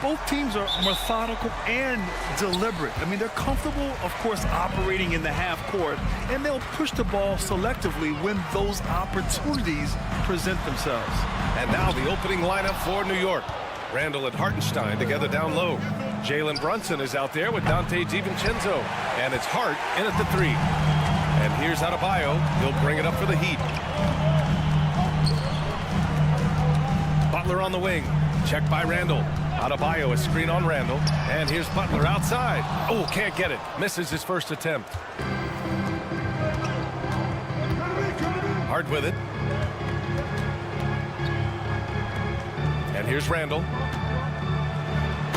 both teams are methodical and deliberate. I mean, they're comfortable, of course, operating in the half court, and they'll push the ball selectively when those opportunities present themselves. And now the opening lineup for New York. Randall and Hartenstein together down low. Jalen Brunson is out there with Dante DiVincenzo. And it's Hart in at the 3. And here's Adebayo. He'll bring it up for the Heat. Butler on the wing. Check by Randall. Adebayo, a screen on Randall. And here's Butler outside. Oh, can't get it. Misses his first attempt. Hart with it. And here's Randall.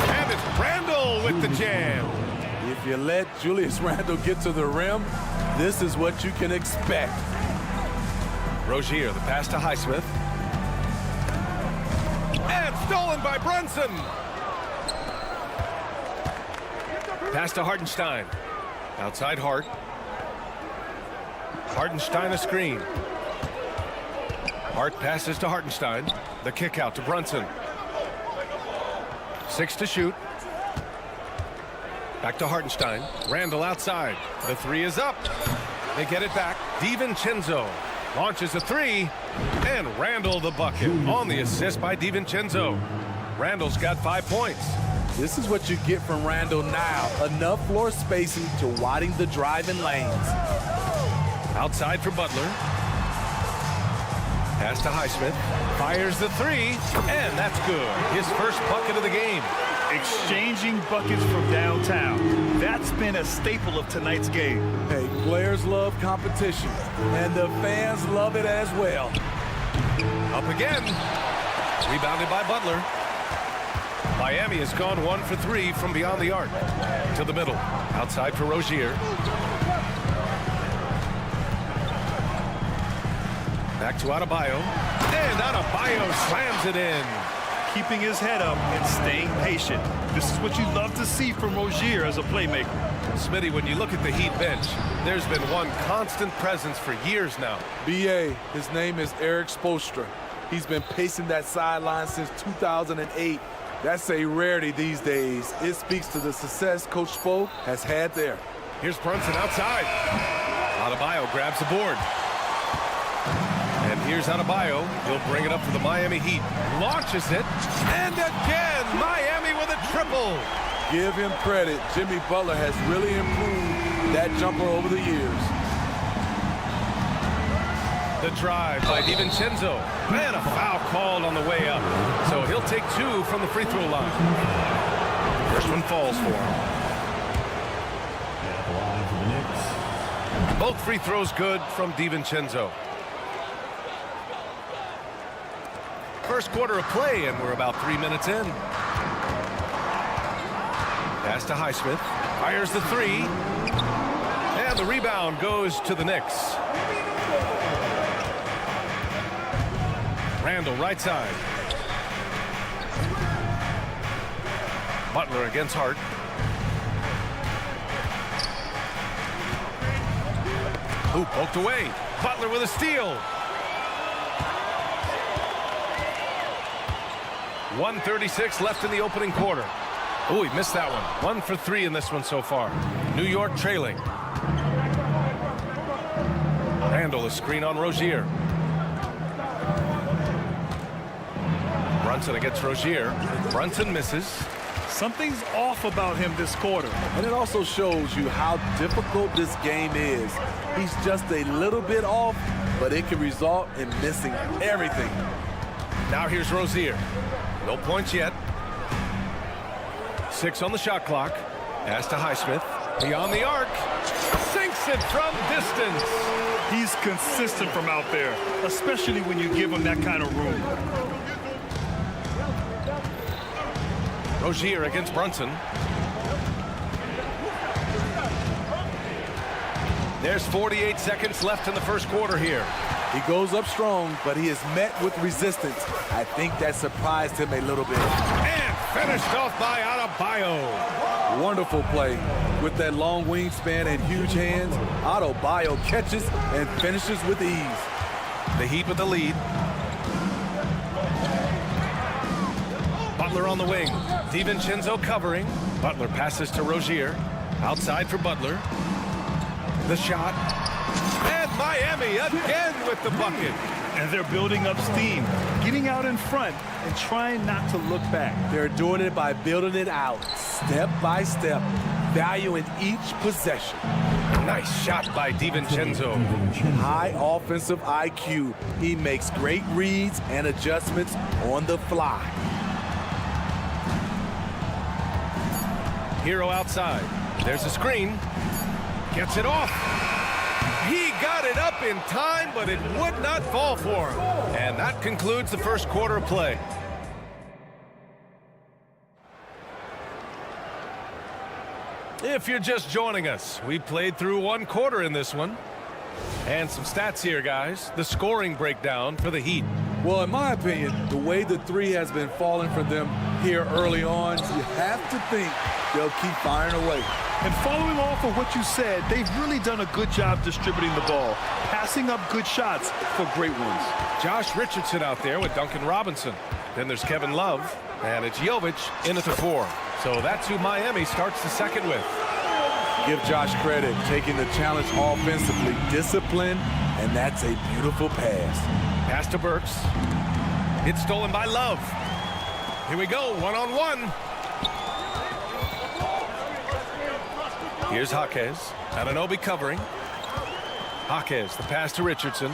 And it's Randall with the jam. If you let Julius Randle get to the rim, this is what you can expect. Rozier, the pass to Highsmith. And stolen by Brunson. Pass to Hartenstein. Outside Hart. Hartenstein a screen. Hart passes to Hartenstein. The kick out to Brunson. 6 to shoot. Back to Hartenstein. Randall outside. The 3 is up. They get it back. DiVincenzo launches a 3. And Randall the bucket on the assist by DiVincenzo. Randall's got 5 points. This is what you get from Randall now. Enough floor spacing to widen the driving lanes. Outside for Butler. Pass to Highsmith. Fires the 3. And that's good. His first bucket of the game. Exchanging buckets from downtown. That's been a staple of tonight's game. Hey, players love competition, and the fans love it as well. Up again. Rebounded by Butler. Miami has gone 1 for 3 from beyond the arc. To the middle. Outside for Rozier. Back to Adebayo. And Adebayo slams it in. Keeping his head up and staying patient. This is what you love to see from Rozier as a playmaker. Smitty, when you look at the Heat bench, there's been one constant presence for years now. B.A., his name is Eric Spoelstra. He's been pacing that sideline since 2008. That's a rarity these days. It speaks to the success Coach Spo has had there. Here's Brunson outside. Adebayo grabs the board. And here's Adebayo. He'll bring it up for the Miami Heat. Launches it. And again, Miami with a triple. Give him credit. Jimmy Butler has really improved that jumper over the years. The drive by DiVincenzo. And a foul called on the way up. So he'll take 2 from the free throw line. First one falls for him. Both free throws good from DiVincenzo. First quarter of play, and we're about 3 minutes in. Pass to Highsmith. Fires the 3. And the rebound goes to the Knicks. Randall right side. Butler against Hart. Ooh, poked away. Butler with a steal. 1:36 left in the opening quarter. Oh, he missed that one. 1 for 3 in this one so far. New York trailing. Randall, a screen on Rozier. Brunson against Rozier. Brunson misses. Something's off about him this quarter. And it also shows you how difficult this game is. He's just a little bit off, but it can result in missing everything. Now here's Rozier. No points yet. 6 on the shot clock. Pass to Highsmith. Beyond the arc. Sinks it from distance. He's consistent from out there, especially when you give him that kind of room. Rozier against Brunson. There's 48 seconds left in the first quarter here. He goes up strong, but he is met with resistance. I think that surprised him a little bit. And finished off by Adebayo. Wonderful play. With that long wingspan and huge hands, Adebayo catches and finishes with ease. The Heat with the lead. Butler on the wing. DiVincenzo covering. Butler passes to Rozier. Outside for Butler. The shot. And Miami again with the bucket. And they're building up steam, getting out in front and trying not to look back. They're doing it by building it out, step by step, valuing each possession. Nice shot by DiVincenzo. High offensive IQ. He makes great reads and adjustments on the fly. Hero outside. There's a screen. Gets it off. He got it up in time, but it would not fall for him. And that concludes the first quarter of play. If you're just joining us, we played through one quarter in this one. And some stats here, guys. The scoring breakdown for the Heat. Well, in my opinion, the way the three has been falling for them here early on, you have to think they'll keep firing away. And following off of what you said, they've really done a good job distributing the ball, passing up good shots for great ones. Josh Richardson out there with Duncan Robinson. Then there's Kevin Love, and it's Jovic in at the 4. So that's who Miami starts the second with. Give Josh credit, taking the challenge offensively, discipline, and that's a beautiful pass. Pass to Burks. It's stolen by Love. Here we go, one-on-one. Here's Jaquez. Anunoby covering. Jaquez, the pass to Richardson.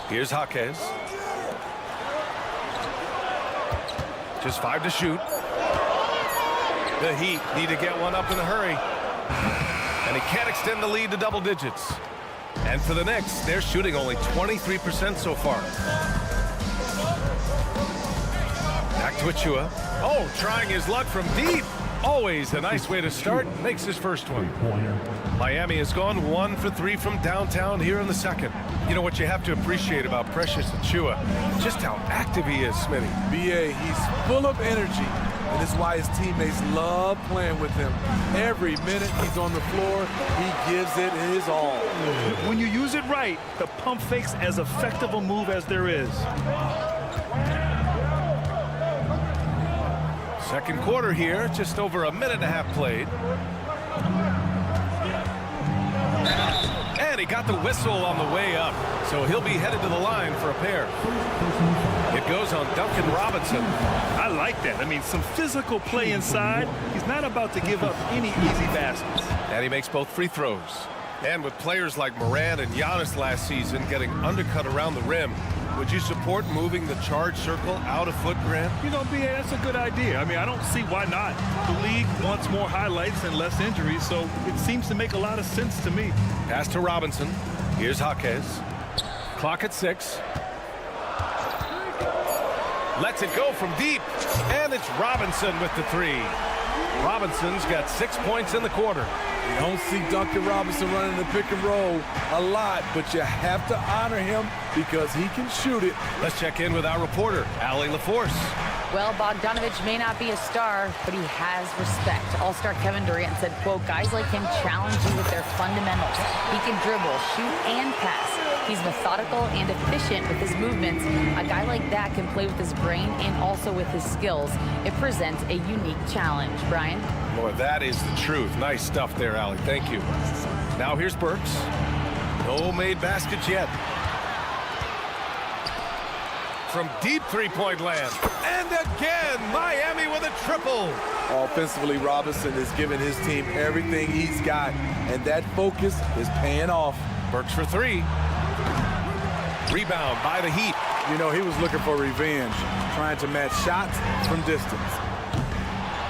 Here's Jaquez. Just 5 to shoot. The Heat need to get one up in a hurry. And he can't extend the lead to double digits. And for the Knicks, they're shooting only 23% so far. Back to Achua. Oh, trying his luck from deep. Always a nice way to start. Makes his first one. Miami has gone 1 for 3 from downtown here in the second. You know what you have to appreciate about Precious Achua? Just how active he is, Smitty. BA, he's full of energy. And that's why his teammates love playing with him. Every minute he's on the floor, he gives it his all. When you use it right, the pump fake's as effective a move as there is. Second quarter here, just over a minute and a half played. And he got the whistle on the way up, so he'll be headed to the line for a pair. It goes on Duncan Robinson. I like that. I mean, some physical play inside. He's not about to give up any easy baskets. And he makes both free throws. And with players like Morant and Giannis last season getting undercut around the rim, would you support moving the charge circle out a foot, Grant? You know, BA, that's a good idea. I mean, I don't see why not. The league wants more highlights and less injuries, so it seems to make a lot of sense to me. Pass to Robinson. Here's Jaquez. Clock at 6. Lets it go from deep. And it's Robinson with the 3. Robinson's got 6 points in the quarter. You don't see Duncan Robinson running the pick and roll a lot, but you have to honor him because he can shoot it. Let's check in with our reporter, Allie LaForce. Well, Bogdanovich may not be a star, but he has respect. All-star Kevin Durant said, quote, guys like him challenge you with their fundamentals. He can dribble, shoot, and pass. He's methodical and efficient with his movements. A guy like that can play with his brain and also with his skills. It presents a unique challenge. Brian? Boy, that is the truth. Nice stuff there, Allie. Thank you. Now here's Burks. No made baskets yet. From deep three-point land. And again, Miami with a triple. Offensively, Robinson is giving his team everything he's got, and that focus is paying off. Burks for 3. Rebound by the Heat. You know, he was looking for revenge, trying to match shots from distance.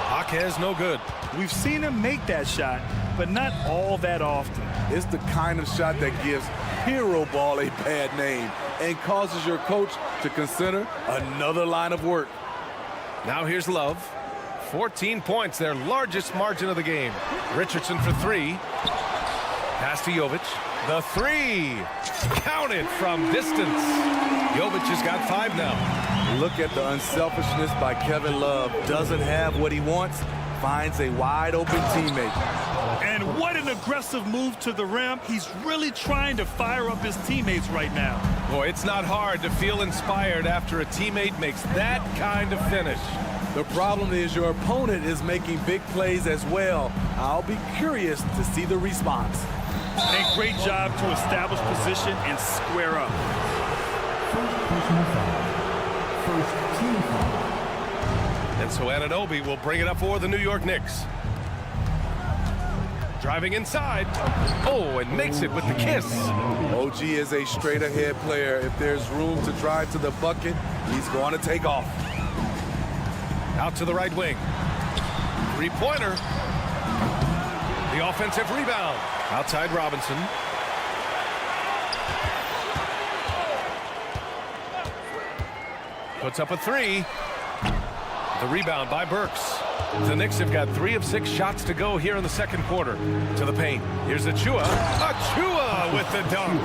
Jaquez no good. We've seen him make that shot, but not all that often. It's the kind of shot that gives hero ball a bad name and causes your coach to consider another line of work. Now here's Love. 14 points, their largest margin of the game. Richardson for 3. Pass to Jovic. The 3. Counted from distance. Jovic has got 5 now. Look at the unselfishness by Kevin Love. Doesn't have what he wants, finds a wide open teammate. And what an aggressive move to the rim. He's really trying to fire up his teammates right now. Boy, it's not hard to feel inspired after a teammate makes that kind of finish. The problem is your opponent is making big plays as well. I'll be curious to see the response. And great job to establish position and square up. First personal foul. First team foul. And so Anunoby will bring it up for the New York Knicks. Driving inside. Oh, and makes it with the kiss. OG is a straight-ahead player. If there's room to drive to the bucket, he's going to take off. Out to the right wing. Three-pointer. The offensive rebound. Outside Robinson. Puts up a three. The rebound by Burks. The Knicks have got 3 of 6 shots to go here in the second quarter. To the paint. Here's Achua. Achua with the dunk.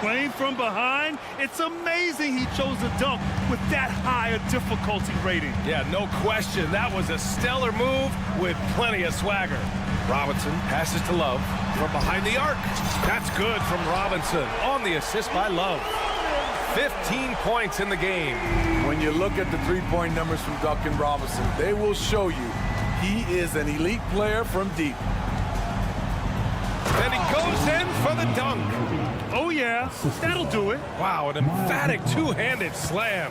Playing from behind, it's amazing he chose a dunk with that high a difficulty rating. Yeah, no question. That was a stellar move with plenty of swagger. Robinson passes to Love from behind the arc. That's good from Robinson on the assist by Love. 15 points in the game. When you look at the three-point numbers from Duncan Robinson, they will show you he is an elite player from deep. And he goes in for the dunk. Oh, yeah, that'll do it. Wow, an emphatic two-handed slam.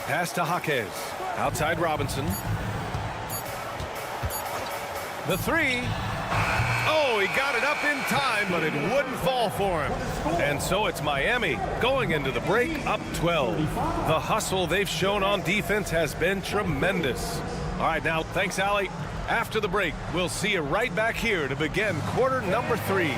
Pass to Jaquez. Outside Robinson. The three. Oh, he got it up in time, but it wouldn't fall for him. And so it's Miami going into the break up 12. The hustle they've shown on defense has been tremendous. All right, now, thanks, Allie. After the break, we'll see you right back here to begin quarter number 3.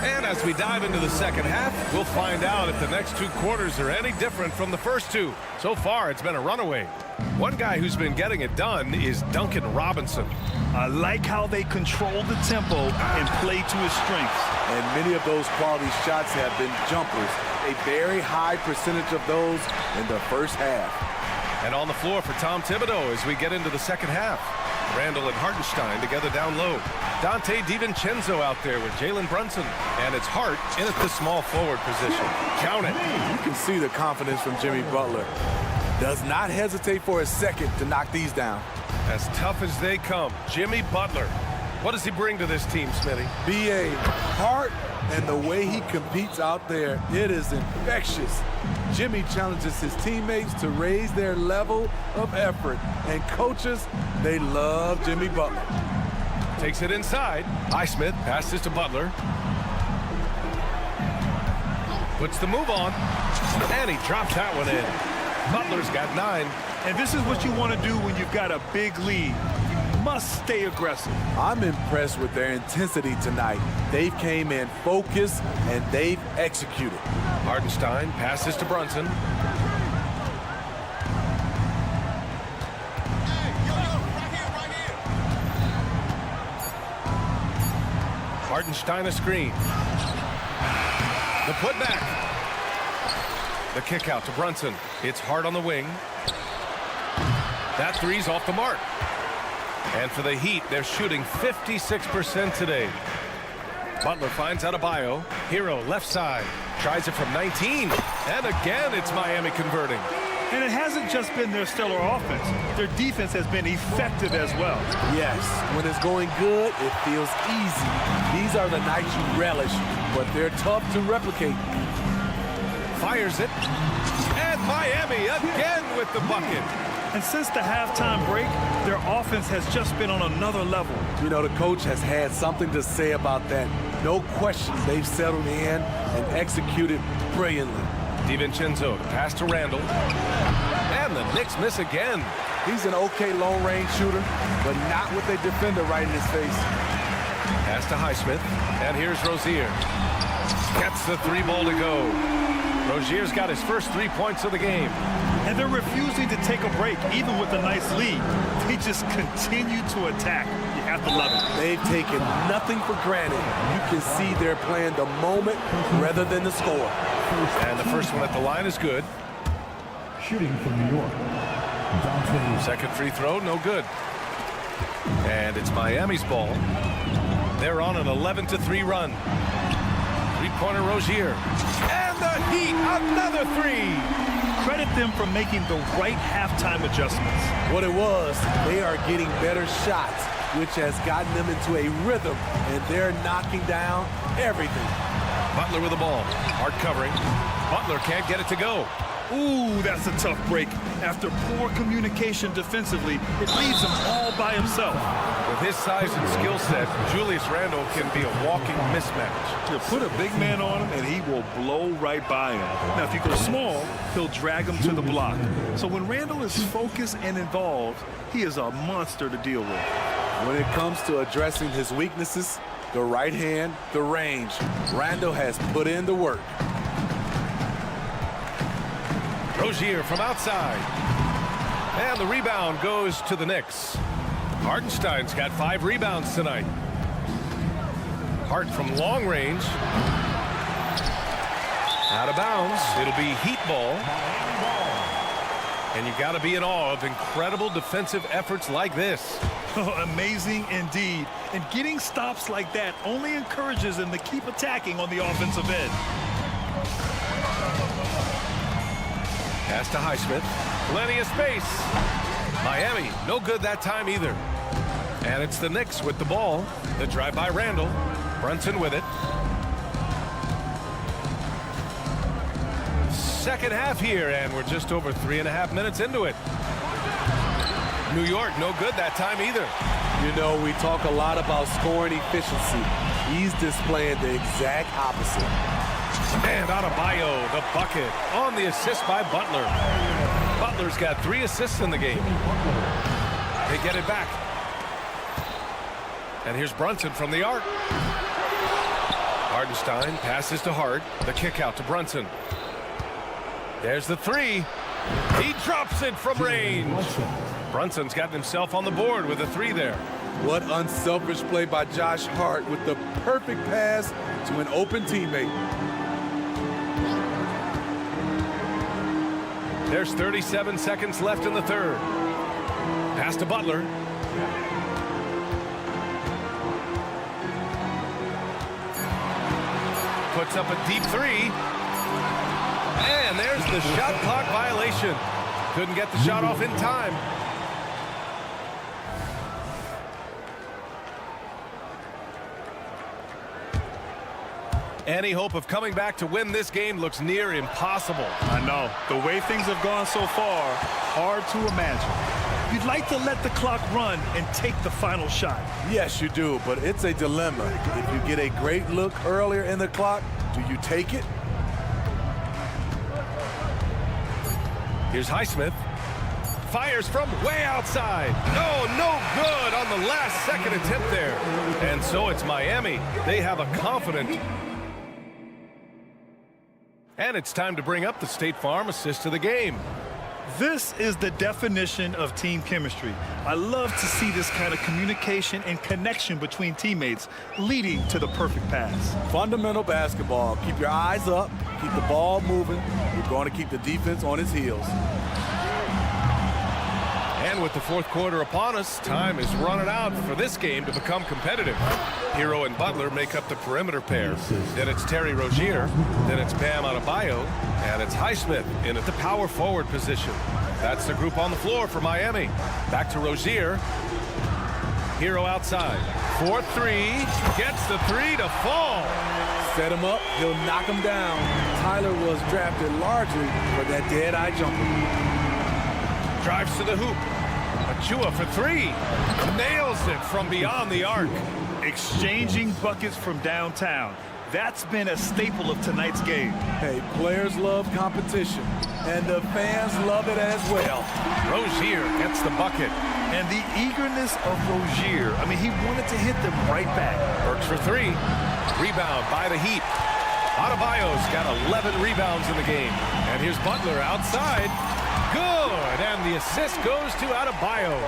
And as we dive into the second half, we'll find out if the next 2 quarters are any different from the first 2. So far, it's been a runaway. One guy who's been getting it done is Duncan Robinson. I like how they control the tempo and play to his strengths. And many of those quality shots have been jumpers. A very high percentage of those in the first half. And on the floor for Tom Thibodeau as we get into the second half. Randall and Hartenstein together down low. Dante DiVincenzo out there with Jalen Brunson. And it's Hart in at the small forward position. Count it. You can see the confidence from Jimmy Butler. Does not hesitate for a second to knock these down. As tough as they come, Jimmy Butler. What does he bring to this team, Smitty? B.A. Hart and the way he competes out there, it is infectious. Jimmy challenges his teammates to raise their level of effort. And coaches, they love Jimmy Butler. Takes it inside. Highsmith passes to Butler. Puts the move on. And he drops that one in. Butler's got 9. And this is what you want to do when you've got a big lead. You must stay aggressive. I'm impressed with their intensity tonight. They came in focused and they've executed. Hartenstein passes to Brunson. Hartenstein a screen. The putback. The kick out to Brunson. It's Hart on the wing. That three's off the mark. And for the Heat, they're shooting 56% today. Butler finds Adebayo. Hero left side. Tries it from 19. And again, it's Miami converting. And it hasn't just been their stellar offense. Their defense has been effective as well. Yes, when it's going good, it feels easy. These are the nights you relish, but they're tough to replicate. Fires it. And Miami again with the bucket. And since the halftime break, their offense has just been on another level. You know, the coach has had something to say about that. No question, they've settled in and executed brilliantly. DiVincenzo to pass to Randall. And the Knicks miss again. He's an okay long-range shooter, but not with a defender right in his face. Pass to Highsmith. And here's Rozier. Gets the 3 ball to go. Rozier's got his first 3 points of the game. And they're refusing to take a break, even with a nice lead. They just continue to attack. You have to love it. They've taken nothing for granted. You can see they're playing the moment rather than the score. And the first one at the line is good. Shooting from New York, Dante. Second free throw, no good. And it's Miami's ball. They're on an 11-3 run. Three-pointer Rozier. And the Heat, another 3. Credit them for making the right halftime adjustments. What it was, they are getting better shots, which has gotten them into a rhythm, and they're knocking down everything. Butler with the ball. Hard covering. Butler can't get it to go. Ooh, that's a tough break. After poor communication defensively, it leaves him all by himself. With his size and skill set, Julius Randle can be a walking mismatch. You put a big man on him, and he will blow right by him. Now, if you go small, he'll drag him to the block. So when Randle is focused and involved, he is a monster to deal with. When it comes to addressing his weaknesses, the right hand, the range, Randle has put in the work. Rozier from outside. And the rebound goes to the Knicks. Hartenstein's got 5 rebounds tonight. Hart from long range. Out of bounds. It'll be Heat ball. And you got to be in awe of incredible defensive efforts like this. Amazing indeed. And getting stops like that only encourages them to keep attacking on the offensive end. Pass to Highsmith. Plenty of space. Miami, no good that time either. And it's the Knicks with the ball. The drive by Randle. Brunson with it. Second half here, and we're just over 3.5 minutes into it. New York, no good that time either. You know, we talk a lot about scoring efficiency. He's displaying the exact opposite. And Adebayo, the bucket, on the assist by Butler. Butler's got 3 assists in the game. They get it back. And here's Brunson from the arc. Hartenstein passes to Hart. The kick out to Brunson. There's the 3. He drops it from range. Brunson's gotten himself on the board with a 3 there. What unselfish play by Josh Hart with the perfect pass to an open teammate. There's 37 seconds left in the third. Pass to Butler. Puts up a deep 3. And there's the shot clock violation. Couldn't get the shot off in time. Any hope of coming back to win this game looks near impossible. I know. The way things have gone so far, hard to imagine. You'd like to let the clock run and take the final shot. Yes, you do, but it's a dilemma. If you get a great look earlier in the clock, do you take it? Here's Highsmith. Fires from way outside. No good on the last second attempt there. And so it's Miami. They have a confident. And it's time to bring up the State Farm assist of the game. This is the definition of team chemistry. I love to see this kind of communication and connection between teammates leading to the perfect pass. Fundamental basketball. Keep your eyes up, keep the ball moving. You're going to keep the defense on its heels. And with the fourth quarter upon us, time is running out for this game to become competitive. Hero and Butler make up the perimeter pair. Then it's Terry Rozier. Then it's Bam Adebayo. And it's Highsmith in at the power forward position. That's the group on the floor for Miami. Back to Rozier. Hero outside. 4-3. Gets the 3 to fall. Set him up, he'll knock him down. Tyler was drafted largely for that dead-eye jumper. Drives to the hoop. Achua for 3. Nails it from beyond the arc. Exchanging buckets from downtown. That's been a staple of tonight's game. Hey, players love competition, and the fans love it as well. Rozier gets the bucket. And the eagerness of Rozier, I mean, he wanted to hit them right back. Burks for 3. Rebound by the Heat. Adebayo's got 11 rebounds in the game. And here's Butler outside. Good, and the assist goes to Adebayo.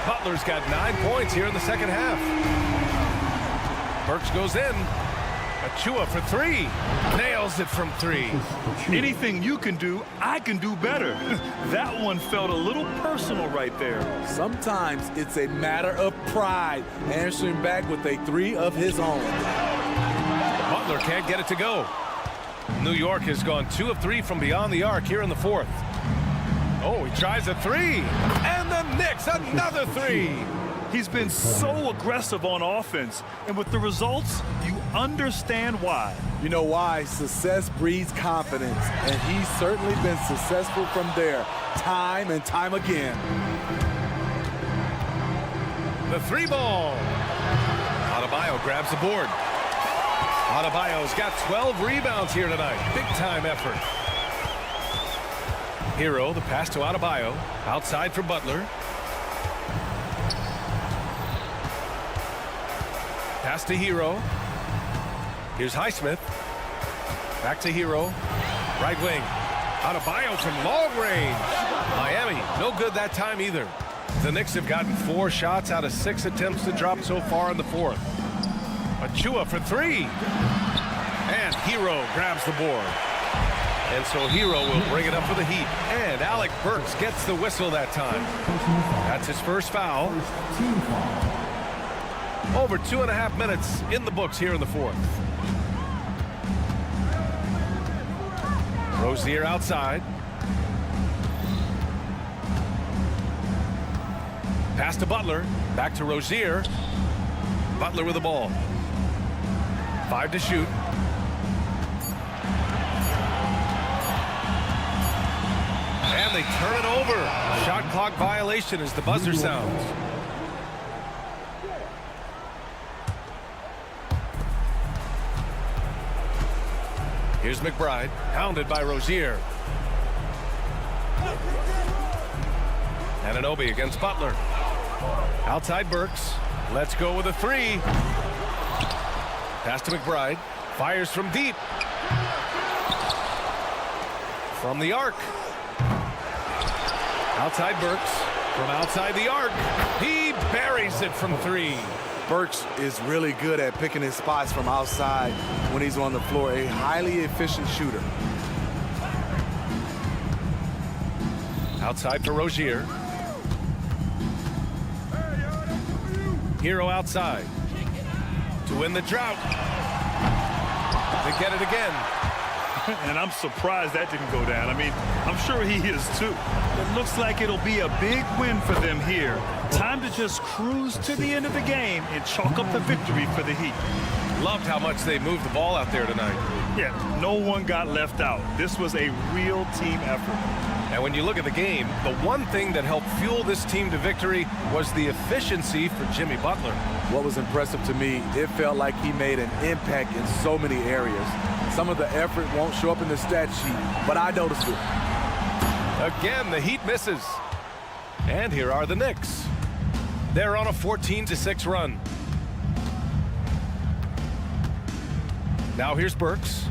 Butler's got 9 points here in the second half. Burks goes in. Achua for three. Nails it from three. Anything you can do, I can do better. That one felt a little personal right there. Sometimes it's a matter of pride, answering back with a three of his own. Butler can't get it to go. New York has gone 2 of 3 from beyond the arc here in the fourth. Oh, he tries a three. And the Knicks, another three. He's been so aggressive on offense, and with the results, you understand why. You know why? Success breeds confidence, and he's certainly been successful from there, time and time again. The three ball. Adebayo grabs the board. Adebayo's got 12 rebounds here tonight. Big time effort. Hero, the pass to Adebayo. Outside for Butler. Pass to Hero. Here's Highsmith. Back to Hero. Right wing. Adebayo from long range. Miami, no good that time either. The Knicks have gotten 4 shots out of 6 attempts to drop so far in the fourth. Achua for three. And Hero grabs the board. And so Hero will bring it up for the Heat. And Alec Burks gets the whistle that time. That's his first foul. Over 2.5 minutes in the books here in the fourth. Rozier outside. Pass to Butler. Back to Rozier. Butler with the ball. 5 to shoot. And they turn it over. Shot clock violation as the buzzer sounds. Here's McBride, hounded by Rozier. Anunoby against Butler. Outside Burks. Let's go with a three. Pass to McBride. Fires from deep. From the arc. Outside Burks. From outside the arc. He buries it from three. Burks is really good at picking his spots from outside when he's on the floor. A highly efficient shooter. Outside for Rozier. Hero outside. To win the drought. To get it again. And I'm surprised that didn't go down. I mean, I'm sure he is too. It looks like it'll be a big win for them here. Time to just cruise to the end of the game and chalk up the victory for the Heat. Loved how much they moved the ball out there tonight. Yeah, no one got left out. This was a real team effort. And when you look at the game, the one thing that helped fuel this team to victory was the efficiency for Jimmy Butler. What was impressive to me, it felt like he made an impact in so many areas. Some of the effort won't show up in the stat sheet, but I noticed it. Again, the Heat misses. And here are the Knicks. They're on a 14-6 run. Now here's Burks.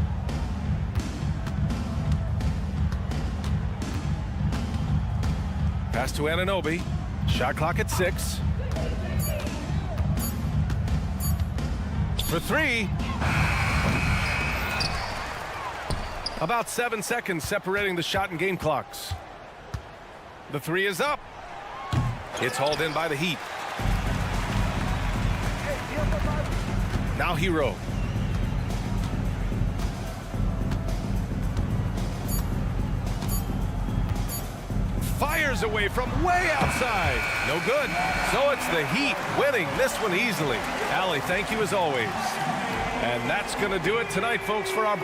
Pass to Anunoby. Shot clock at 6. For three. About 7 seconds separating the shot and game clocks. The three is up. It's hauled in by the Heat. Now Hero. Fires away from way outside. No good. So it's the Heat winning this one easily. Allie, thank you as always. And that's going to do it tonight, folks, for our...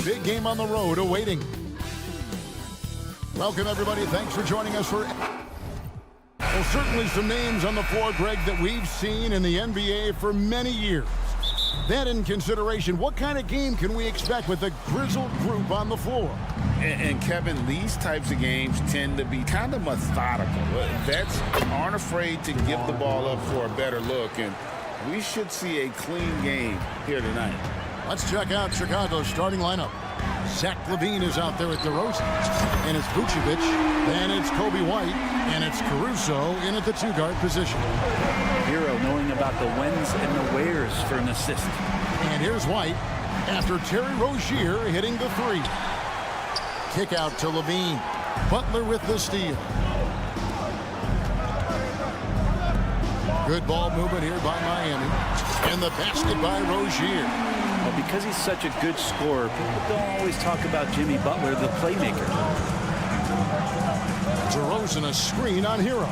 Big game on the road awaiting. Welcome, everybody. Thanks for joining us for... Well, certainly some names on the floor, Greg, that we've seen in the NBA for many years. That in consideration, what kind of game can we expect with a grizzled group on the floor? And Kevin, these types of games tend to be kind of methodical. Vets aren't afraid to give the ball up for a better look, and we should see a clean game here tonight. Let's check out Chicago's starting lineup. Zach LaVine is out there at DeRozan. And it's Vucevic. Then it's Kobe White. And it's Caruso in at the two-guard position. Hero knowing about the whens and the wheres for an assist. And here's White after Terry Rozier hitting the three. Kick out to LaVine. Butler with the steal. Good ball movement here by Miami. And the basket by Rozier. Well, because he's such a good scorer, people don't always talk about Jimmy Butler, the playmaker. DeRozan a screen on Hero.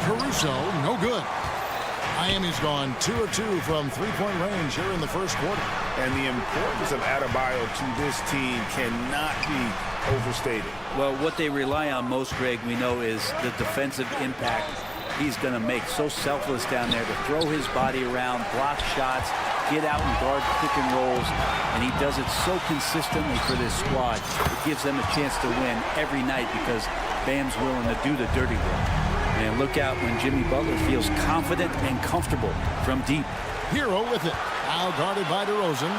Caruso, no good. Miami's gone 2 of 2 from three-point range here in the first quarter. And the importance of Adebayo to this team cannot be overstated. Well, what they rely on most, Greg, we know, is the defensive impact he's going to make. So selfless down there to throw his body around, block shots, get out and guard pick and rolls, and he does it so consistently for this squad. It gives them a chance to win every night because Bam's willing to do the dirty work. And look out when Jimmy Butler feels confident and comfortable from deep. Hero with it. Now guarded by DeRozan.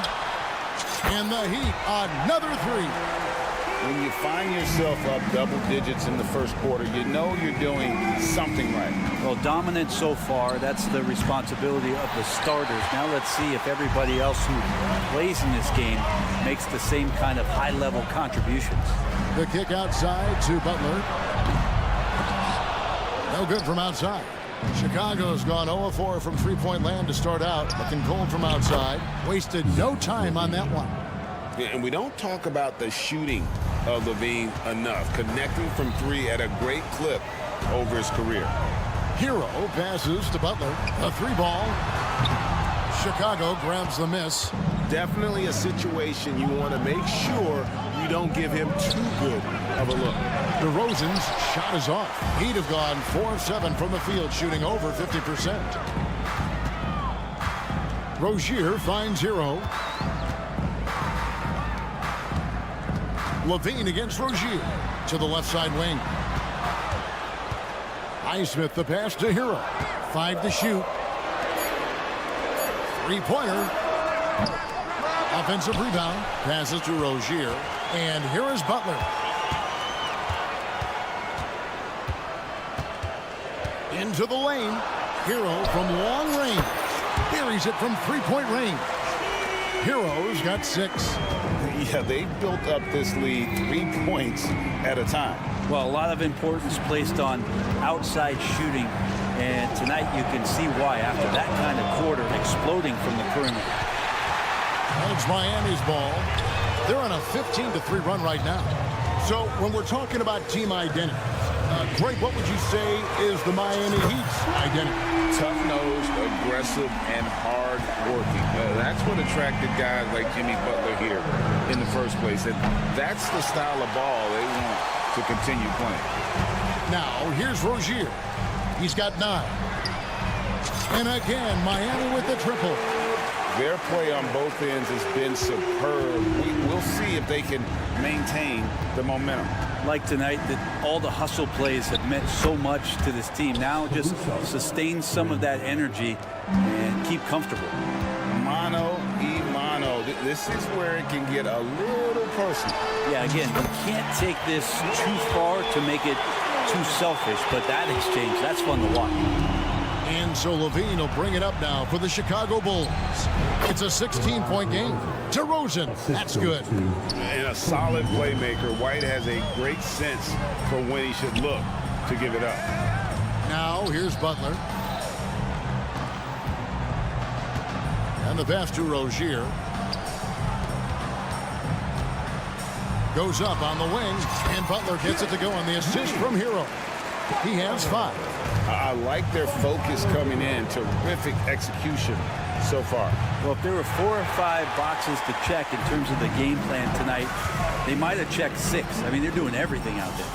And the Heat, another three. When you find yourself up double digits in the first quarter, you know you're doing something right. Well, dominant so far. That's the responsibility of the starters. Now let's see if everybody else who plays in this game makes the same kind of high-level contributions. The kick outside to Butler. No good from outside. Chicago's gone 0-4 from three-point land to start out. Looking cold from outside. Wasted no time on that one. And we don't talk about the shooting of LaVine enough. Connecting from three at a great clip over his career. Hero passes to Butler. A three ball. Chicago grabs the miss. Definitely a situation you want to make sure you don't give him too good of a look. DeRozan's shot is off. He'd have gone 4 of 7 from the field, shooting over 50%. Rozier finds Hero. LaVine against Rozier to the left side wing. Highsmith the pass to Hero. 5 to shoot. Three-pointer. Offensive rebound. Passes to Rozier. And here is Butler. Into the lane. Hero from long range. Buries it from three-point range. Hero's got 6. Yeah, they built up this lead 3 points at a time. Well, a lot of importance placed on outside shooting, and tonight you can see why after that kind of quarter exploding from the perimeter. It's Miami's ball. They're on a 15-3 run right now. So when we're talking about team identity, Greg, what would you say is the Miami Heat's identity? Tough-nosed, aggressive, and hard-working. That's what attracted guys like Jimmy Butler here in the first place. And that's the style of ball they want to continue playing. Now, here's Rozier. He's got 9. And again, Miami with the triple. Their play on both ends has been superb. We'll see if they can maintain the momentum. Like tonight, that all the hustle plays have meant so much to this team. Now just sustain some of that energy and keep comfortable. Mano y mano. This is where it can get a little personal. Yeah, again, you can't take this too far to make it too selfish, but that exchange, that's fun to watch. And so Levine will bring it up now for the Chicago Bulls. It's a 16-point game. DeRozan, that's good. And a solid playmaker. White has a great sense for when he should look to give it up. Now here's Butler. And the pass to Rozier. Goes up on the wing, and Butler gets it to go on the assist from Hero. He has 5. I like their focus coming in. Terrific execution so far. Well, if there were 4 or 5 boxes to check in terms of the game plan tonight, they might have checked 6. I mean, they're doing everything out there.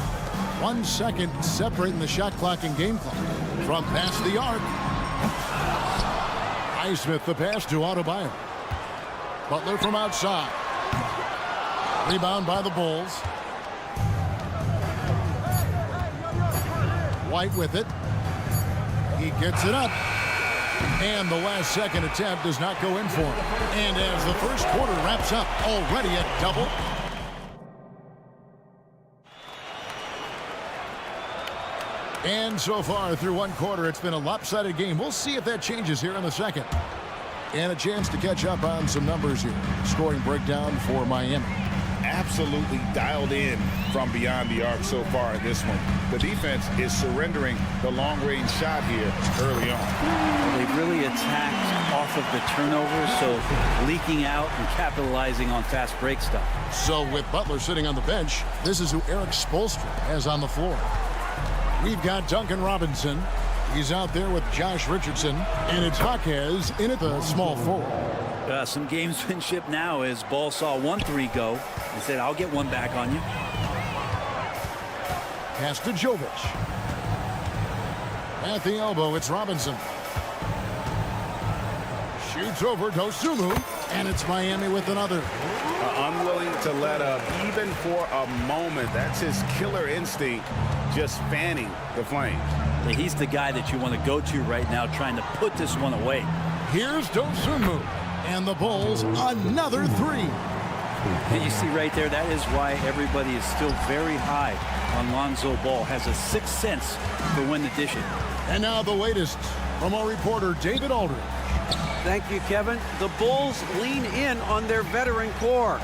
1 second separating the shot clock and game clock. From past the arc. Highsmith the pass to Adebayo. Butler from outside. Rebound by the Bulls. White with it. He gets it up. And the last second attempt does not go in for him. And as the first quarter wraps up, already a double. And so far through 1 quarter, it's been a lopsided game. We'll see if that changes here in the second. And a chance to catch up on some numbers here. Scoring breakdown for Miami. Absolutely dialed in from beyond the arc so far in this one. The defense is surrendering the long-range shot here early on. Well, they've really attacked off of the turnovers, so leaking out and capitalizing on fast break stuff. So with Butler sitting on the bench, this is who Eric Spoelstra has on the floor. We've got Duncan Robinson. He's out there with Josh Richardson, and it's Jaquez in at the small forward. Some gamesmanship now as Ball saw 1 3 go and said, I'll get 1 back on you. Pass to Jovic. At the elbow, it's Robinson. Shoots over Dosunmu, and it's Miami with another. Unwilling to let up even for a moment. That's his killer instinct, just fanning the flames. He's the guy that you want to go to right now, trying to put this one away. Here's Dosunmu. And the Bulls, another 3. And you see right there, that is why everybody is still very high on Lonzo Ball. Has a 6th sense for when to dish it. And now the latest from our reporter, David Aldridge. Thank you, Kevin. The Bulls lean in on their veteran core.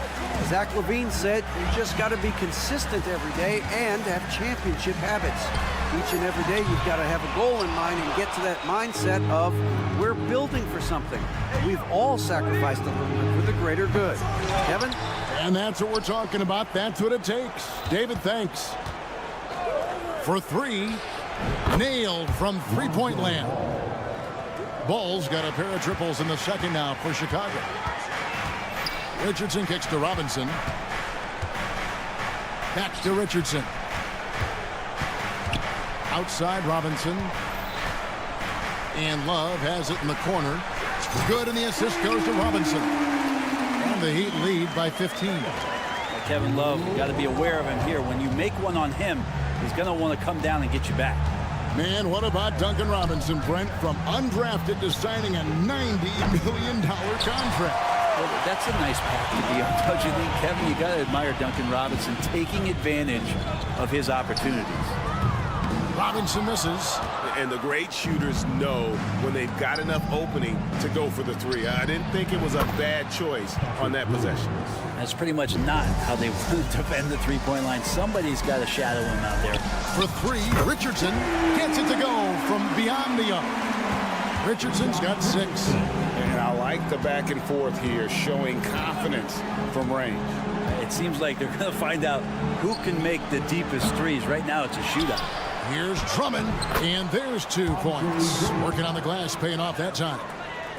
Zach LaVine said, you just got to be consistent every day and have championship habits. Each and every day, you've got to have a goal in mind and get to that mindset of we're building for something. We've all sacrificed a little bit for the greater good. Kevin? And that's what we're talking about. That's what it takes. David, thanks. For 3, nailed from three-point land. Bulls got a pair of triples in the second now for Chicago. Richardson kicks to Robinson. Back to Richardson. Outside Robinson. And Love has it in the corner. Good, and the assist goes to Robinson. And the Heat lead by 15. Kevin Love, you got to be aware of him here. When you make one on him, he's going to want to come down and get you back. Man, what about Duncan Robinson, Brent, from undrafted to signing a $90 million contract? Well, that's a nice path to be on, don't you think, Kevin? You got to admire Duncan Robinson taking advantage of his opportunities. Robinson misses. And the great shooters know when they've got enough opening to go for the 3. I didn't think it was a bad choice on that possession. That's pretty much not how they want to defend the three-point line. Somebody's got to shadow him out there. For 3, Richardson gets it to go from beyond the arc. Richardson's got 6. And I like the back and forth here, showing confidence from range. It seems like they're going to find out who can make the deepest threes. Right now, it's a shootout. Here's Drummond, and there's 2 points. Working on the glass, paying off that time.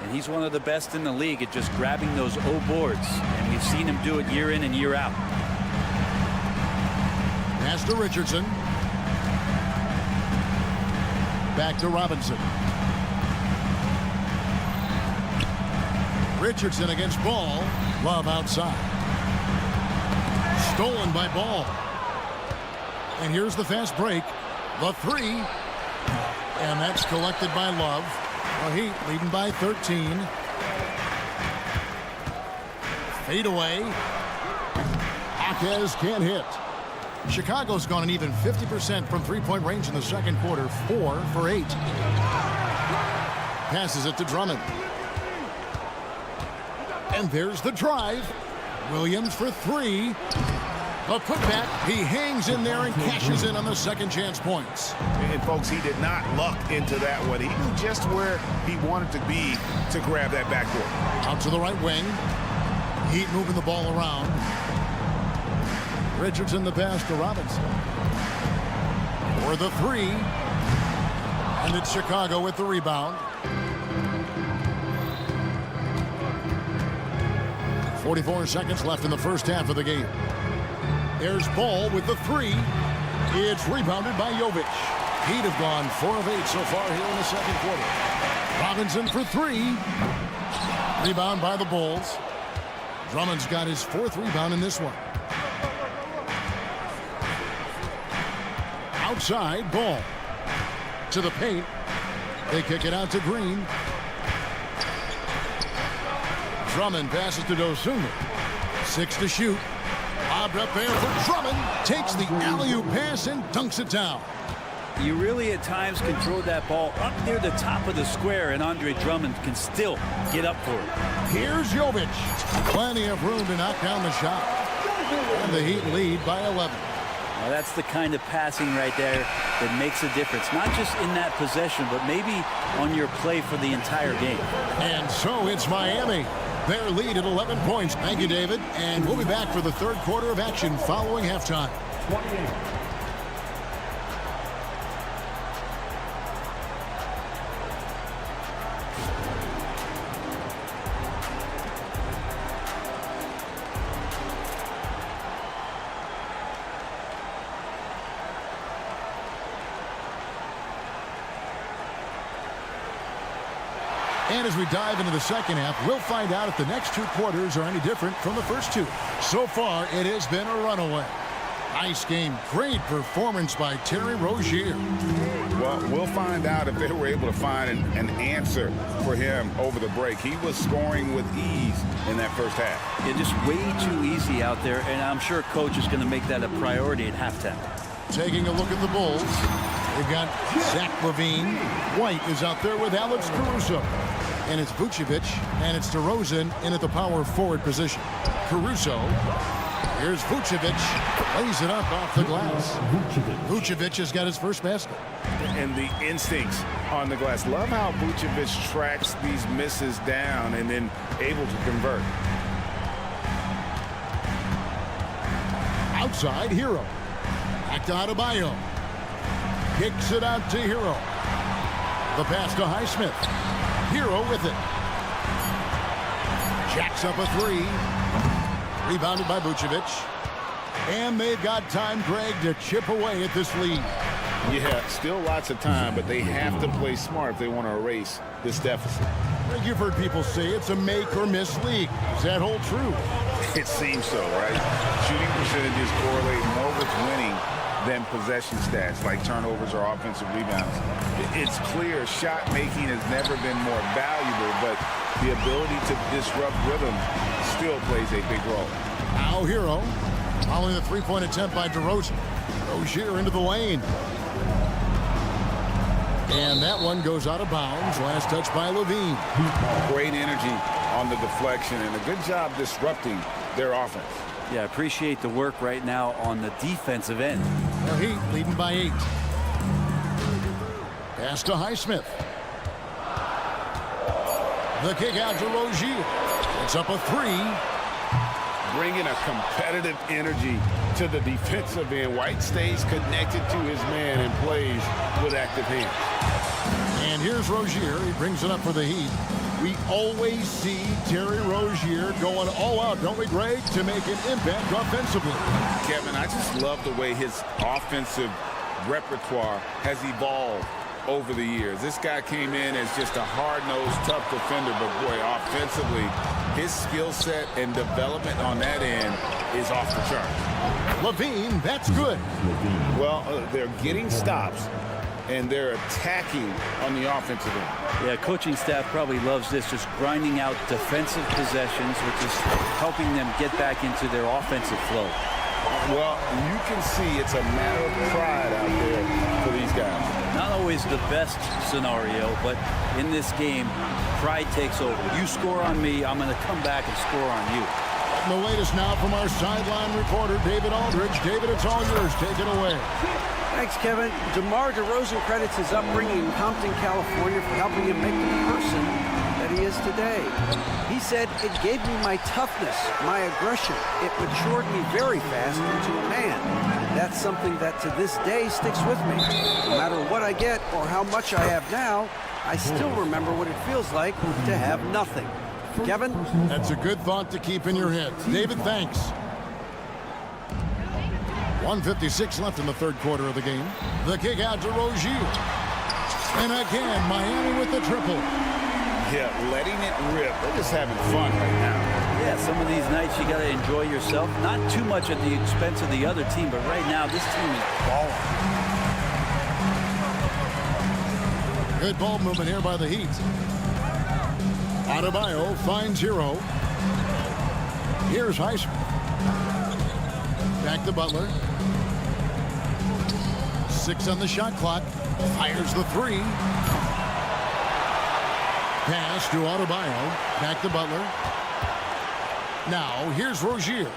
And he's one of the best in the league at just grabbing those O boards. And we've seen him do it year in and year out. Pass to Richardson. Back to Robinson. Richardson against Ball. Love outside. Stolen by Ball. And here's the fast break. The 3. And that's collected by Love. The Heat leading by 13. Fade away. Jaquez can't hit. Chicago's gone an even 50% from three-point range in the second quarter. 4 for 8. Passes it to Drummond. And there's the drive. Williams for 3. A putback. He hangs in there and cashes in on the second chance points. And folks, he did not luck into that one. He knew just where he wanted to be to grab that backboard. Out to the right wing. Heat moving the ball around. Richardson the pass to Robinson. For the 3. And it's Chicago with the rebound. 44 seconds left in the first half of the game. There's Ball with the 3. It's rebounded by Jovic. Heat have gone 4 of 8 so far here in the second quarter. Robinson for 3. Rebound by the Bulls. Drummond's got his 4th rebound in this one. Outside, Ball. To the paint. They kick it out to Green. Drummond passes to Dosunmu. 6 to shoot. Lobbed up there for Drummond. Takes the alley-oop pass and dunks it down. You really at times can throw that ball up near the top of the square, and Andre Drummond can still get up for it. Here's Jovic. Plenty of room to knock down the shot. And the Heat lead by 11. Well, that's the kind of passing right there that makes a difference. Not just in that possession, but maybe on your play for the entire game. And so it's Miami. Their lead at 11 points. Thank you, David. And we'll be back for the third quarter of action following halftime. 28. And as we dive into the second half, we'll find out if the next 2 quarters are any different from the first 2. So far, it has been a runaway. Nice game. Great performance by Terry Rozier. Well, we'll find out if they were able to find an answer for him over the break. He was scoring with ease in that first half. Yeah, just way too easy out there, and I'm sure coach is going to make that a priority at halftime. Taking a look at the Bulls. They've got Zach LaVine. White is out there with Alex Caruso. And it's Vucevic, and it's DeRozan in at the power forward position. Caruso. Here's Vucevic. Lays it up off the glass. Vucevic has got his first basket. And the instincts on the glass. Love how Vucevic tracks these misses down and then able to convert. Outside, Hero. Back to Adebayo. Kicks it out to Hero. The pass to Highsmith. Hero with it. Jacks up a 3. Rebounded by Vucevic. And they've got time, Greg, to chip away at this lead. Yeah, still lots of time, but they have to play smart if they want to erase this deficit. Greg, you've heard people say it's a make or miss league. Does that hold true? It seems so, right? Shooting percentages correlate more with winning than possession stats like turnovers or offensive rebounds. It's clear shot making has never been more valuable, but the ability to disrupt rhythm still plays a big role. Now Hero, following the three-point attempt by DeRozan. Rozier into the lane. And that one goes out of bounds. Last touch by LaVine. Great energy on the deflection and a good job disrupting their offense. Yeah, I appreciate the work right now on the defensive end. The Heat leading by 8. Pass to Highsmith. The kick out to Rozier. It's up a 3. Bringing a competitive energy to the defensive end. White stays connected to his man and plays with active hands. And here's Rozier. He brings it up for the Heat. We always see Terry Rozier going all out, don't we, Greg, to make an impact offensively. Kevin, I just love the way his offensive repertoire has evolved over the years. This guy came in as just a hard-nosed, tough defender, but boy, offensively, his skill set and development on that end is off the chart. Levine, that's good. Well, they're getting stops, and they're attacking on the offensive end. Yeah, coaching staff probably loves this, just grinding out defensive possessions, which is helping them get back into their offensive flow. Well, you can see it's a matter of pride out there for these guys. Not always the best scenario, but in this game, pride takes over. You score on me, I'm going to come back and score on you. And the latest now from our sideline reporter, David Aldridge. David, it's all yours. Take it away. Thanks, Kevin. DeMar DeRozan credits his upbringing in Compton, California for helping him make the person that he is today. He said, "It gave me my toughness, my aggression. It matured me very fast into a man. That's something that to this day sticks with me. No matter what I get or how much I have now, I still remember what it feels like to have nothing." Kevin? That's a good thought to keep in your head. David, thanks. 1:56 left in the third quarter of the game. The kick out to Rozier. And again, Miami with the triple. Yeah, letting it rip. They're just having fun right now. Yeah, some of these nights you got to enjoy yourself. Not too much at the expense of the other team, but right now this team is balling. Good ball movement here by the Heat. Adebayo finds Hero. Here's Highsmith. Back to Butler. 6 on the shot clock. Fires the 3. Pass to Adebayo. Back to Butler. Now here's Rozier.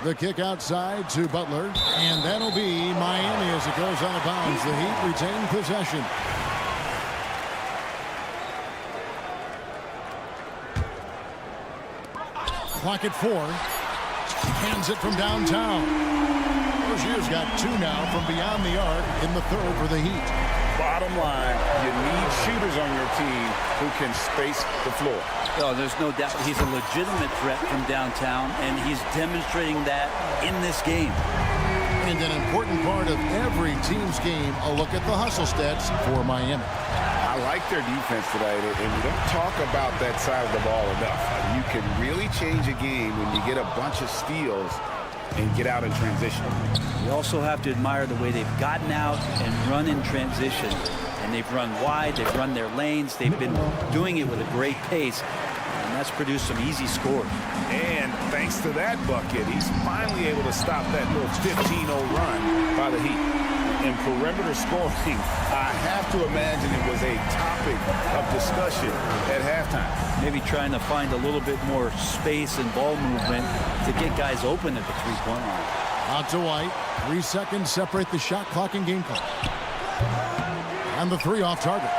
The kick outside to Butler. And that'll be Miami as it goes out of bounds. The Heat retain possession. Clock at 4. Hands it from downtown. Rozier's got 2 now from beyond the arc in the third for the Heat. Bottom line, you need shooters on your team who can space the floor. Oh, there's no doubt he's a legitimate threat from downtown, and he's demonstrating that in this game. And an important part of every team's game, a look at the hustle stats for Miami. I like their defense today, and we don't talk about that side of the ball enough. You can really change a game when you get a bunch of steals and get out in transition. You also have to admire the way they've gotten out and run in transition. And they've run wide, they've run their lanes, they've been doing it with a great pace, and that's produced some easy scores. And thanks to that bucket, he's finally able to stop that little 15-0 run by the Heat. In perimeter scoring, I have to imagine it was a topic of discussion at halftime. Maybe trying to find a little bit more space and ball movement to get guys open at the three-point line. Out to White. 3 seconds separate the shot clock and game clock. And the 3 off target.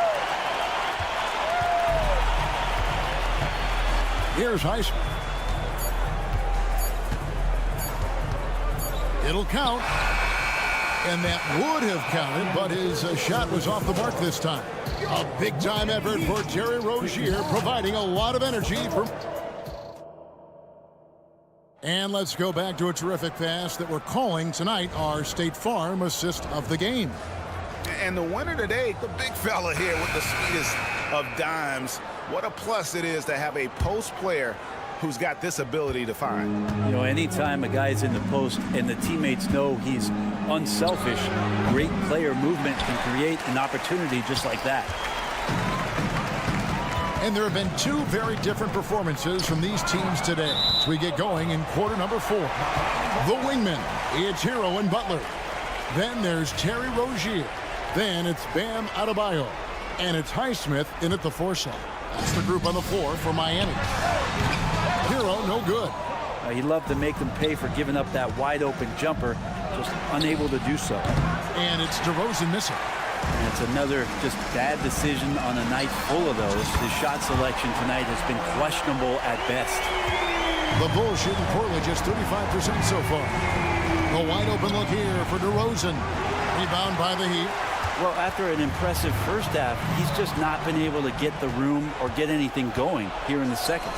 Here's Highsmith. It'll count. And that would have counted, but his shot was off the mark this time. A big-time effort for Terry Rozier, providing a lot of energy for... And let's go back to a terrific pass that we're calling tonight our State Farm assist of the game. And the winner today, the big fella here with the sweetest of dimes. What a plus it is to have a post player who's got this ability to find. You know, anytime a guy's in the post and the teammates know he's unselfish, great player movement can create an opportunity just like that. And there have been 2 very different performances from these teams today as we get going in quarter number 4. The wingmen, it's Hero and Butler. Then there's Terry Rozier. Then it's Bam Adebayo. And it's Highsmith in at the 4 slot. That's the group on the floor for Miami. Hero, no good. He loved to make them pay for giving up that wide open jumper, just unable to do so. And it's DeRozan missing. And it's another just bad decision on a night full of those. His shot selection tonight has been questionable at best. The Bulls shooting poorly, just 35% so far. A wide open look here for DeRozan. Rebound by the Heat. Well, after an impressive first half, he's just not been able to get the room or get anything going here in the second.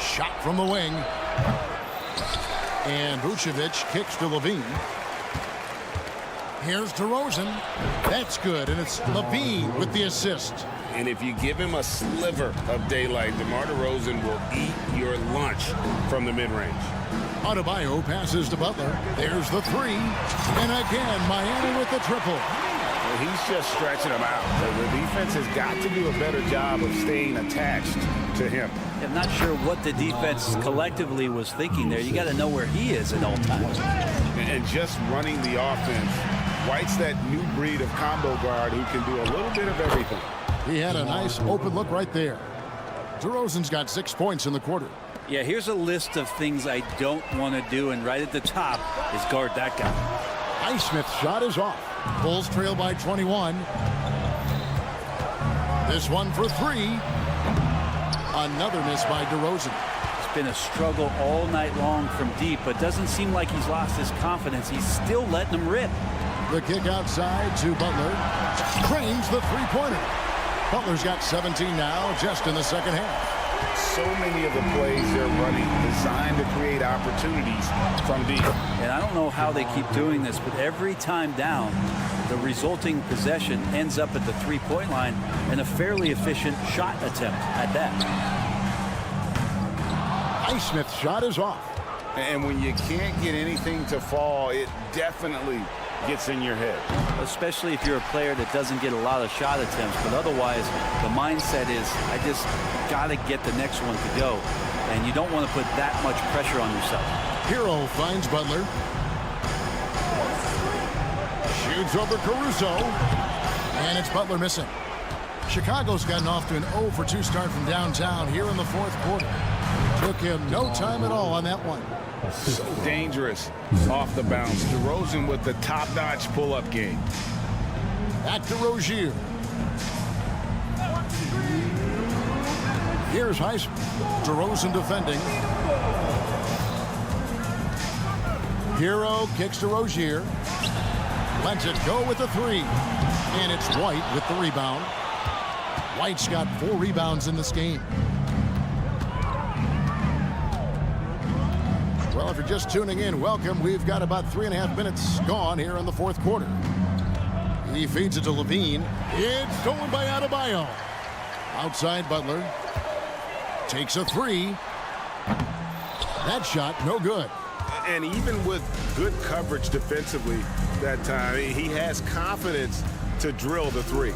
Shot from the wing. And Vucevic kicks to Levine. Here's DeRozan. That's good, and it's Levine with the assist. And if you give him a sliver of daylight, DeMar DeRozan will eat your lunch from the mid-range. Adebayo passes to Butler. There's the three. And again, Miami with the triple. Well, he's just stretching them out. The defense has got to do a better job of staying attached to him. I'm not sure what the defense collectively was thinking there. You got to know where he is at all times. And just running the offense, White's that new breed of combo guard who can do a little bit of everything. He had a nice open look right there. DeRozan's got 6 points in the quarter. Yeah, here's a list of things I don't want to do, and right at the top is guard that guy. Highsmith's shot is off. Bulls trail by 21. This one for three. Another miss by DeRozan. It's been a struggle all night long from deep, but doesn't seem like he's lost his confidence. He's still letting them rip. The kick outside to Butler. Cranes the three-pointer. Butler's got 17 now, just in the second half. So many of the plays they're running designed to create opportunities from deep. And I don't know how they keep doing this, but every time down, the resulting possession ends up at the three-point line and a fairly efficient shot attempt at that. Highsmith's shot is off. And when you can't get anything to fall, it definitely gets in your head. Especially if you're a player that doesn't get a lot of shot attempts, but otherwise the mindset is, I just got to get the next one to go. And you don't want to put that much pressure on yourself. Hero finds Butler. Shoots over Caruso. And it's Butler missing. Chicago's gotten off to an 0 for 2 start from downtown here in the fourth quarter. Took him no time at all on that one. So dangerous off the bounce. DeRozan with the top-notch pull-up game. Back to Rozier. Here's Highsmith. DeRozan defending. Hero kicks to Rozier. Lets it go with the three. And it's White with the rebound. White's got 4 rebounds in this game. Well, if you're just tuning in, welcome. We've got about 3.5 minutes gone here in the fourth quarter. He feeds it to Levine. It's stolen by Adebayo. Outside Butler. Takes a three. That shot, no good. And even with good coverage defensively that time, he has confidence to drill the three.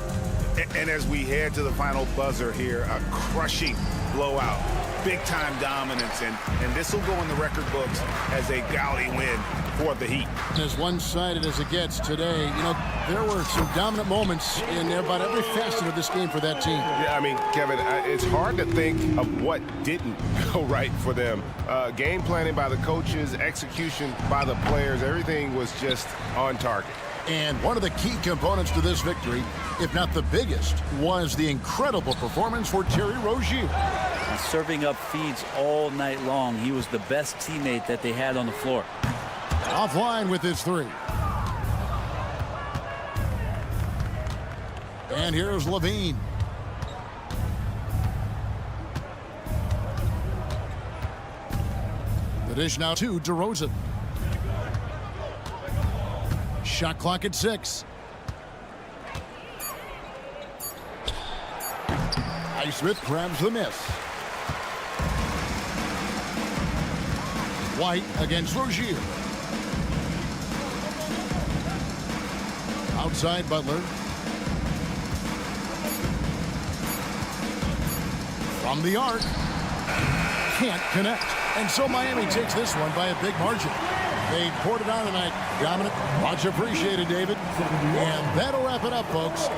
And as we head to the final buzzer here, a crushing blowout. Big-time dominance, and this will go in the record books as a gaudy win for the Heat. As one-sided as it gets today, you know, there were some dominant moments in about every facet of this game for that team. Yeah, I mean, Kevin, it's hard to think of what didn't go right for them. Game planning by the coaches, execution by the players, everything was just on target. And one of the key components to this victory, if not the biggest, was the incredible performance for Terry Rozier. Serving up feeds all night long. He was the best teammate that they had on the floor. Offline with his three. And here's Levine. The dish now to DeRozan. Shot clock at 6. Highsmith grabs the miss. White against Rozier. Outside Butler. From the arc. Can't connect. And so Miami takes this one by a big margin. They poured it on tonight. Dominant. Much appreciated, David. And that'll wrap it up, folks.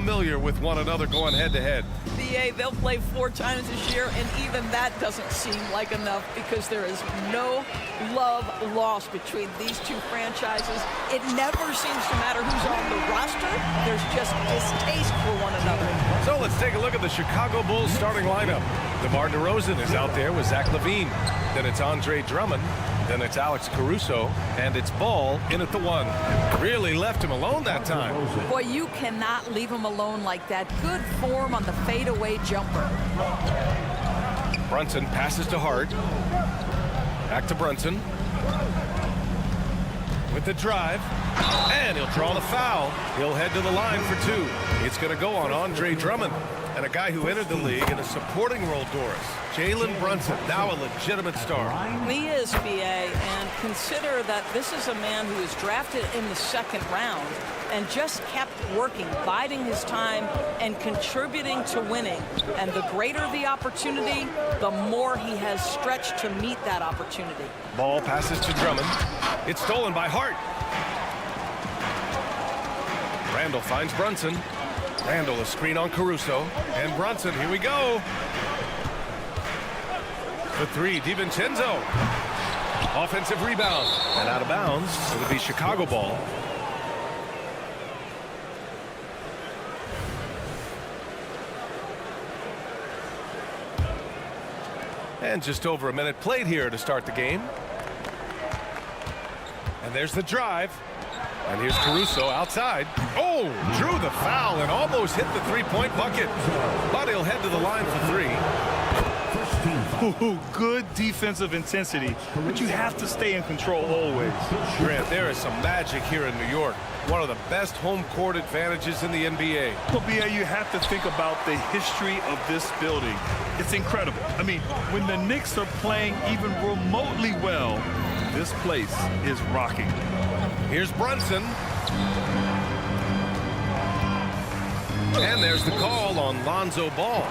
familiar with one another going head-to-head. BA, they'll play 4 times this year, and even that doesn't seem like enough because there is no love lost between these two franchises. It never seems to matter who's on the roster. There's just distaste for one another. So let's take a look at the Chicago Bulls starting lineup. DeMar DeRozan is out there with Zach LaVine. Then it's Andre Drummond. Then it's Alex Caruso, and it's Ball in at the 1. Really left him alone that time. Boy, you cannot leave him alone like that. Good form on the fadeaway jumper. Brunson passes to Hart. Back to Brunson. With the drive, and he'll draw the foul. He'll head to the line for 2. It's going to go on Andre Drummond. And a guy who entered the league in a supporting role, Doris. Jalen Brunson, now a legitimate star. He is, BA, and consider that this is a man who was drafted in the 2nd round and just kept working, biding his time and contributing to winning. And the greater the opportunity, the more he has stretched to meet that opportunity. Ball passes to Drummond. It's stolen by Hart. Randall finds Brunson. Randall, a screen on Caruso. And Brunson, here we go. The 3, DiVincenzo. Offensive rebound. And out of bounds. It'll be Chicago ball. And just over a minute played here to start the game. And there's the drive. And here's Caruso outside. Oh, drew the foul and almost hit the 3-point bucket. But he'll head to the line for 3. Ooh, good defensive intensity, but you have to stay in control always. Grant, there is some magic here in New York. One of the best home court advantages in the NBA. Well, BA, you have to think about the history of this building. It's incredible. I mean, when the Knicks are playing even remotely well, this place is rocking. Here's Brunson. And there's the call on Lonzo Ball.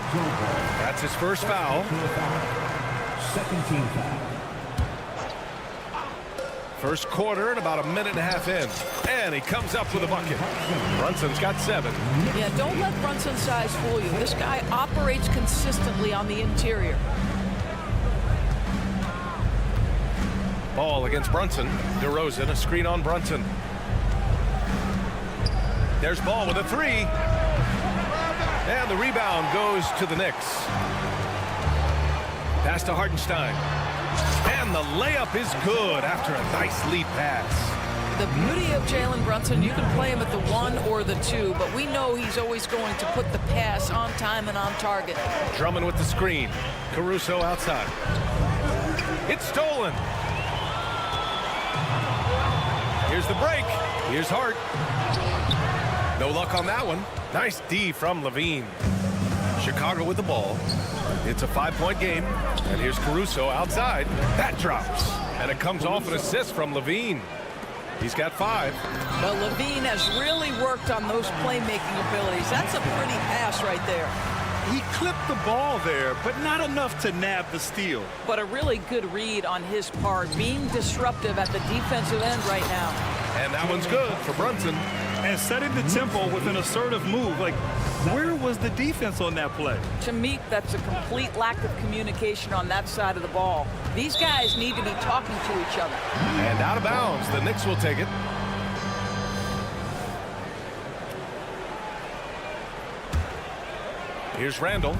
That's his first foul. 2nd team foul. First quarter and about a minute and a half in. And he comes up with a bucket. Brunson's got 7. Yeah, don't let Brunson's size fool you. This guy operates consistently on the interior. Ball against Brunson. DeRozan, a screen on Brunson. There's Ball with a 3. And the rebound goes to the Knicks. Pass to Hartenstein. And the layup is good after a nice lead pass. The beauty of Jalen Brunson, you can play him at the 1 or the 2, but we know he's always going to put the pass on time and on target. Drummond with the screen. Caruso outside. It's stolen. Here's the break. Here's Hart. No luck on that one. Nice D from LaVine. Chicago with the ball. It's a 5-point game. And here's Caruso outside. That drops. And it comes off an assist from LaVine. He's got 5. Well, LaVine has really worked on those playmaking abilities. That's a pretty pass right there. He clipped the ball there, but not enough to nab the steal. But a really good read on his part, being disruptive at the defensive end right now. And that one's good for Brunson. And setting the tempo with an assertive move. Like, where was the defense on that play? To me, that's a complete lack of communication on that side of the ball. These guys need to be talking to each other. And out of bounds. The Knicks will take it. Here's Randall.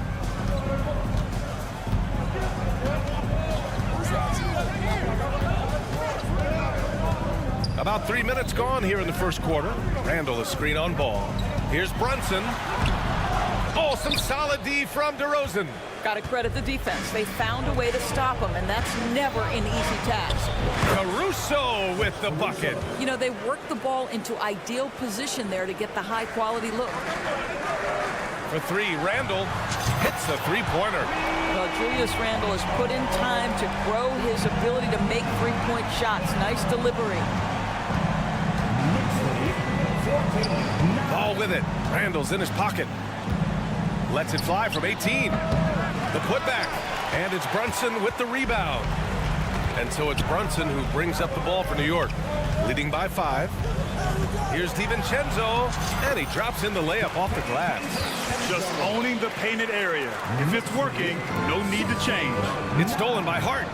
About 3 minutes gone here in the first quarter. Randall is screen on Ball. Here's Brunson. Oh, some solid D from DeRozan. Got to credit the defense. They found a way to stop him, and that's never an easy task. Caruso with the bucket. You know, they worked the ball into ideal position there to get the high-quality look. For 3, Randall hits the 3-pointer. Well, Julius Randle has put in time to grow his ability to make 3-point shots. Nice delivery. Ball with it. Randall's in his pocket. Lets it fly from 18. The putback. And it's Brunson with the rebound. And so it's Brunson who brings up the ball for New York. Leading by 5. Here's DiVincenzo, and he drops in the layup off the glass. Just owning the painted area. If it's working, no need to change. It's stolen by Hart.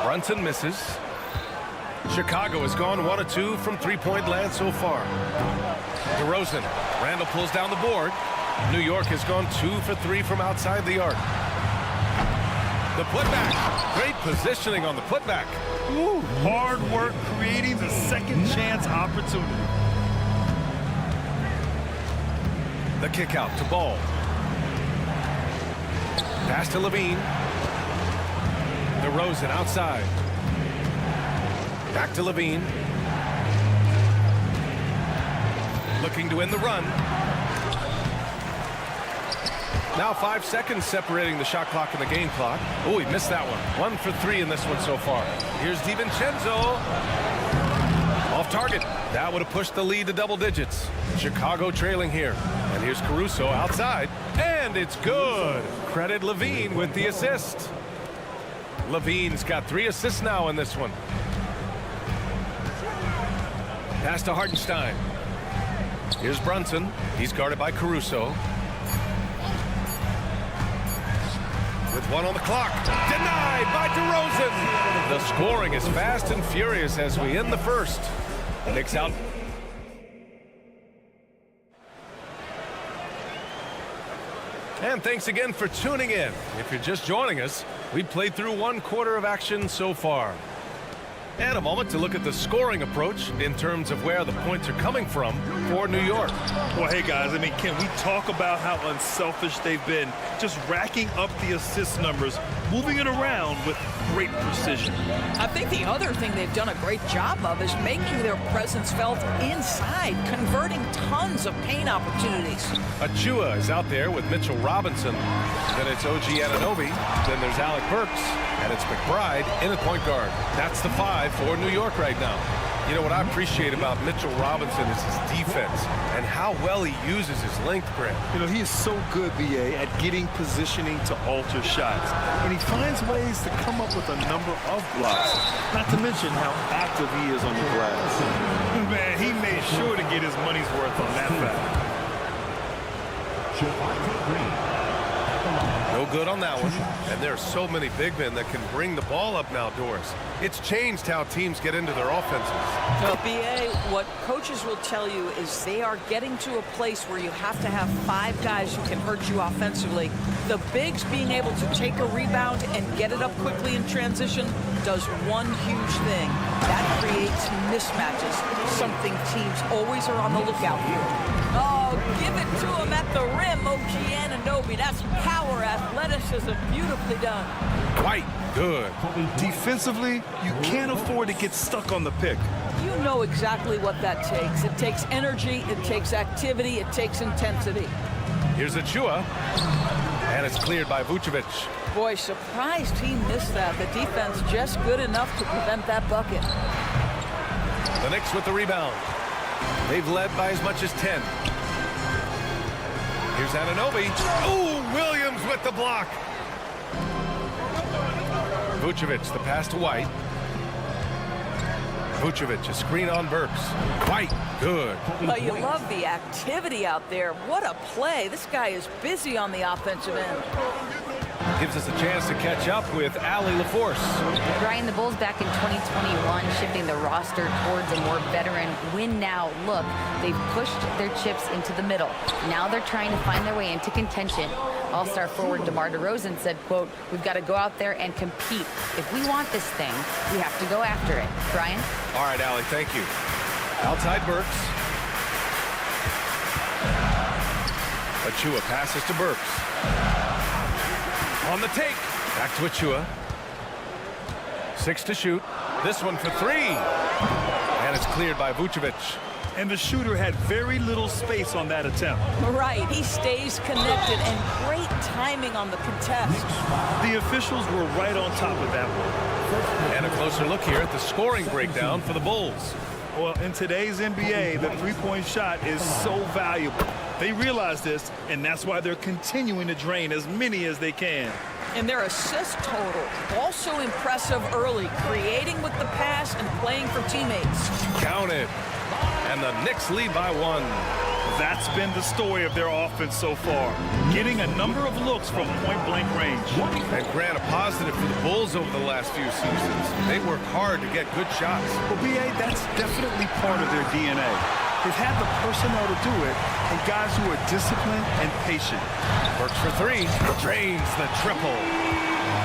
Brunson misses. Chicago has gone 1 of 2 from three-point land so far. DeRozan. Randall pulls down the board. New York has gone 2 for 3 from outside the arc. The putback. Great positioning on the putback. Woo. Hard work creating the second chance opportunity. The kick out to Ball. Pass to Levine. DeRozan outside. Back to Levine. Looking to win the run. Now 5 seconds separating the shot clock and the game clock. Oh, he missed that one. 1 for 3 in this one so far. Here's DiVincenzo. Off target. That would have pushed the lead to double digits. Chicago trailing here. And here's Caruso outside. And it's good. Credit Levine with the assist. Levine's got 3 assists now in this one. Pass to Hartenstein. Here's Brunson. He's guarded by Caruso. With 1 on the clock. Denied by DeRozan. The scoring is fast and furious as we end the first. Knicks out. And thanks again for tuning in. If you're just joining us, we've played through 1 quarter of action so far. And a moment to look at the scoring approach in terms of where the points are coming from for New York. Well, hey, guys, I mean, can we talk about how unselfish they've been? Just racking up the assist numbers, moving it around with great precision. I think the other thing they've done a great job of is making their presence felt inside, converting tons of paint opportunities. Achua is out there with Mitchell Robinson. Then it's OG Anunoby. Then there's Alec Burks. And it's McBride in at point guard. That's the 5 for New York right now. You know what I appreciate about Mitchell Robinson is his defense and how well he uses his length, Grant. You know, he is so good, BA, at getting positioning to alter shots. And he finds ways to come up with a number of blocks. Not to mention how active he is on the glass. Man, he made sure to get his money's worth on that foul. No good on that one. And there are so many big men that can bring the ball up now, Doris. It's changed how teams get into their offenses. Well, BA, what coaches will tell you is they are getting to a place where you have to have 5 guys who can hurt you offensively. The bigs being able to take a rebound and get it up quickly in transition does one huge thing. That creates mismatches, something teams always are on the lookout for. Oh, give it to him at the rim, OG Anunoby. That's power, athleticism, beautifully done. White, good. Defensively, you can't afford to get stuck on the pick. You know exactly what that takes. It takes energy, it takes activity, it takes intensity. Here's Achua. And it's cleared by Vucevic. Boy, surprised he missed that. The defense just good enough to prevent that bucket. The Knicks with the rebound. They've led by as much as 10. Here's Anunoby. Ooh, Williams with the block. Vucevic, the pass to White. Vucevic, a screen on Burks. White, good. Well, you love the activity out there. What a play. This guy is busy on the offensive end. Gives us a chance to catch up with Allie LaForce. Brian, the Bulls back in 2021 shifting the roster towards a more veteran win-now look. They've pushed their chips into the middle. Now they're trying to find their way into contention. All-star forward DeMar DeRozan said, quote, "We've got to go out there and compete. If we want this thing, we have to go after it." Brian? All right, Allie, thank you. Outside Burks. Achua passes to Burks. On the take. Back to Achua. 6 to shoot. This one for 3. And it's cleared by Vucevic. And the shooter had very little space on that attempt. Right, he stays connected and great timing on the contest. The officials were right on top of that one. And a closer look here at the scoring breakdown for the Bulls. Well, in today's NBA, the three-point shot is so valuable. They realize this, and that's why they're continuing to drain as many as they can. And their assist total also impressive early, creating with the pass and playing for teammates. Counted. And the Knicks lead by 1. That's been the story of their offense so far, getting a number of looks from point-blank range. And Grant, a positive for the Bulls over the last few seasons. They work hard to get good shots. Well, B.A., that's definitely part of their DNA. They've had the personnel to do it, and guys who are disciplined and patient. Works for 3, drains the triple.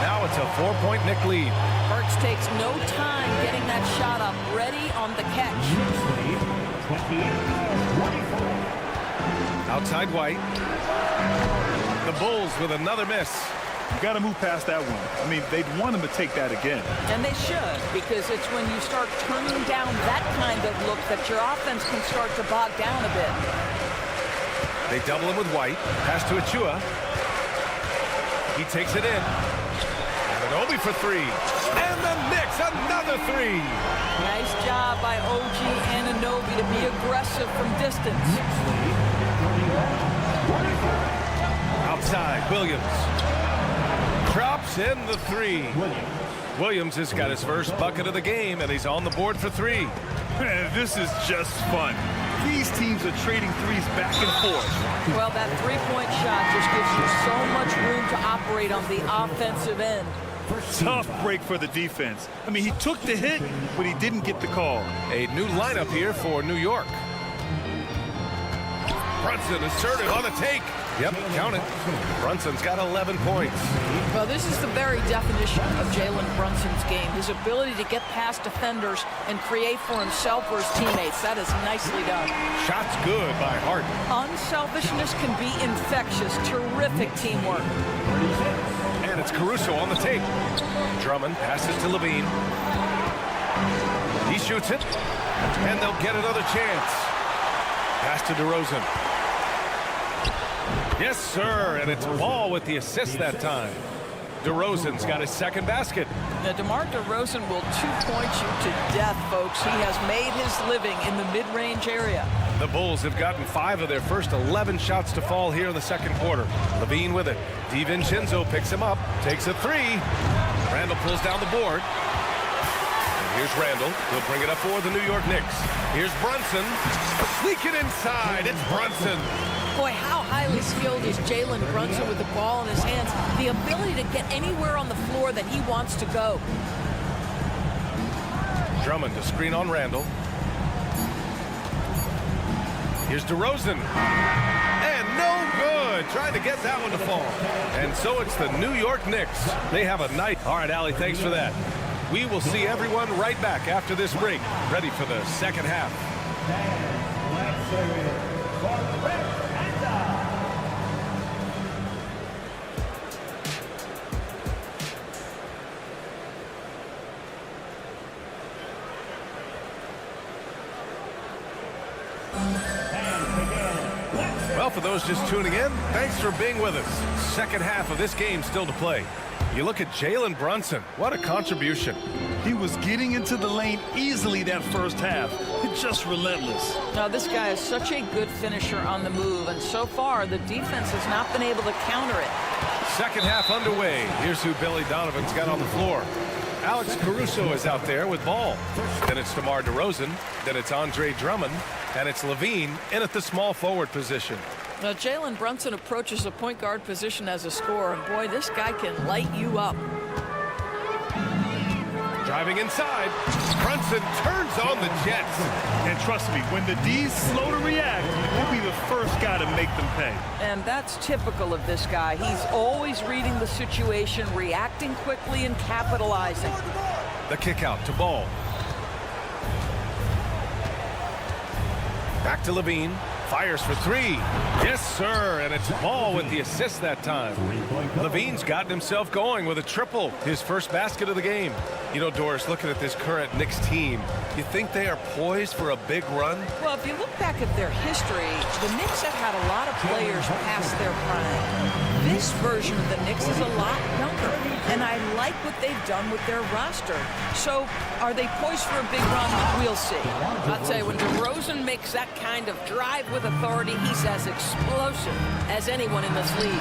Now it's a 4-point Knick lead. Burks takes no time getting that shot up, ready on the catch. Outside White. The Bulls with another miss. You got to move past that one. I mean, they'd want him to take that again. And they should, because it's when you start turning down that kind of look that your offense can start to bog down a bit. They double him with White. Pass to Achua. He takes it in. Anunoby for 3. And the Knicks, another 3. Nice job by OG Anunoby to be aggressive from distance. Outside, Williams. Drops in the 3. Williams has got his first bucket of the game, and he's on the board for 3. Man, this is just fun. These teams are trading threes back and forth. Well, that three-point shot just gives you so much room to operate on the offensive end. Tough break for the defense. I mean, he took the hit, but he didn't get the call. A new lineup here for New York. Brunson assertive on the take. Yep, count it. Brunson's got 11 points. Well, this is the very definition of Jalen Brunson's game. His ability to get past defenders and create for himself or his teammates. That is nicely done. Shots good by Hart. Unselfishness can be infectious. Terrific teamwork. And it's Caruso on the take. Drummond passes to Levine. He shoots it. And they'll get another chance. Pass to DeRozan. Yes, sir, and it's Ball with the assist that time. DeRozan's got his second basket. Now, DeMar DeRozan will two-point you to death, folks. He has made his living in the mid-range area. The Bulls have gotten 5 of their first 11 shots to fall here in the second quarter. Levine with it. DiVincenzo picks him up, takes a 3. Randall pulls down the board. And here's Randall. He'll bring it up for the New York Knicks. Here's Brunson. Sneak it inside. It's Brunson. Boy, how highly skilled is Jalen Brunson with the ball in his hands. The ability to get anywhere on the floor that he wants to go. Drummond to screen on Randall. Here's DeRozan. And no good. Trying to get that one to fall. And so it's the New York Knicks. They have a night. All right, Allie, thanks for that. We will see everyone right back after this break. Ready for the second half. Well, for those just tuning in, thanks for being with us. Second half of this game still to play. You look at Jalen Brunson. What a contribution. He was getting into the lane easily that first half. It's just relentless. Now, this guy is such a good finisher on the move, and so far, the defense has not been able to counter it. Second half underway. Here's who Billy Donovan's got on the floor. Alex Caruso is out there with ball. Then it's DeMar DeRozan. Then it's Andre Drummond. And it's Levine in at the small forward position. Now, Jalen Brunson approaches the point guard position as a scorer, and boy, this guy can light you up. Driving inside, Brunson turns on the Jets. And trust me, when the D's slow to react, he'll be the first guy to make them pay. And that's typical of this guy. He's always reading the situation, reacting quickly, and capitalizing. The kick out to Ball. Back to Levine. Fires for 3. Yes, sir. And it's Ball with the assist that time. Levine's gotten himself going with a triple. His first basket of the game. You know, Doris, looking at this current Knicks team, you think they are poised for a big run? Well, if you look back at their history, the Knicks have had a lot of players past their prime. This version of the Knicks is a lot younger, and I like what they've done with their roster. So, are they poised for a big run? We'll see. I'll tell you, when DeRozan makes that kind of drive with authority, he's as explosive as anyone in this league.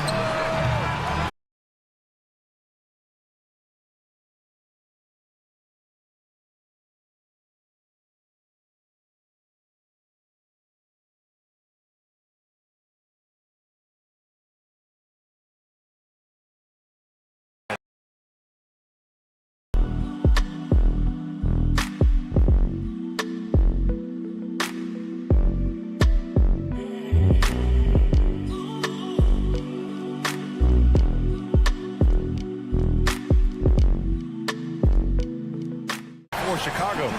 for Chicago.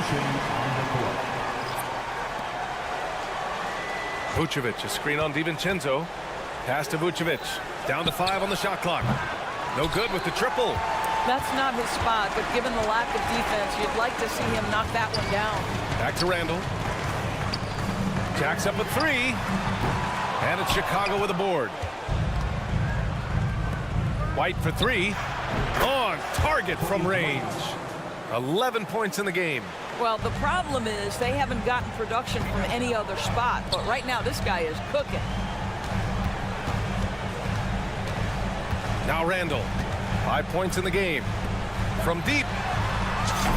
Vucevic, a screen on DiVincenzo. Pass to Vucevic. Down to 5 on the shot clock. No good with the triple. That's not his spot, but given the lack of defense, you'd like to see him knock that one down. Back to Randall. Jacks up a 3. And it's Chicago with a board. White for 3. On target from range. 11 points in the game. Well, the problem is they haven't gotten production from any other spot, but right now this guy is cooking. Now Randall. 5 points in the game. From deep.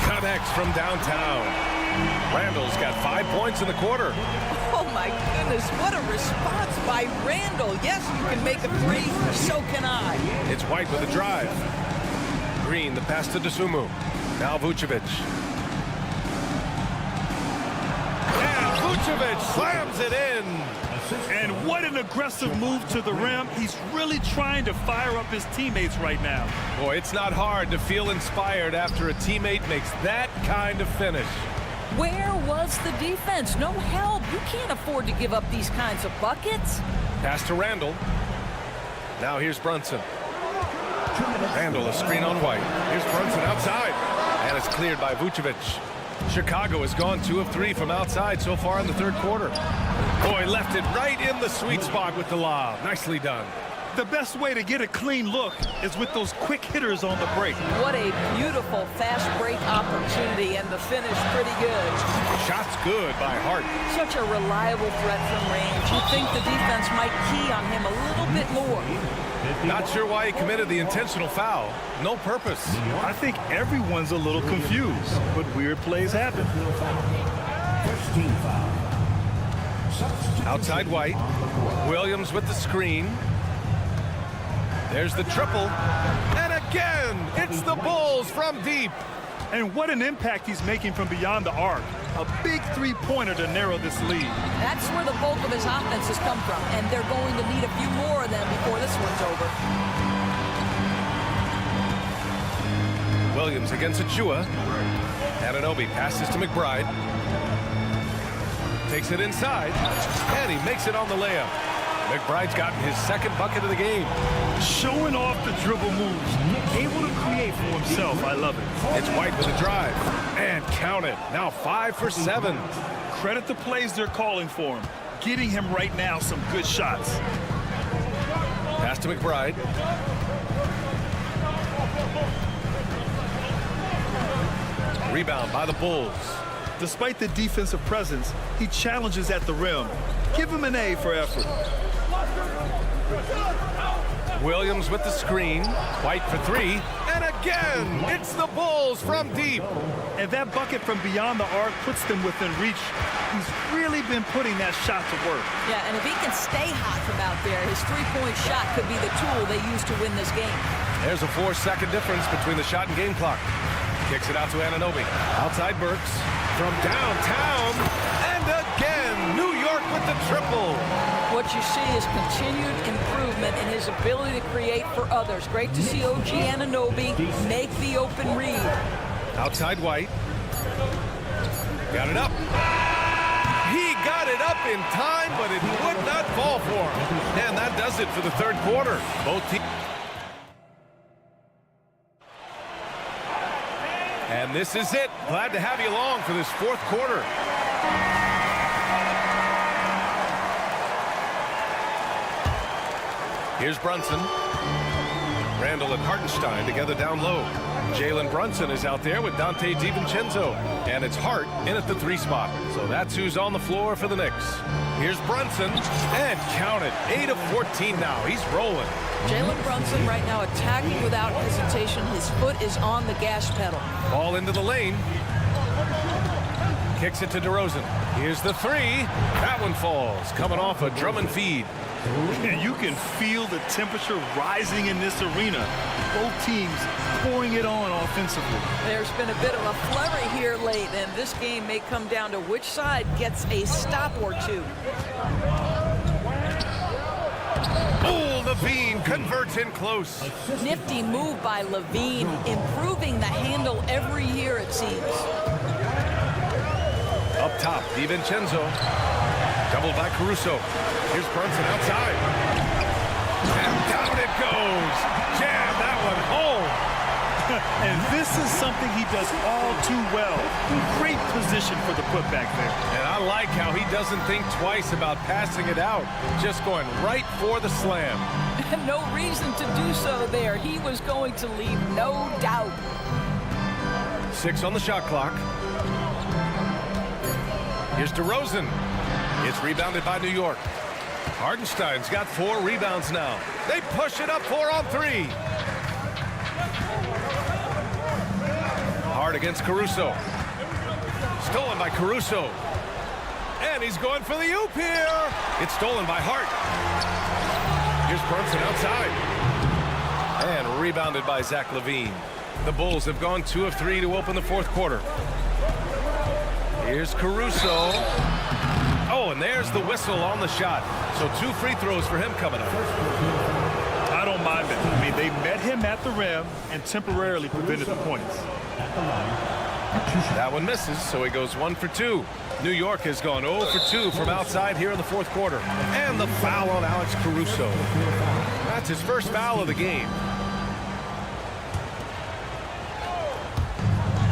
Connects from downtown. Randall's got 5 points in the quarter. Oh my goodness, what a response by Randall. Yes, you can make a 3, so can I. It's White with a drive. Green, the pass to Dosunmu. Now Vucevic. And Vucevic slams it in. And what an aggressive move to the rim. He's really trying to fire up his teammates right now. Boy, it's not hard to feel inspired after a teammate makes that kind of finish. Where was the defense? No help. You can't afford to give up these kinds of buckets. Pass to Randall. Now here's Brunson. Randall, a screen on White. Here's Brunson outside. And it's cleared by Vucevic. Chicago has gone 2 of 3 from outside so far in the third quarter. Boy, left it right in the sweet spot with the lob. Nicely done. The best way to get a clean look is with those quick hitters on the break. What a beautiful fast break opportunity, and the finish pretty good. Shots good by Hart. Such a reliable threat from range. You'd think the defense might key on him a little bit more. Not sure why he committed the intentional foul. No purpose. I think everyone's a little confused, but weird plays happen. First team foul. Outside White. Williams with the screen. There's the triple. And again, it's the Bulls from deep. And what an impact he's making from beyond the arc. A big three-pointer to narrow this lead. That's where the bulk of his offense has come from, and they're going to need a few more of them before this one's over. Williams against Achua. Anunoby passes to McBride. Takes it inside, and he makes it on the layup. McBride's gotten his second bucket of the game. Showing off the dribble moves. Able to create for himself. I love it. It's White with a drive. And count it. Now 5 for 7. Credit the plays they're calling for him. Getting him right now some good shots. Pass to McBride. Rebound by the Bulls. Despite the defensive presence, he challenges at the rim. Give him an A for effort. Williams with the screen. White for 3. And again, it's the Bulls from deep. And that bucket from beyond the arc puts them within reach. He's really been putting that shot to work. Yeah, and if he can stay hot from out there, his three-point shot could be the tool they use to win this game. There's a 4-second difference between the shot and game clock. Kicks it out to Anunoby. Outside Burks. From downtown. And again, New York with the triple. What you see is continued improvement in his ability to create for others. Great to see OG Anunoby make the open read. Outside White. Got it up. He got it up in time, but it would not fall for him. And that does it for the third quarter. Both teams. And this is it. Glad to have you along for this fourth quarter. Here's Brunson. Randall and Hartenstein together down low. Jalen Brunson is out there with Dante DiVincenzo. And it's Hart in at the 3 spot. So that's who's on the floor for the Knicks. Here's Brunson. And count it. 8 of 14 now. He's rolling. Jalen Brunson right now attacking without hesitation. His foot is on the gas pedal. Ball into the lane. Kicks it to DeRozan. Here's the 3. That one falls. Coming off a Drummond feed. And you can feel the temperature rising in this arena. Both teams pouring it on offensively. There's been a bit of a flurry here late, and this game may come down to which side gets a stop or two. Oh, Levine converts in close. Nifty move by Levine, improving the handle every year, it seems. Up top, DiVincenzo. Doubled by Caruso. Here's Brunson outside. And down it goes. Jam that one home. And this is something he does all too well. Great position for the putback there. And I like how he doesn't think twice about passing it out. Just going right for the slam. No reason to do so there. He was going to leave no doubt. 6 on the shot clock. Here's DeRozan. It's rebounded by New York. Hartenstein's got 4 rebounds now. They push it up 4 on 3. Hard against Caruso. Stolen by Caruso. And he's going for the oop here. It's stolen by Hart. Here's Brunson outside. And rebounded by Zach LaVine. The Bulls have gone 2 of 3 to open the 4th quarter. Here's Caruso. Oh, and there's the whistle on the shot. So 2 free throws for him coming up. I don't mind it. I mean, they met him at the rim and temporarily prevented the points. That one misses, so he goes 1 for 2. New York has gone 0 for 2 from outside here in the 4th quarter. And the foul on Alex Caruso. That's his first foul of the game.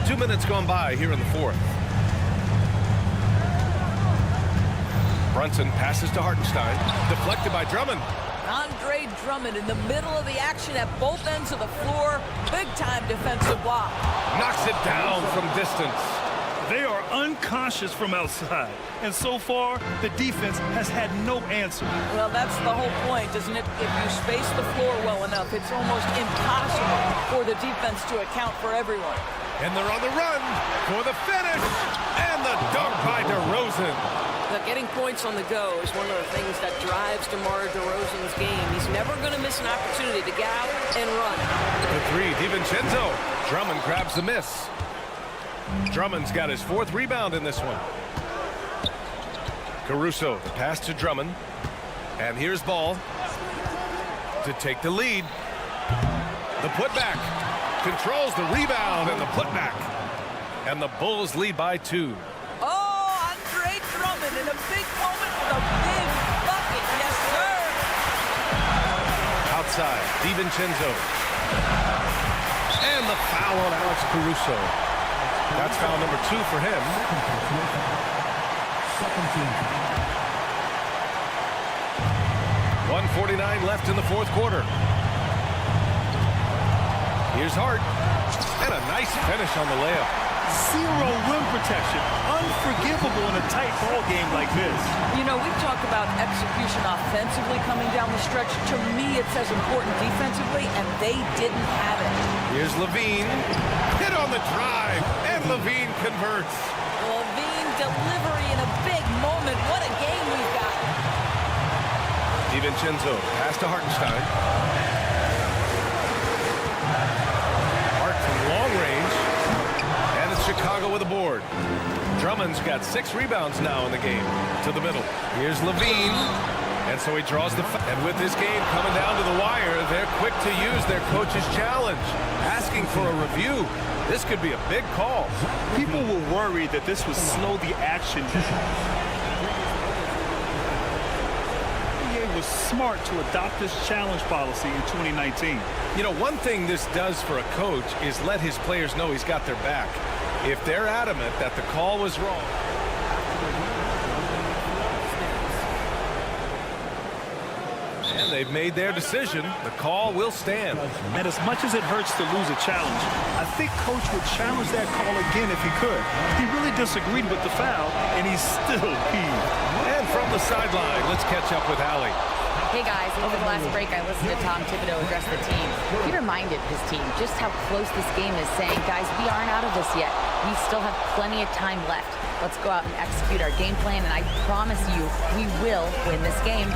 2 minutes gone by here in the 4th. Brunson passes to Hartenstein. Deflected by Drummond. Andre Drummond in the middle of the action at both ends of the floor. Big-time defensive block. Knocks it down from distance. They are unconscious from outside. And so far, the defense has had no answer. Well, that's the whole point, isn't it? If you space the floor well enough, it's almost impossible for the defense to account for everyone. And they're on the run for the finish. And the dunk by DeRozan. But getting points on the go is one of the things that drives DeMar DeRozan's game. He's never going to miss an opportunity to get out and run. The 3, DiVincenzo. Drummond grabs the miss. Drummond's got his 4th rebound in this one. Caruso, the pass to Drummond. And here's Ball to take the lead. The putback. Controls the rebound and the putback. And the Bulls lead by 2. Oh, Andre Drummond in a big moment with a big bucket. Yes, sir. Outside, DiVincenzo. And the foul on Alex Caruso. That's foul number 2 for him. 1:49 left in the 4th quarter. Here's Hart. And a nice finish on the layup. Zero rim protection. Unforgivable in a tight ball game like this. You know, we've talked about execution offensively coming down the stretch. To me, it's as important defensively, and they didn't have it. Here's LaVine. Hit on the drive, and LaVine converts. LaVine delivery in a big moment. What a game we've got. DiVincenzo, pass to Hartenstein. Hart from long range. And it's Chicago with a board. Drummond's got 6 rebounds now in the game. To the middle. Here's LaVine. And so he draws the foul. And with this game coming down to the wire, they're quick to use their coach's challenge. Asking for a review. This could be a big call. People were worried that this would slow the action. NBA was smart to adopt this challenge policy in 2019. You know, one thing this does for a coach is let his players know he's got their back. If they're adamant that the call was wrong. And they've made their decision. The call will stand. And as much as it hurts to lose a challenge, I think Coach would challenge that call again if he could. He really disagreed with the foul, and he's still peeved. And from the sideline, let's catch up with Allie. Hey guys, over the last break, I listened to Tom Thibodeau address the team. He reminded his team just how close this game is, saying, guys, we aren't out of this yet. We still have plenty of time left. Let's go out and execute our game plan, and I promise you, we will win this game.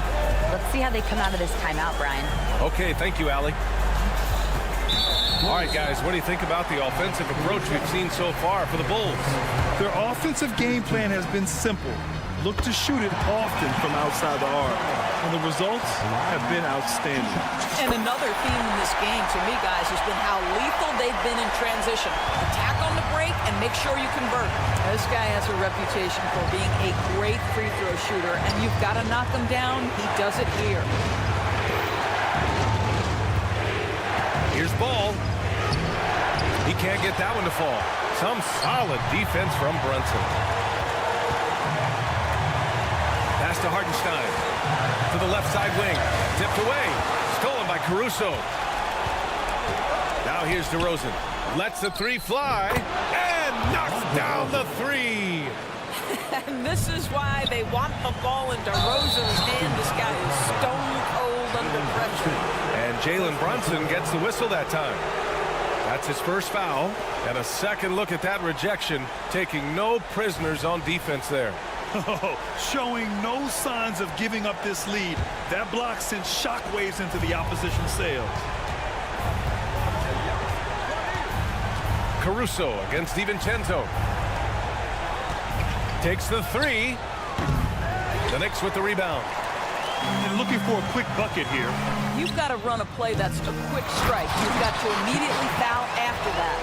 Let's see how they come out of this timeout, Brian. Okay, thank you, Allie. All right, guys, what do you think about the offensive approach we've seen so far for the Bulls? Their offensive game plan has been simple. Look to shoot it often from outside the arc. And the results have been outstanding. And another theme in this game, to me, guys, has been how lethal they've been in transition. Attack on the break and make sure you convert. This guy has a reputation for being a great free throw shooter, and you've got to knock him down. He does it here. Here's Ball. He can't get that one to fall. Some solid defense from Brunson. Pass to Hartenstein. To the left side wing. Tipped away. Stolen by Caruso. Now here's DeRozan. Lets the three fly. And knocks down the three. And this is why they want the ball in DeRozan's hand. This guy is stone cold under pressure. And Jalen Brunson gets the whistle that time. That's his first foul. And a second look at that rejection, taking no prisoners on defense there. Showing no signs of giving up this lead. That block sent shockwaves into the opposition sails. Caruso against DiVincenzo. Takes the three. The Knicks with the rebound. And looking for a quick bucket here. You've got to run a play that's a quick strike. You've got to immediately foul after that.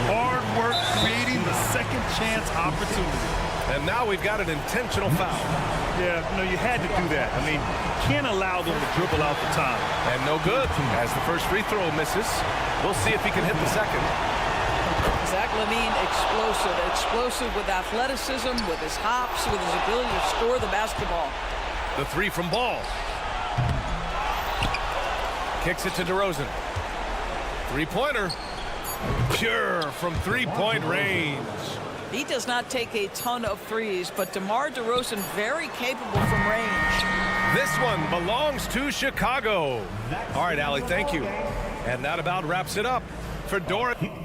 Hard work creating the second chance opportunity. And now we've got an intentional foul. Yeah, you had to do that. I mean, you can't allow them to dribble out the time. And no good as the first free throw misses. We'll see if he can hit the second. Zach LaVine, explosive with athleticism, with his hops, with his ability to score the basketball. The three from Ball. Kicks it to DeRozan. Three-pointer. Pure from three-point range. He does not take a ton of threes, but DeMar DeRozan very capable from range. This one belongs to Chicago. All right, Allie, thank you. And that about wraps it up for Doran.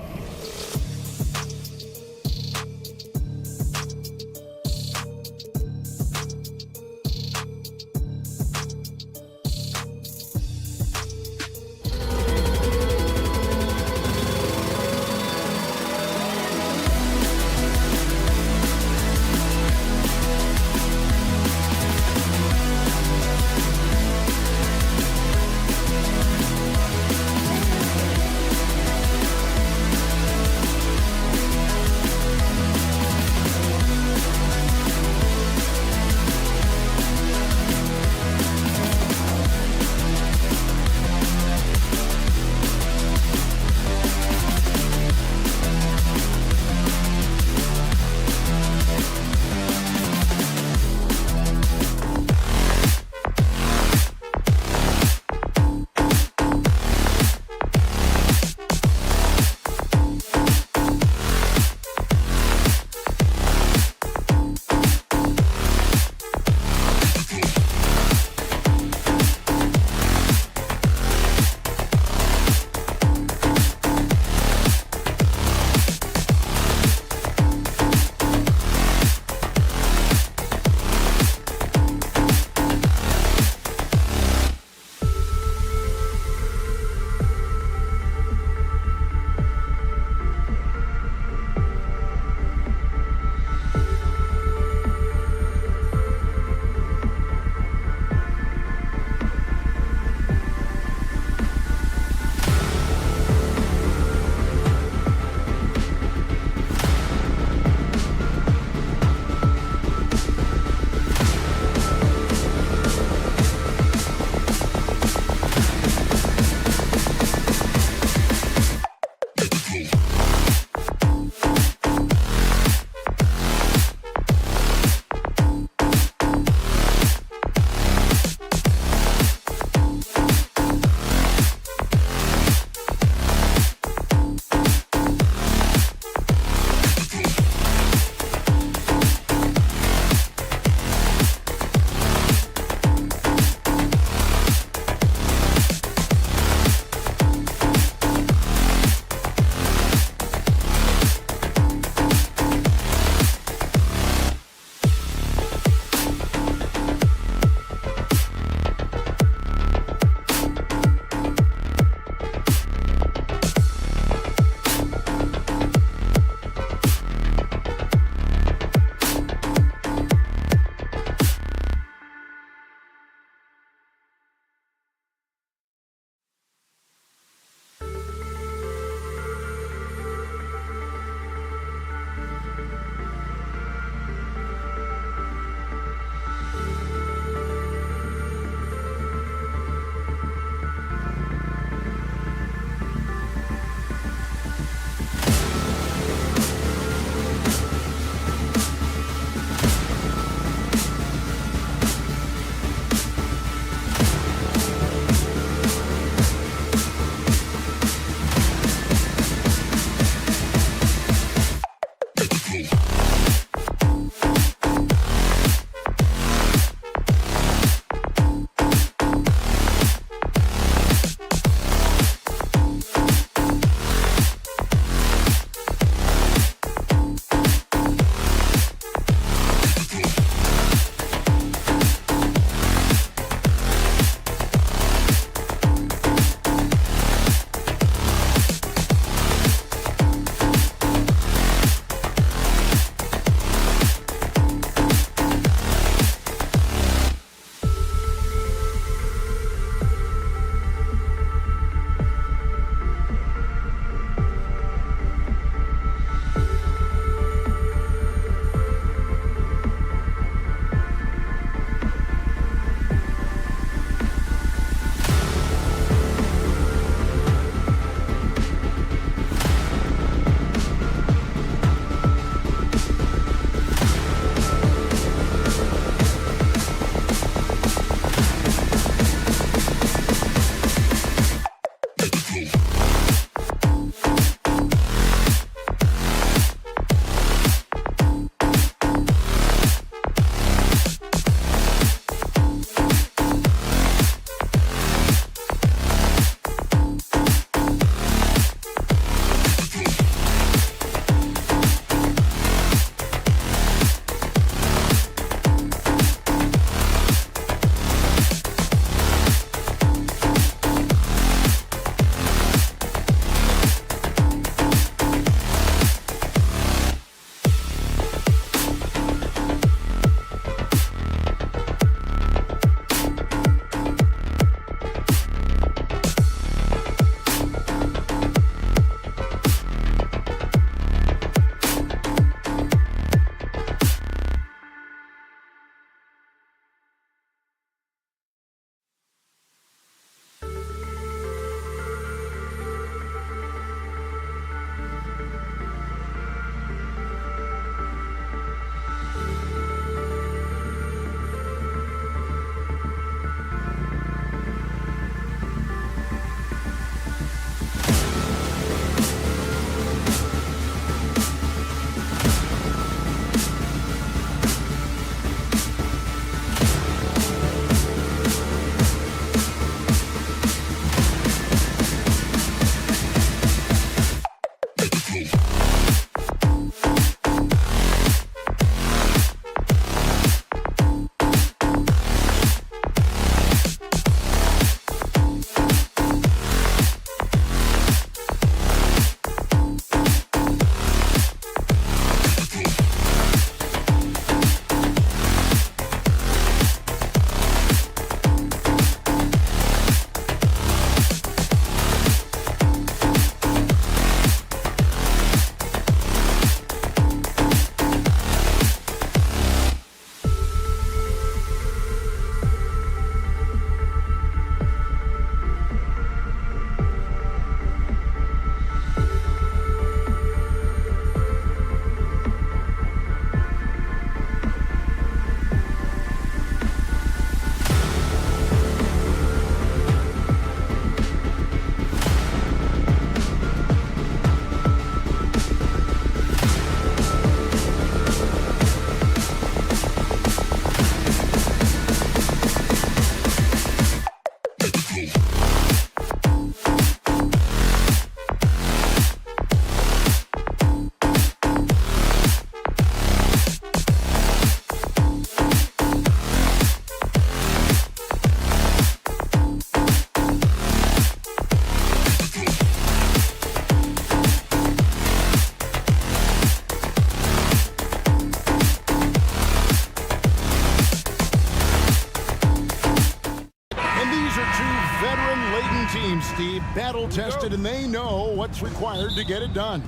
Steve, battle-tested, and they know what's required to get it done.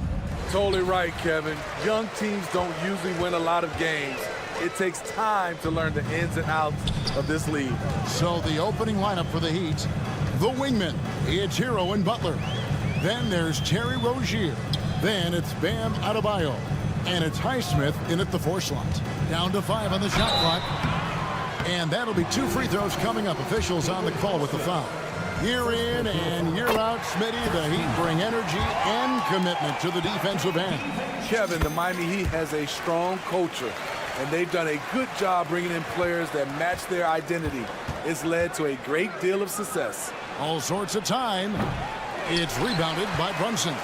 Totally right, Kevin. Young teams don't usually win a lot of games. It takes time to learn the ins and outs of this league. So the opening lineup for the Heat, the wingmen, it's Hero and Butler. Then there's Terry Rozier. Then it's Bam Adebayo. And it's Highsmith in at the 4 slot. Down to 5 on the shot clock. And that'll be 2 free throws coming up. Officials on the call with the foul. Year in and year out, Smitty, the Heat bring energy and commitment to the defensive end. Kevin, the Miami Heat has a strong culture, and they've done a good job bringing in players that match their identity. It's led to a great deal of success. All sorts of time. It's rebounded by Brunson.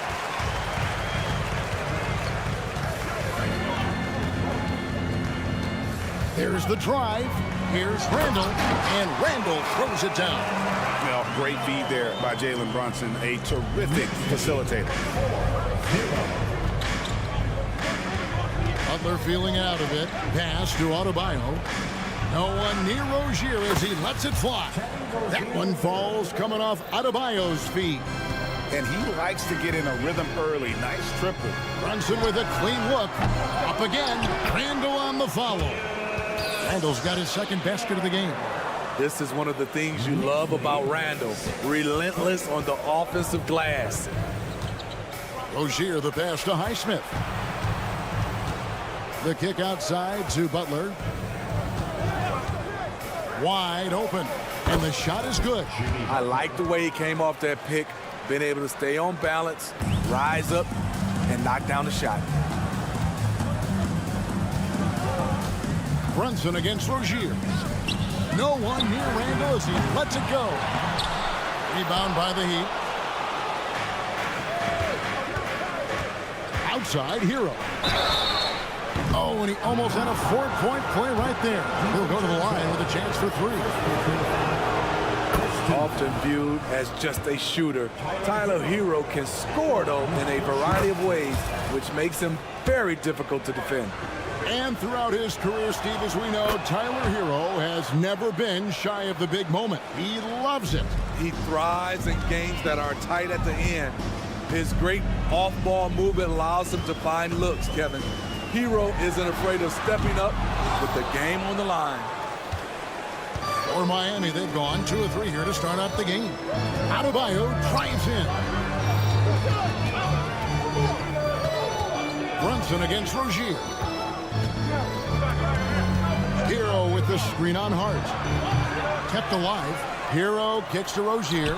There's the drive. Here's Randall, and Randall throws it down. Well, great feed there by Jalen Brunson, a terrific facilitator. Butler feeling out of it. Pass to Adebayo. No one near Rozier as he lets it fly. That one falls coming off Adebayo's feet. And he likes to get in a rhythm early. Nice triple. Brunson with a clean look. Up again. Randall on the follow. Randall's got his second basket of the game. This is one of the things you love about Randall. Relentless on the offensive glass. Rozier the pass to Highsmith. The kick outside to Butler. Wide open. And the shot is good. I like the way he came off that pick. Been able to stay on balance, rise up, and knock down the shot. Brunson against Rozier. No one near Randall as he lets it go. Rebound by the Heat. Outside, Hero. Oh, and he almost had a 4-point play right there. He'll go to the line with a chance for three. Often viewed as just a shooter, Tyler Hero can score, though, in a variety of ways, which makes him very difficult to defend. And throughout his career, Steve, as we know, Tyler Hero has never been shy of the big moment. He loves it. He thrives in games that are tight at the end. His great off-ball movement allows him to find looks, Kevin. Hero isn't afraid of stepping up with the game on the line. For Miami, they've gone 2 of 3 here to start out the game. Adebayo drives in. Brunson against Rozier. Hero with the screen on Hart. Kept alive. Hero kicks to Rozier.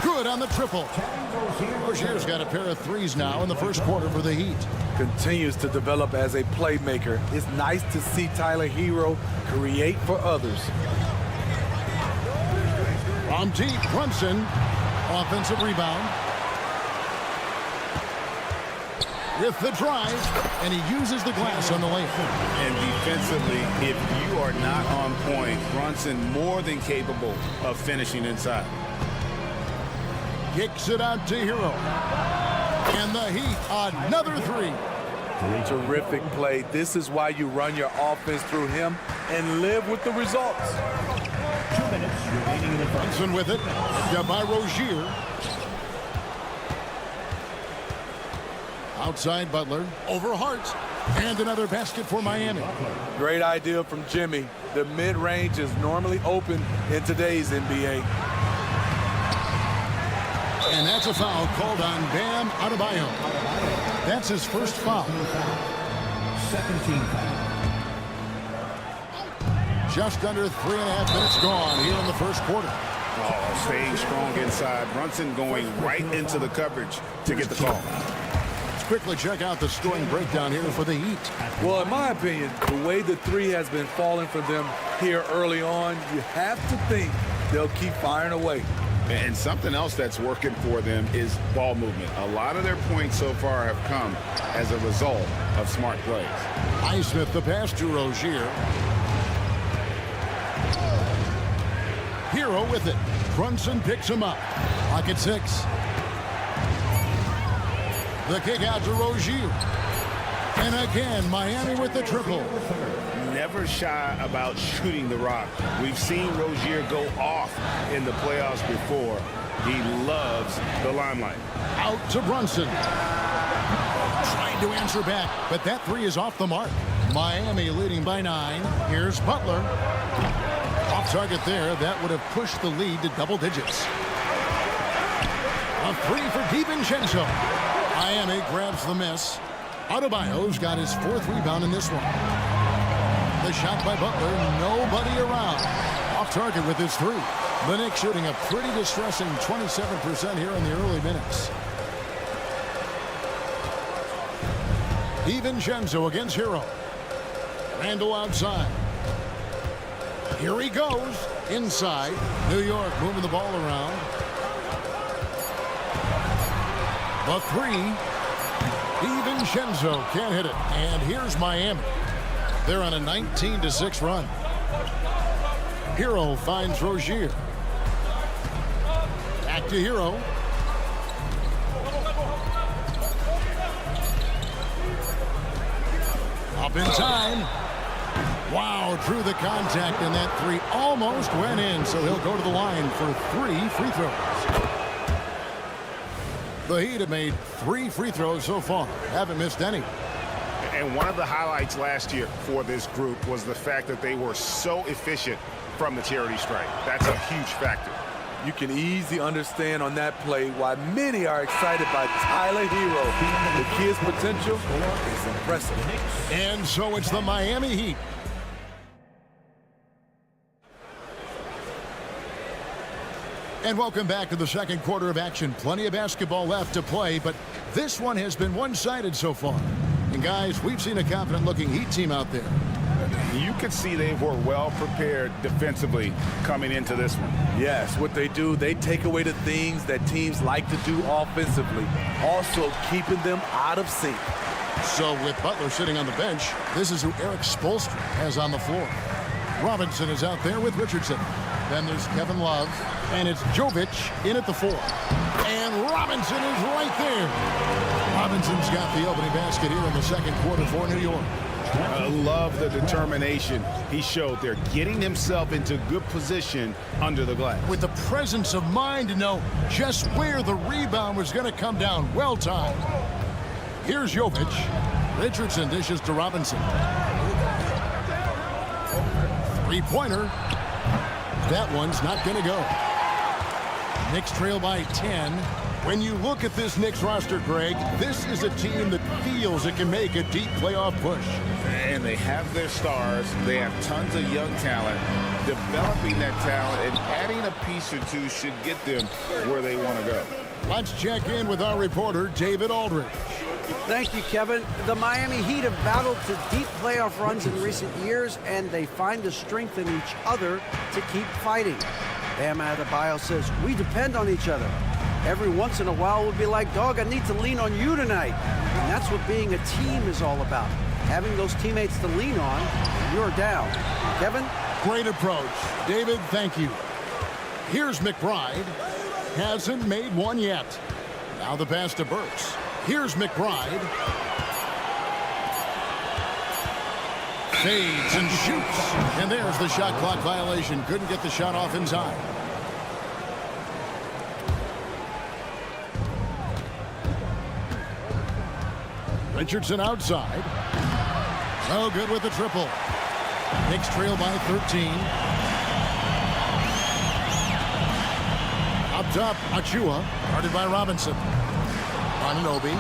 Good on the triple. Rozier's got a pair of threes now in the first quarter for the Heat. Continues to develop as a playmaker. It's nice to see Tyler Hero create for others. From deep, Brunson. Offensive rebound. With the drive, and he uses the glass on the layup. And defensively, if you are not on point, Brunson more than capable of finishing inside. Kicks it out to Hero. And the Heat, another three. Terrific play. This is why you run your offense through him and live with the results. 2 minutes remaining in the first. Brunson with it. Down by Rozier. Outside Butler. Over Hart. And another basket for Miami. Great idea from Jimmy. The mid-range is normally open in today's NBA. And that's a foul called on Bam Adebayo. That's his first foul. 17 foul. Just under 3.5 minutes gone here in the first quarter. Oh, staying strong inside. Brunson going right into the coverage to get the call. Let's quickly check out the scoring breakdown here for the Heat. Well, in my opinion, the way the three has been falling for them here early on, you have to think they'll keep firing away. And something else that's working for them is ball movement. A lot of their points so far have come as a result of smart plays. Highsmith the pass to Rozier. Hero with it. Brunson picks him up. Pocket 6. The kick out to Rozier. And again, Miami with the triple. Never shy about shooting the rock. We've seen Rozier go off in the playoffs before. He loves the limelight. Out to Brunson. Trying to answer back, but that three is off the mark. Miami leading by 9. Here's Butler. Off target there. That would have pushed the lead to double digits. A three for DiVincenzo. Miami grabs the miss. Adebayo's got his 4th rebound in this one. The shot by Butler, nobody around. Off target with his 3. The Knicks shooting a pretty distressing 27% here in the early minutes. DiVincenzo against Hero. Randall outside. Here he goes. Inside. New York moving the ball around. The three. DiVincenzo can't hit it. And here's Miami. They're on a 19-6 run. Hero finds Rozier. Back to Hero. Up in time. Wow, drew the contact, and that three almost went in, so he'll go to the line for 3 free throws. The Heat have made 3 free throws so far. Haven't missed any. And one of the highlights last year for this group was the fact that they were so efficient from the charity stripe. That's a huge factor. You can easily understand on that play why many are excited by Tyler Hero. The kid's potential is impressive. And so it's the Miami Heat. And welcome back to the second quarter of action. Plenty of basketball left to play, but this one has been one-sided so far. And guys, we've seen a confident-looking Heat team out there. You could see they were well prepared defensively coming into this one. Yes, what they do, they take away the things that teams like to do offensively, also keeping them out of sync. So with Butler sitting on the bench, this is who Eric Spoelstra has on the floor. Robinson is out there with Richardson. Then there's Kevin Love, and it's Jovic in at the 4. And Robinson is right there. Robinson's got the opening basket here in the second quarter for New York. I love the determination he showed there, getting himself into good position under the glass. With the presence of mind to know just where the rebound was going to come down. Well timed. Here's Jovic. Richardson dishes to Robinson. Three-pointer. That one's not going to go. Knicks trail by 10. When you look at this Knicks roster, Greg, this is a team that feels it can make a deep playoff push. And they have their stars. They have tons of young talent. Developing that talent and adding a piece or two should get them where they want to go. Let's check in with our reporter, David Aldridge. Thank you, Kevin. The Miami Heat have battled to deep playoff runs in recent years, and they find the strength in each other to keep fighting. Bam Adebayo says, we depend on each other. Every once in a while, we'll be like, dog, I need to lean on you tonight. And that's what being a team is all about. Having those teammates to lean on when you're down. Kevin? Great approach. David, thank you. Here's McBride. Hasn't made one yet. Now the pass to Burks. Here's McBride. Fades and shoots. And there's the shot clock violation. Couldn't get the shot off in time. Richardson outside. No good with the triple. Knicks trail by 13. Up top, Achua. Guarded by Robinson. Anunoby.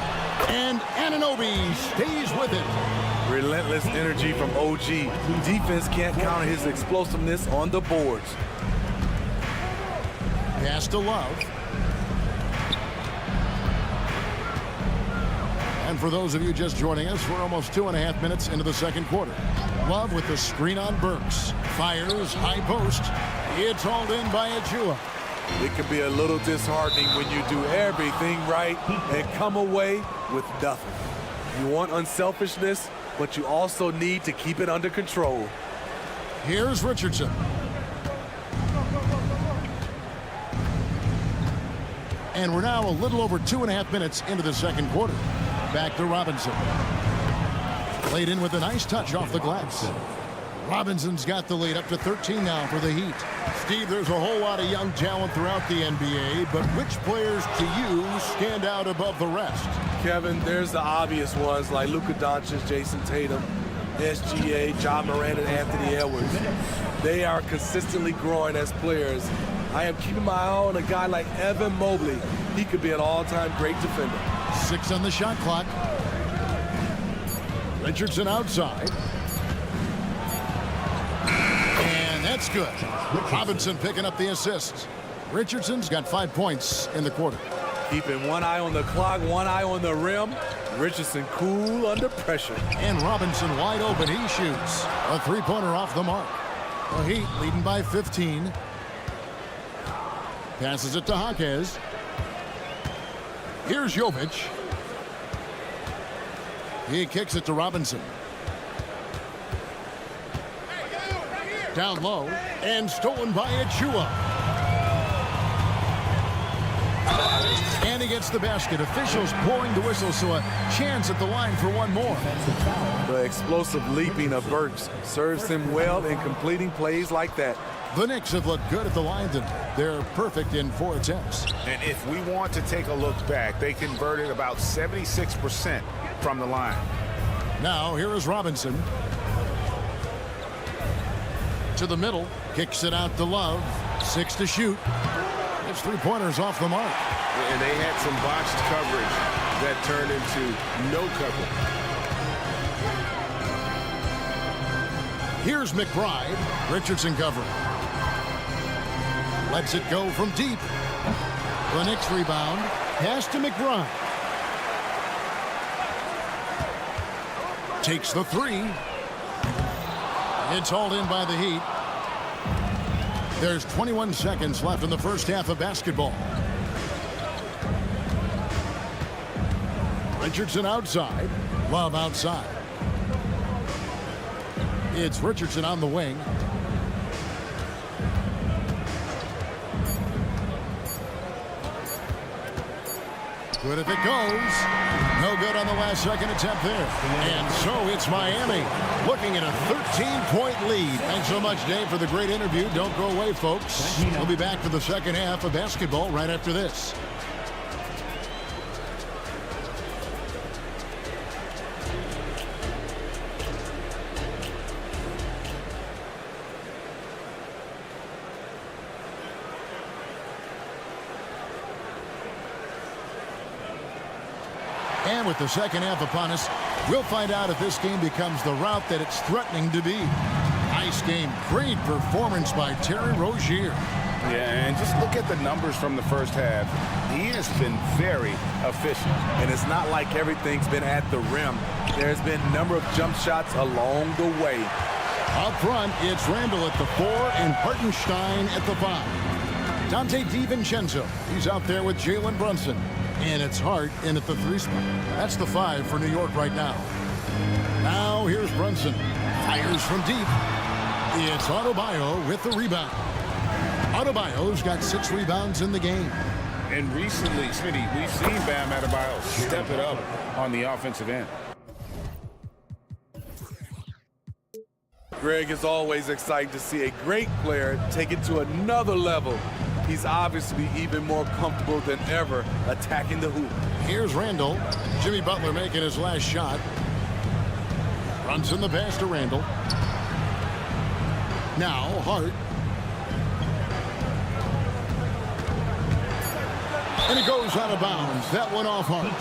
And Anunoby stays with it. Relentless energy from OG. Defense can't counter his explosiveness on the boards. Pass to Love. And for those of you just joining us, we're almost 2.5 minutes into the second quarter. Love with the screen on Burks. Fires, high post. It's hauled in by Achua. It can be a little disheartening when you do everything right and come away with nothing. You want unselfishness, but you also need to keep it under control. Here's Richardson. And we're now a little over 2.5 minutes into the second quarter. Back to Robinson. Played in with a nice touch off the glass. Robinson's got the lead up to 13 now for the Heat. Steve, there's a whole lot of young talent throughout the NBA, but which players to you stand out above the rest? Kevin, there's the obvious ones like Luka Doncic, Jason Tatum, SGA, John Moran, and Anthony Edwards. They are consistently growing as players. I am keeping my eye on a guy like Evan Mobley. He could be an all-time great defender. 6 on the shot clock. Richardson outside. And that's That's good. Robinson picking up the assists. Richardson's got 5 points in the quarter. Keeping one eye on the clock, one eye on the rim. Richardson cool under pressure. And Robinson wide open. He shoots. A three-pointer off the mark. The Heat leading by 15. Passes it to Jaquez. Here's Jovic. He kicks it to Robinson. Down low and stolen by Achua. And he gets the basket. Officials blowing the whistle, so a chance at the line for one more. The explosive leaping of Burks serves him well in completing plays like that. The Knicks have looked good at the line, and they're perfect in 4 attempts. And if we want to take a look back, they converted about 76% from the line. Now here is Robinson. To the middle, kicks it out to Love. 6 to shoot. It's 3-pointers off the mark. And they had some botched coverage that turned into no coverage. Here's McBride. Richardson covering. Lets it go from deep. The Knicks rebound. Pass to McBride. Takes the 3. It's hauled in by the Heat. There's 21 seconds left in the first half of basketball. Richardson outside. Love outside. It's Richardson on the wing. Good if it goes. No good on the last second attempt there. And so it's Miami looking at a 13-point lead. Thanks so much, Dave, for the great interview. Don't go away, folks. We'll be back for the second half of basketball right after this. And with the second half upon us, we'll find out if this game becomes the route that it's threatening to be. Nice game. Great performance by Terry Rozier. Yeah, and just look at the numbers from the first half. He has been very efficient. And it's not like everything's been at the rim. There's been a number of jump shots along the way. Up front, it's Randall at the 4 and Hartenstein at the 5. Dante DiVincenzo. He's out there with Jalen Brunson. And it's Hart in at the 3 spot. That's the 5 for New York right now. Now here's Brunson. Fires from deep. It's Adebayo with the rebound. Adebayo's got 6 rebounds in the game. And recently, Smitty, we've seen Bam Adebayo step it up on the offensive end. Greg is always excited to see a great player take it to another level. He's obviously even more comfortable than ever attacking the hoop. Here's Randall. Jimmy Butler making his last shot. Brunson the pass to Randall. Now Hart. And it goes out of bounds. That one off Hart.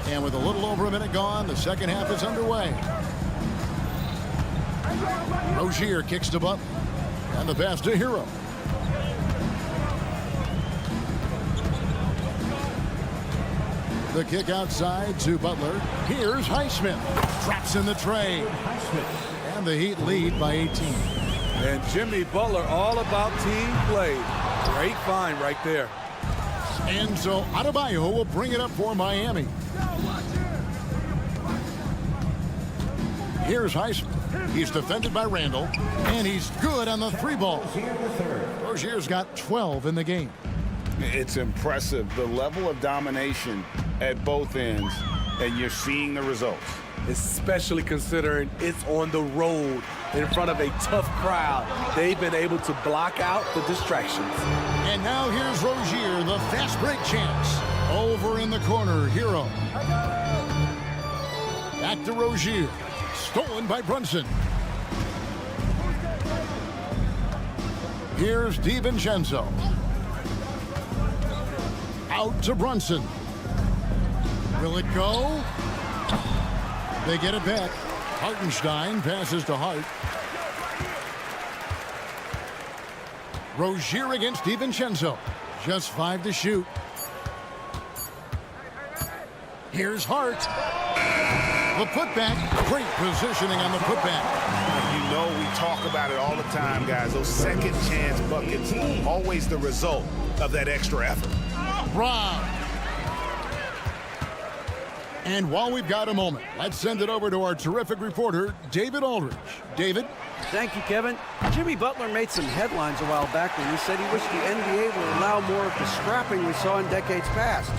And with a little over a minute gone, the second half is underway. Rozier kicks to Butler. And the pass to Hero. The kick outside to Butler. Here's Highsmith. Traps in the tray. And the Heat lead by 18. And Jimmy Butler all about team play. Great find right there. And so Adebayo will bring it up for Miami. Here's Highsmith. He's defended by Randall. And he's good on the 3 ball. Rozier's got 12 in the game. It's impressive, the level of domination at both ends, and you're seeing the results. Especially considering it's on the road in front of a tough crowd. They've been able to block out the distractions. And now here's Rozier, the fast break chance. Over in the corner, Hero. Back to Rozier. Stolen by Brunson. Here's DiVincenzo. Out to Brunson. Will it go? They get it back. Hartenstein passes to Hart. Rozier against DiVincenzo. Just 5 to shoot. Here's Hart. The putback. Great positioning on the putback. You know, we talk about it all the time, guys. Those second chance buckets, always the result of that extra effort. Rob. And while we've got a moment, let's send it over to our terrific reporter, David Aldridge. David? Thank you, Kevin. Jimmy Butler made some headlines a while back when he said he wished the NBA would allow more of the scrapping we saw in decades past.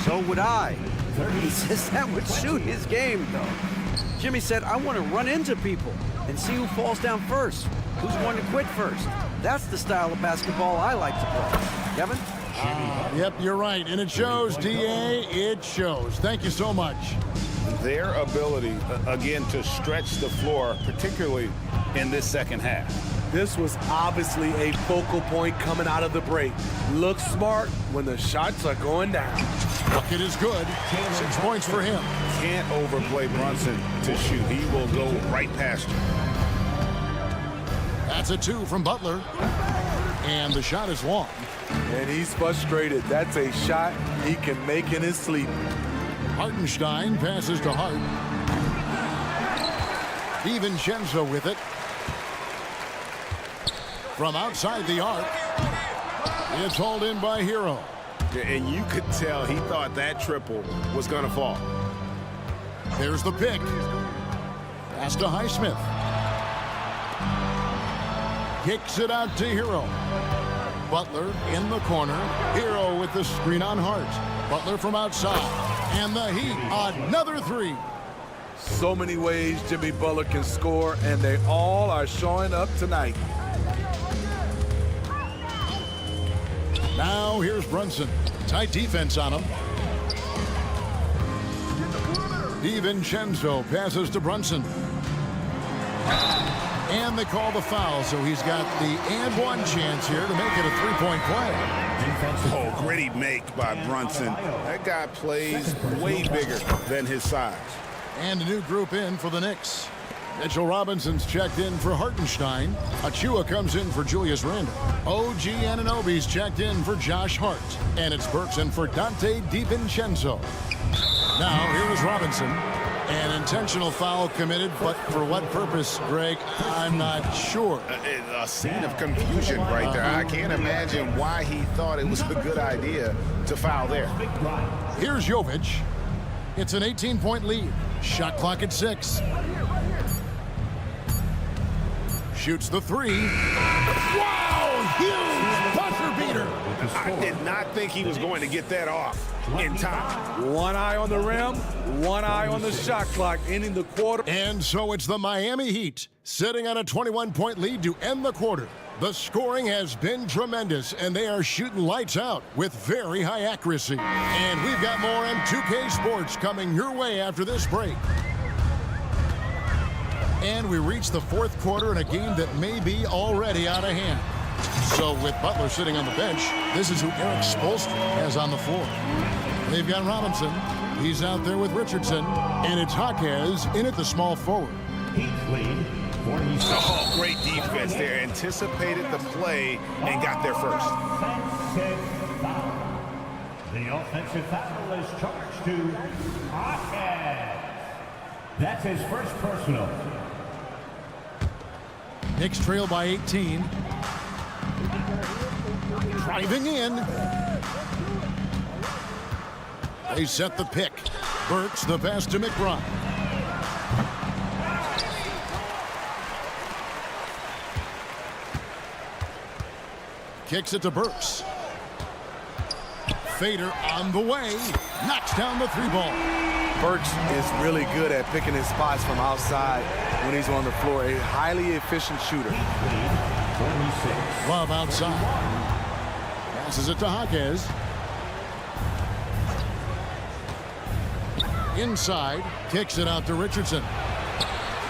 So would I. He says that would suit his game, though. Jimmy said, I want to run into people and see who falls down first, who's going to quit first. That's the style of basketball I like to play. Kevin? Yep, you're right. And it shows, D.A. It shows. Thank you so much. Their ability, again, to stretch the floor, particularly in this second half. This was obviously a focal point coming out of the break. Look smart when the shots are going down. Bucket is good. 6 points for him. Can't overplay Brunson to shoot. He will go right past you. That's a 2 from Butler. And the shot is long. And he's frustrated. That's a shot he can make in his sleep. Hartenstein passes to Hart. DiVincenzo with it. From outside the arc. It's hauled in by Hero. And you could tell he thought that triple was going to fall. There's the pick. Pass to Highsmith. Kicks it out to Hero. Butler in the corner. Hero with the screen on Hart. Butler from outside. And the Heat, another 3. So many ways Jimmy Butler can score, and they all are showing up tonight. Now here's Brunson. Tight defense on him. DiVincenzo passes to Brunson. And they call the foul, so he's got the and one chance here to make it a 3-point play. Oh, gritty make by Brunson. That guy plays way bigger than his size. And a new group in for the Knicks. Mitchell Robinson's checked in for Hartenstein. Achua comes in for Julius Randle. OG Anunoby's checked in for Josh Hart. And it's Burks in for Dante DiVincenzo. Now, here is Robinson. An intentional foul committed, but for what purpose, Greg, I'm not sure. A scene of confusion right there. I can't imagine why he thought it was a good idea to foul there. Here's Jovic. It's an 18-point lead. Shot clock at 6. Shoots the 3. Wow! Huge buzzer beater. I did not think he was going to get that off in time. One eye on the rim, one eye on the shot clock, ending the quarter. And so it's the Miami Heat sitting on a 21-point lead to end the quarter. The scoring has been tremendous, and they are shooting lights out with very high accuracy. And we've got more M2K Sports coming your way after this break. And we reach the 4th quarter in a game that may be already out of hand. So with Butler sitting on the bench, this is who Eric Spoelstra has on the floor. They've got Robinson. He's out there with Richardson. And it's Jaquez in at the small forward. Oh, great defense there. Anticipated the play and got there first. The offensive foul is charged to Jaquez. That's his first personal. Knicks trail by 18. Driving in. They set the pick. Burks the pass to McBride. Kicks it to Burks. Fader on the way. Knocks down the 3-ball. Burks is really good at picking his spots from outside when he's on the floor. A highly efficient shooter. Love outside. Passes it to Jaquez. Inside. Kicks it out to Richardson.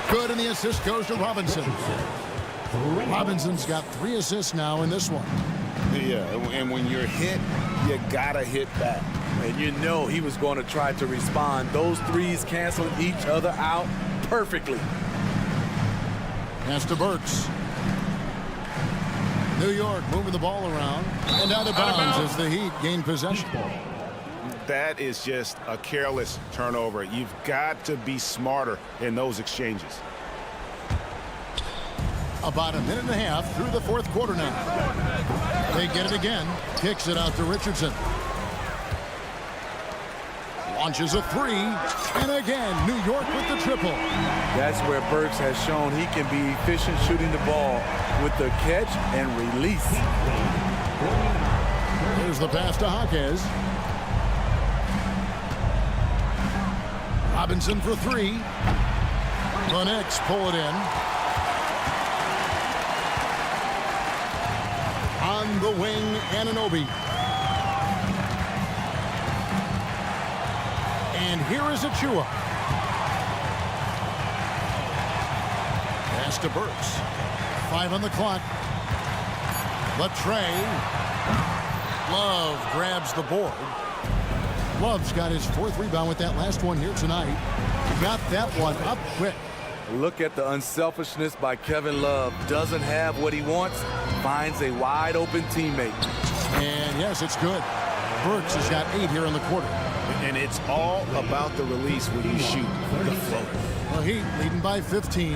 Good, and the assist goes to Robinson. Robinson's got 3 assists now in this one. Yeah, and when you're hit, you gotta hit back. And you know he was going to try to respond. Those threes canceled each other out perfectly. Pass to Burks. New York moving the ball around. And out of bounds as the Heat gain possession. That is just a careless turnover. You've got to be smarter in those exchanges. About a minute and a half through the fourth quarter now. They get it again. Kicks it out to Richardson. Launches a three. And again, New York with the triple. That's where Burks has shown he can be efficient shooting the ball with the catch and release. Here's the pass to Jaquez. Robinson for three. The Knicks pull it in. On the wing, Anunoby. And here is Achua. Pass to Burks. 5 on the clock. Latrey. Love grabs the board. Love's got his 4th rebound with that last one here tonight. Got that one up quick. Look at the unselfishness by Kevin Love. Doesn't have what he wants, finds a wide open teammate. And yes, it's good. Burks has got 8 here in the quarter. And it's all about the release when you shoot the floater. The Heat leading by 15.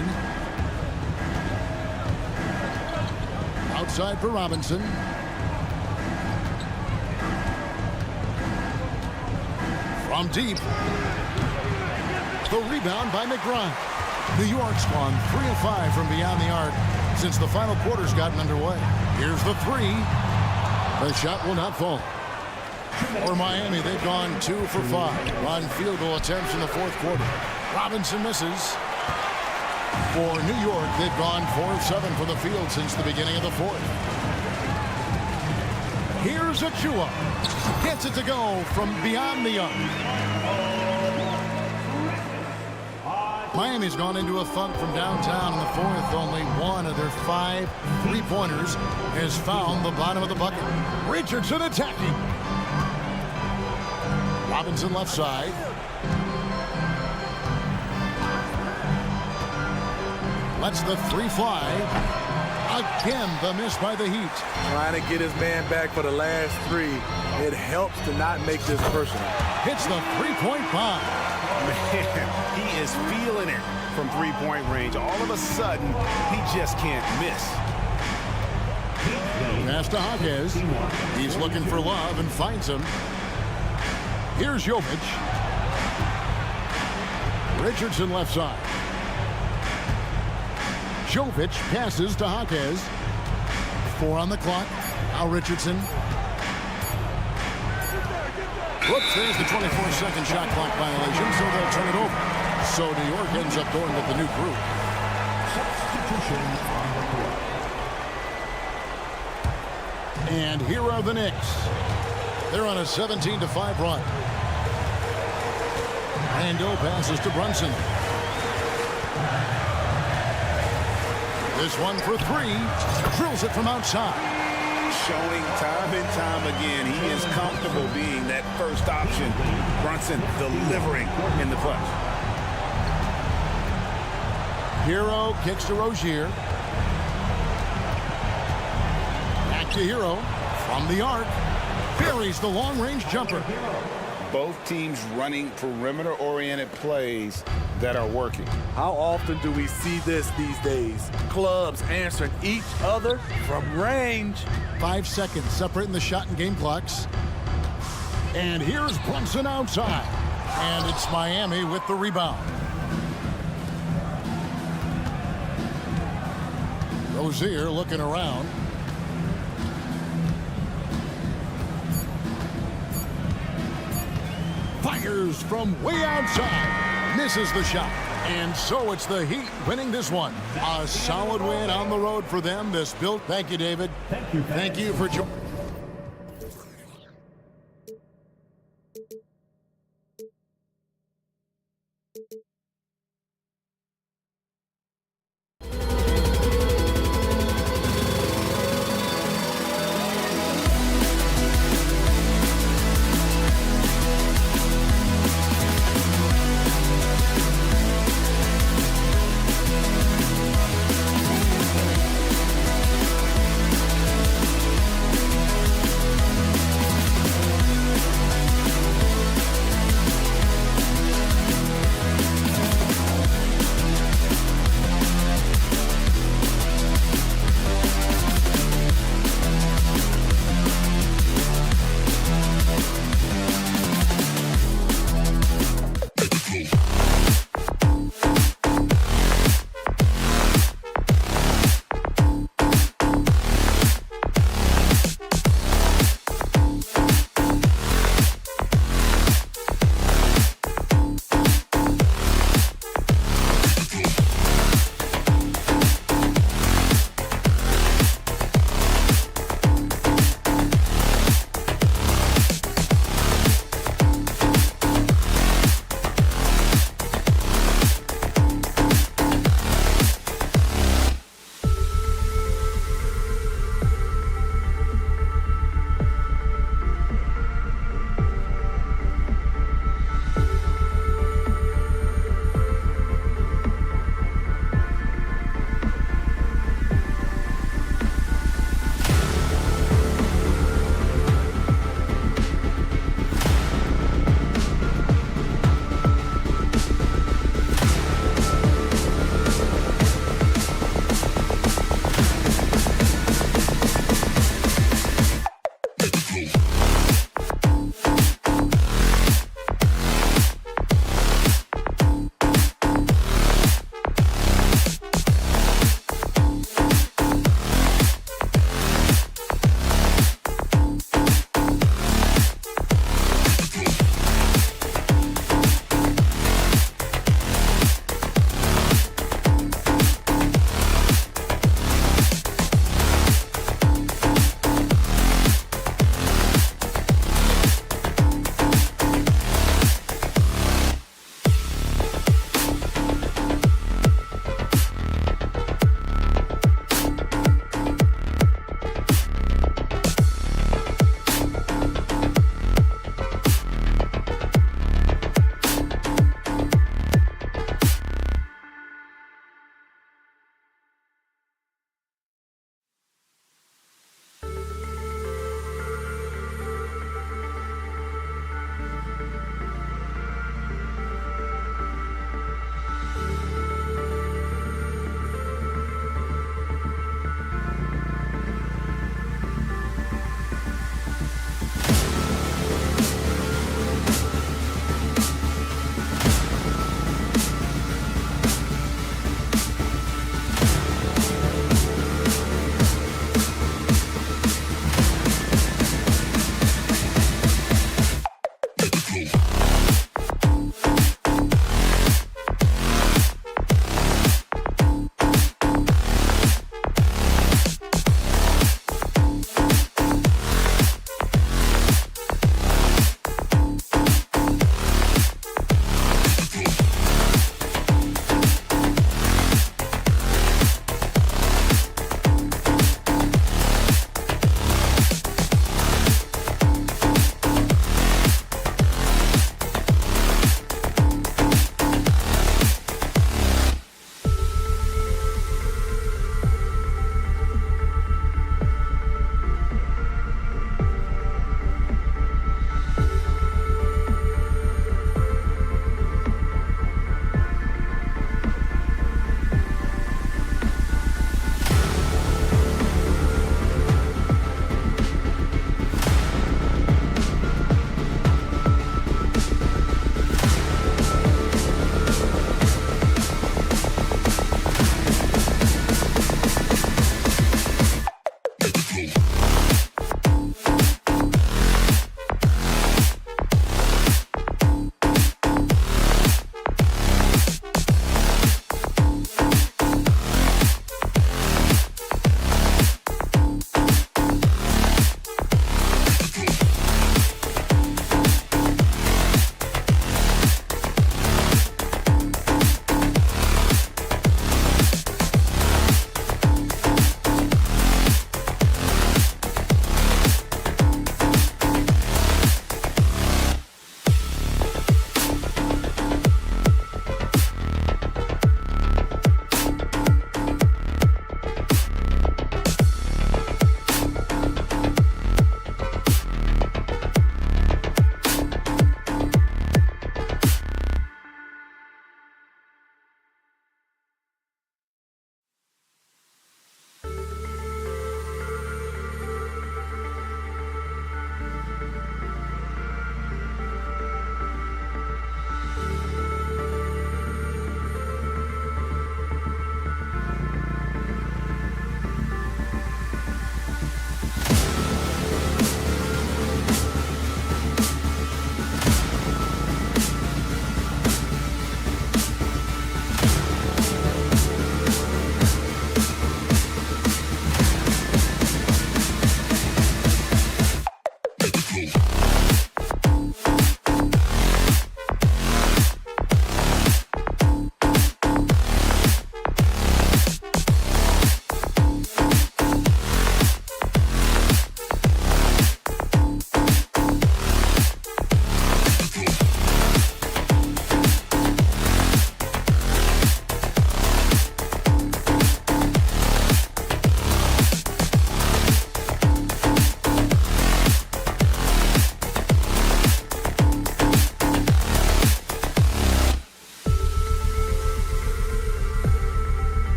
Outside for Robinson. From deep. The rebound by McBride. New York's gone 3 of 5 from beyond the arc since the final quarter's gotten underway. Here's the three. The shot will not fall. For Miami, they've gone 2 for 5 on field goal attempts in the fourth quarter. Robinson misses. For New York, they've gone 4 of 7 from the field since the beginning of the fourth. Here's Achua. Gets it to go from beyond the arc. Miami's gone into a funk from downtown in the fourth. Only 1 of their 5 3-pointers has found the bottom of the bucket. Richardson attacking. Robinson left side. Lets the 3 fly. Again, the miss by the Heat. Trying to get his man back for the last 3. It helps to not make this personal. Hits the 3-point bomb. Man, he is feeling it from 3-point range. All of a sudden, he just can't miss. Pass to Jaquez. He's looking for Love and finds him. Here's Jovic. Richardson left side. Jovic passes to Jaquez. 4 on the clock. Now Richardson. Whoops, there's the 24-second shot clock violation, so they'll turn it over. So New York ends up going with the new group. And here are the Knicks. They're on a 17-5 run. Randall passes to Brunson. This one for 3. Drills it from outside. Showing time and time again he is comfortable being that first option. Brunson delivering in the clutch. Hero kicks to Rozier. Back to Hero. From the arc. Buries the long-range jumper. Both teams running perimeter-oriented plays that are working. How often do we see this these days? Clubs answering each other from range. 5 seconds separating the shot and game clocks. And here's Brunson outside. And it's Miami with the rebound. Rozier looking around. Fires from way outside. Misses the shot. And so it's the Heat winning this one. A solid win on the road for them. This built. Thank you, David. Thank you for joining.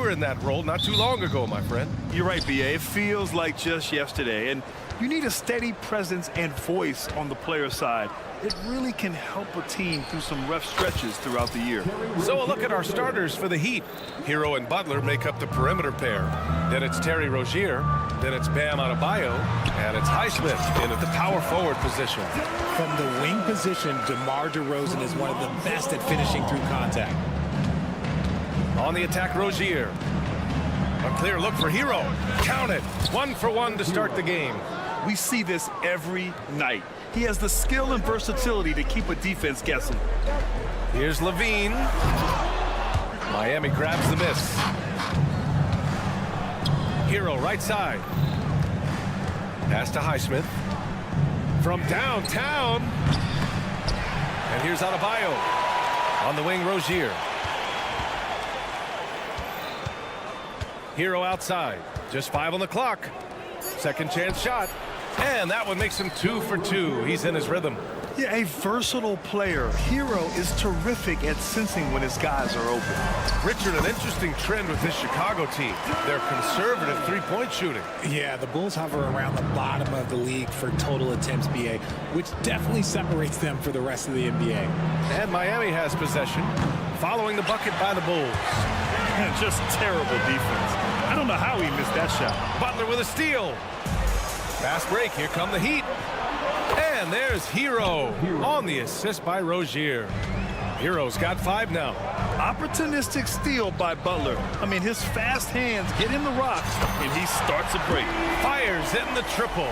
were in that role not too long ago, my friend. You're right, B.A. It feels like just yesterday. And you need a steady presence and voice on the player side. It really can help a team through some rough stretches throughout the year. So a look at our starters for the Heat. Hero and Butler make up the perimeter pair. Then it's Terry Rozier. Then it's Bam Adebayo. And it's Highsmith in at the power forward position. From the wing position, DeMar DeRozan is one of the best at finishing through contact. On the attack, Rozier. A clear look for Hero. Count it. 1 for 1 to start the game. We see this every night. He has the skill and versatility to keep a defense guessing. Here's Levine. Miami grabs the miss. Hero right side. Pass to Highsmith. From downtown. And here's Adebayo. On the wing, Rozier. Hero outside. Just 5 on the clock. Second chance shot. And that one makes him 2 for 2. He's in his rhythm. Yeah, a versatile player. Hero is terrific at sensing when his guys are open. Richard, an interesting trend with this Chicago team. They're conservative three-point shooting. Yeah, the Bulls hover around the bottom of the league for total attempts, BA, which definitely separates them for the rest of the NBA. And Miami has possession, following the bucket by the Bulls. Just terrible defense. I don't know how he missed that shot. Butler with a steal. Fast break. Here come the Heat. And there's Hero on the assist by Rozier. Hero's got 5 now. Opportunistic steal by Butler. I mean, his fast hands get in the rock, and he starts a break. Fires in the triple.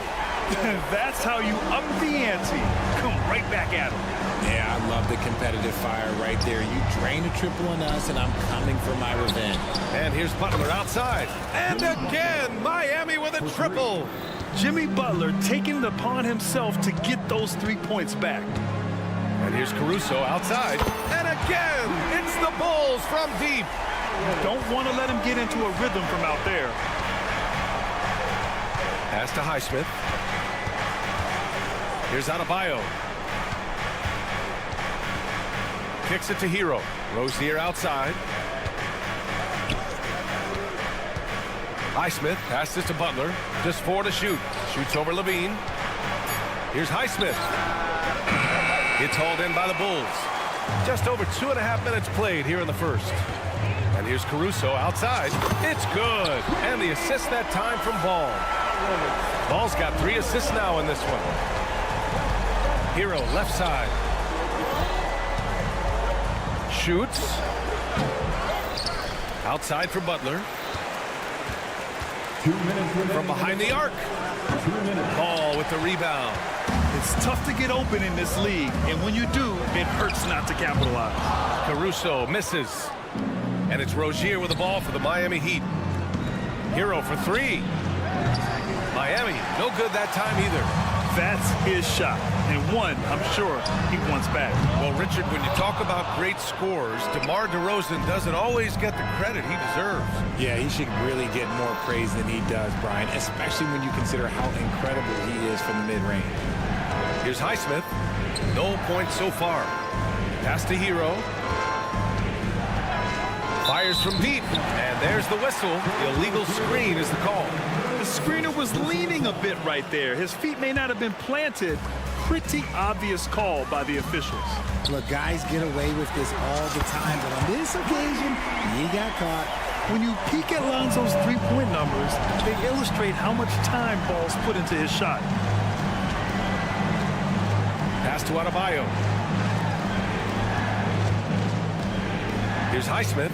That's how you up the ante. Come right back at him. Yeah, I love the competitive fire right there. You drain a triple on us, and I'm coming for my revenge. And here's Butler outside. And again, Miami with a triple. Jimmy Butler taking it upon himself to get those 3 points back. And here's Caruso outside. And again, it's the Bulls from deep. Don't want to let him get into a rhythm from out there. Pass to Highsmith. Here's Adebayo. Kicks it to Hero. Rozier outside. Highsmith passes to Butler. Just 4 to shoot. Shoots over Levine. Here's Highsmith. It's hauled in by the Bulls. Just over 2.5 minutes played here in the first. And here's Caruso outside. It's good. And the assist that time from Ball. Ball's got 3 assists now in this one. Hero left side. Shoots. Outside for Butler. From behind the arc. Ball with the rebound. It's tough to get open in this league, and when you do, it hurts not to capitalize. Caruso misses. And it's Rozier with the ball for the Miami Heat. Hero for 3. Miami, no good that time either. That's his shot, and one I'm sure he wants back. Well, Richard, when you talk about great scores, DeMar DeRozan doesn't always get the credit he deserves. Yeah, he should really get more praise than he does, Brian, especially when you consider how incredible he is from the mid-range. Here's Highsmith. No points so far. Pass to Hero. Fires from deep, and there's the whistle. Illegal screen is the call. The screener was leaning a bit right there. His feet may not have been planted. Pretty obvious call by the officials. Look, guys get away with this all the time, but on this occasion, he got caught. When you peek at Lonzo's three-point numbers, they illustrate how much time Ball's put into his shot. Pass to Adebayo. Here's Highsmith.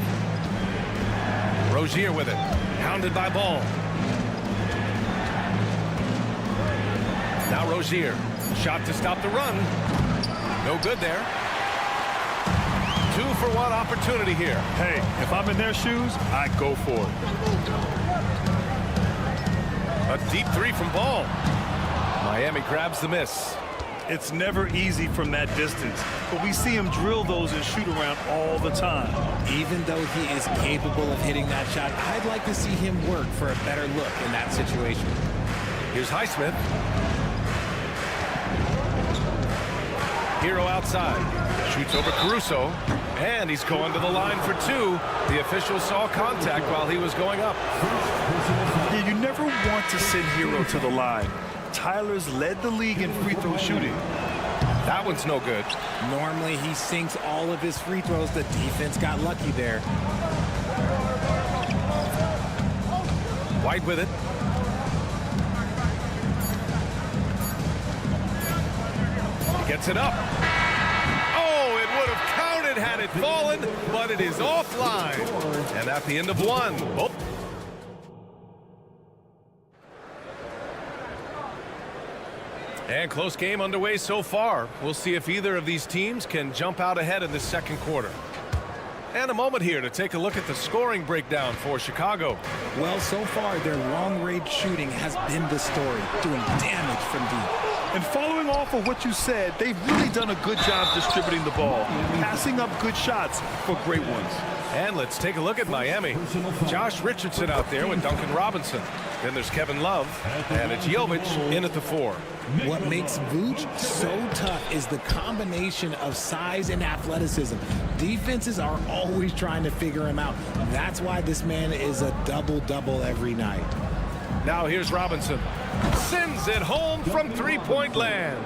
Rozier with it. Hounded by Ball. Now Rozier. Shot to stop the run. No good there. 2 for 1 opportunity here. Hey, if I'm in their shoes, I go for it. A deep 3 from Ball. Miami grabs the miss. It's never easy from that distance, but we see him drill those and shoot around all the time. Even though he is capable of hitting that shot, I'd like to see him work for a better look in that situation. Here's Highsmith. Hero outside. Shoots over Caruso. And he's going to the line for two. The official saw contact while he was going up. Yeah, you never want to send Hero to the line. Tyler's led the league in free throw shooting. That one's no good. Normally, he sinks all of his free throws. The defense got lucky there. White with it. He gets it up. Oh, it would have counted had it fallen, but it is offline. And at the end of one. Oh. And close game underway so far. We'll see if either of these teams can jump out ahead in the second quarter. And a moment here to take a look at the scoring breakdown for Chicago. Well, so far, their long-range shooting has been the story, doing damage from deep. And following off of what you said, they've really done a good job distributing the ball, passing up good shots for great ones. And let's take a look at Miami. Josh Richardson out there with Duncan Robinson. Then there's Kevin Love, and it's Jovic in at the 4. What makes Vooch so tough is the combination of size and athleticism. Defenses are always trying to figure him out. That's why this man is a double-double every night. Now here's Robinson. Sends it home from three-point land.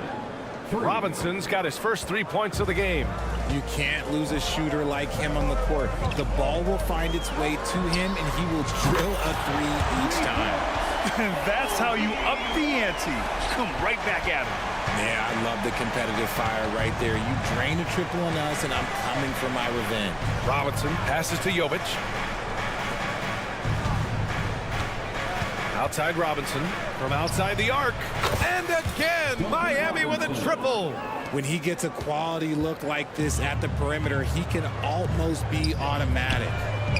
Robinson's got his first 3 points of the game. You can't lose a shooter like him on the court. The ball will find its way to him, and he will drill a three each time. And that's how you up the ante. Come right back at him. Yeah, I love the competitive fire right there. You drain a triple on us, and I'm coming for my revenge. Robinson passes to Jovic. Outside Robinson from outside the arc. And again, Miami with a triple. When he gets a quality look like this at the perimeter, he can almost be automatic.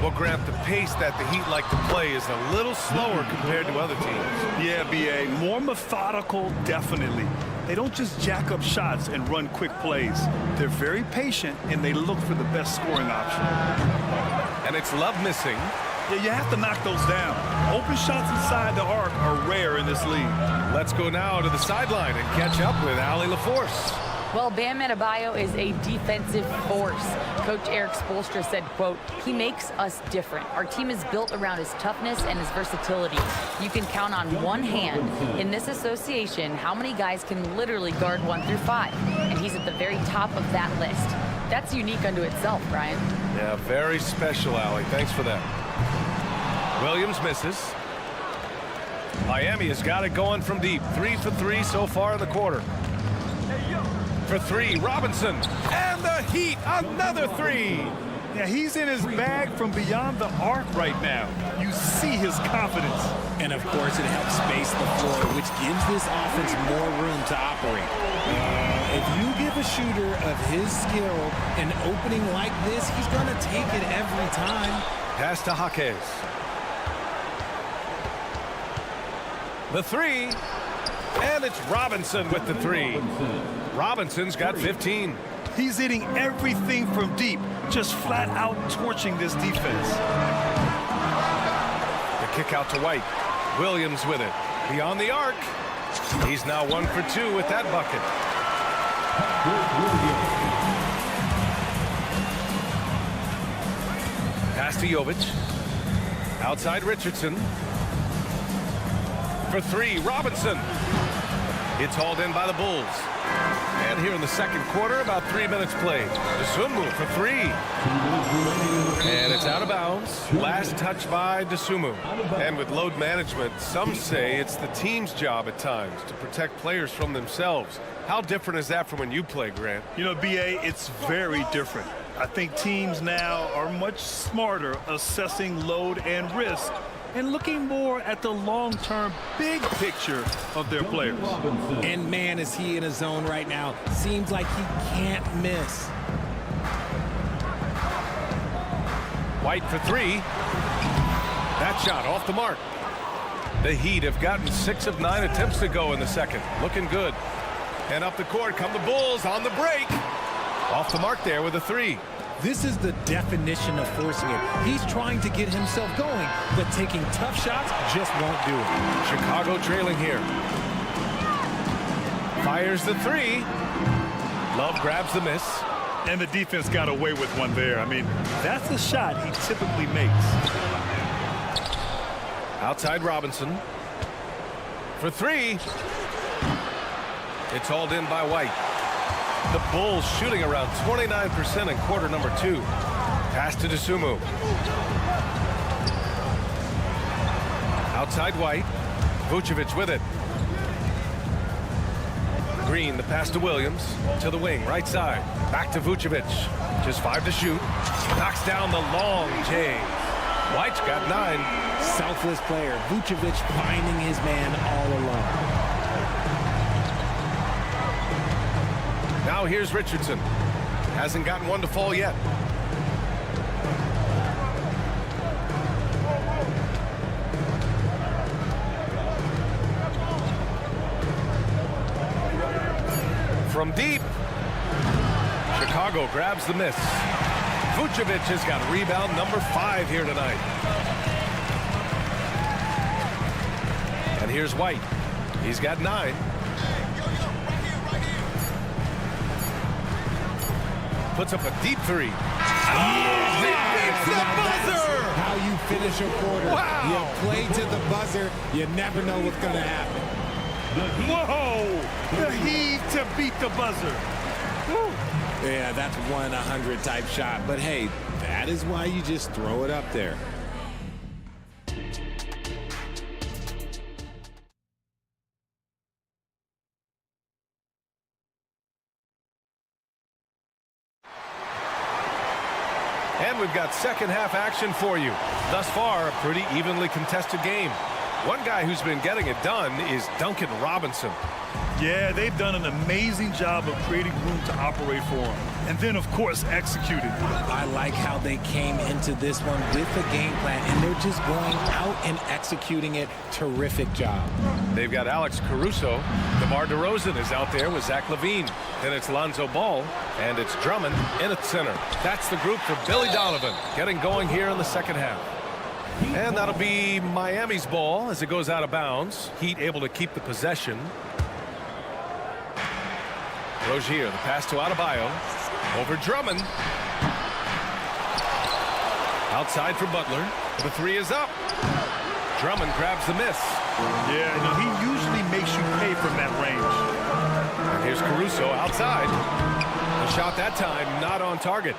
Well, Grant, the pace that the Heat like to play is a little slower compared to other teams. Yeah, B.A., more methodical, definitely. They don't just jack up shots and run quick plays. They're very patient, and they look for the best scoring option. And it's Love missing. Yeah, you have to knock those down. Open shots inside the arc are rare in this league. Let's go now to the sideline and catch up with Allie LaForce. Well, Bam Adebayo is a defensive force. Coach Eric Spoelstra said, quote, "He makes us different. Our team is built around his toughness and his versatility. You can count on one hand. In this association, how many guys can literally guard 1 through 5? And he's at the very top of that list. That's unique unto itself, Brian." Yeah, very special, Allie. Thanks for that. Williams misses. Miami has got it going from deep. 3 for 3 so far in the quarter. For 3, Robinson. And the Heat, another 3. Yeah, he's in his bag from beyond the arc right now. You see his confidence. And, of course, it helps space the floor, which gives this offense more room to operate. If you give a shooter of his skill an opening like this, he's going to take it every time. Pass to Jaquez. The 3. And it's Robinson with the 3. Robinson's got 15. He's hitting everything from deep, just flat out torching this defense. The kick out to White. Williams with it. Beyond the arc. He's now 1 for 2 with that bucket. Pass to Jovic. Outside Richardson. For 3, Robinson. It's hauled in by the Bulls. And here in the second quarter, about 3 minutes played. Dosunmu for 3. And it's out of bounds. Last touch by Dosunmu. And with load management, some say it's the team's job at times to protect players from themselves. How different is that from when you play, Grant? You know, B.A., it's very different. I think teams now are much smarter assessing load and risk and looking more at the long-term big picture of their players. And man, is he in a zone right now. Seems like he can't miss. White for 3. That shot off the mark. The Heat have gotten 6 of 9 attempts to go in the second. Looking good. And up the court come the Bulls on the break. Off the mark there with a 3. This is the definition of forcing it. He's trying to get himself going, but taking tough shots just won't do it. Chicago trailing here. Fires the 3. Love grabs the miss. And the defense got away with one there. I mean, that's a shot he typically makes. Outside Robinson. For three. It's hauled in by White. The Bulls shooting around 29% in quarter number 2. Pass to DeSumo. Outside White. Vucevic with it. Green, the pass to Williams. To the wing, right side. Back to Vucevic. Just 5 to shoot. Knocks down the long J. White's got 9. Selfless player. Vucevic finding his man all alone. Now here's Richardson. Hasn't gotten one to fall yet. From deep. Chicago grabs the miss. Vucevic has got rebound number 5 here tonight. And here's White. He's got 9. Puts up a deep 3. Yeah, It's the buzzer! How you finish a quarter. Wow. You play to the buzzer. You never know what's going to happen. Whoa! The heave to beat the buzzer. Woo. Yeah, that's 1-100 type shot. But hey, that is why you just throw it up there. And we've got second half action for you. Thus far, a pretty evenly contested game. One guy who's been getting it done is Duncan Robinson. Yeah, they've done an amazing job of creating room to operate for him. And then, of course, executed. I like how they came into this one with a game plan, and they're just going out and executing it. Terrific job. They've got Alex Caruso. DeMar DeRozan is out there with Zach LaVine. Then it's Lonzo Ball, and it's Drummond in at center. That's the group for Billy Donovan, getting going here in the second half. And that'll be Miami's ball as it goes out of bounds. Heat able to keep the possession. Rozier, the pass to Adebayo. Over Drummond. Outside for Butler. The 3 is up. Drummond grabs the miss. Yeah, no, he usually makes you pay from that range. And here's Caruso outside. The shot that time not on target.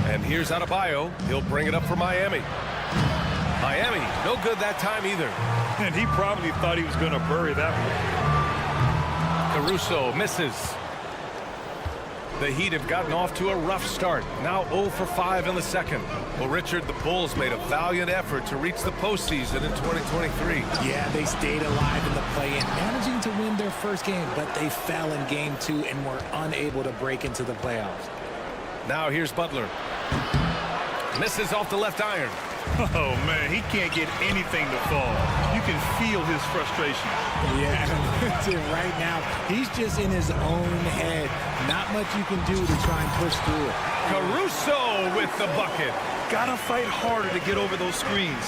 And here's Adebayo. He'll bring it up for Miami. Miami, no good that time either. And he probably thought he was going to bury that one. Caruso misses. The Heat have gotten off to a rough start. Now 0 for 5 in the second. Well, Richard, the Bulls made a valiant effort to reach the postseason in 2023. Yeah, they stayed alive in the play-in, managing to win their first game, but they fell in game 2 and were unable to break into the playoffs. Now here's Butler. Misses off the left iron. Oh, man, he can't get anything to fall. You can feel his frustration. Yeah, right now, he's just in his own head. Not much you can do to try and push through it. Caruso with the bucket. Gotta fight harder to get over those screens.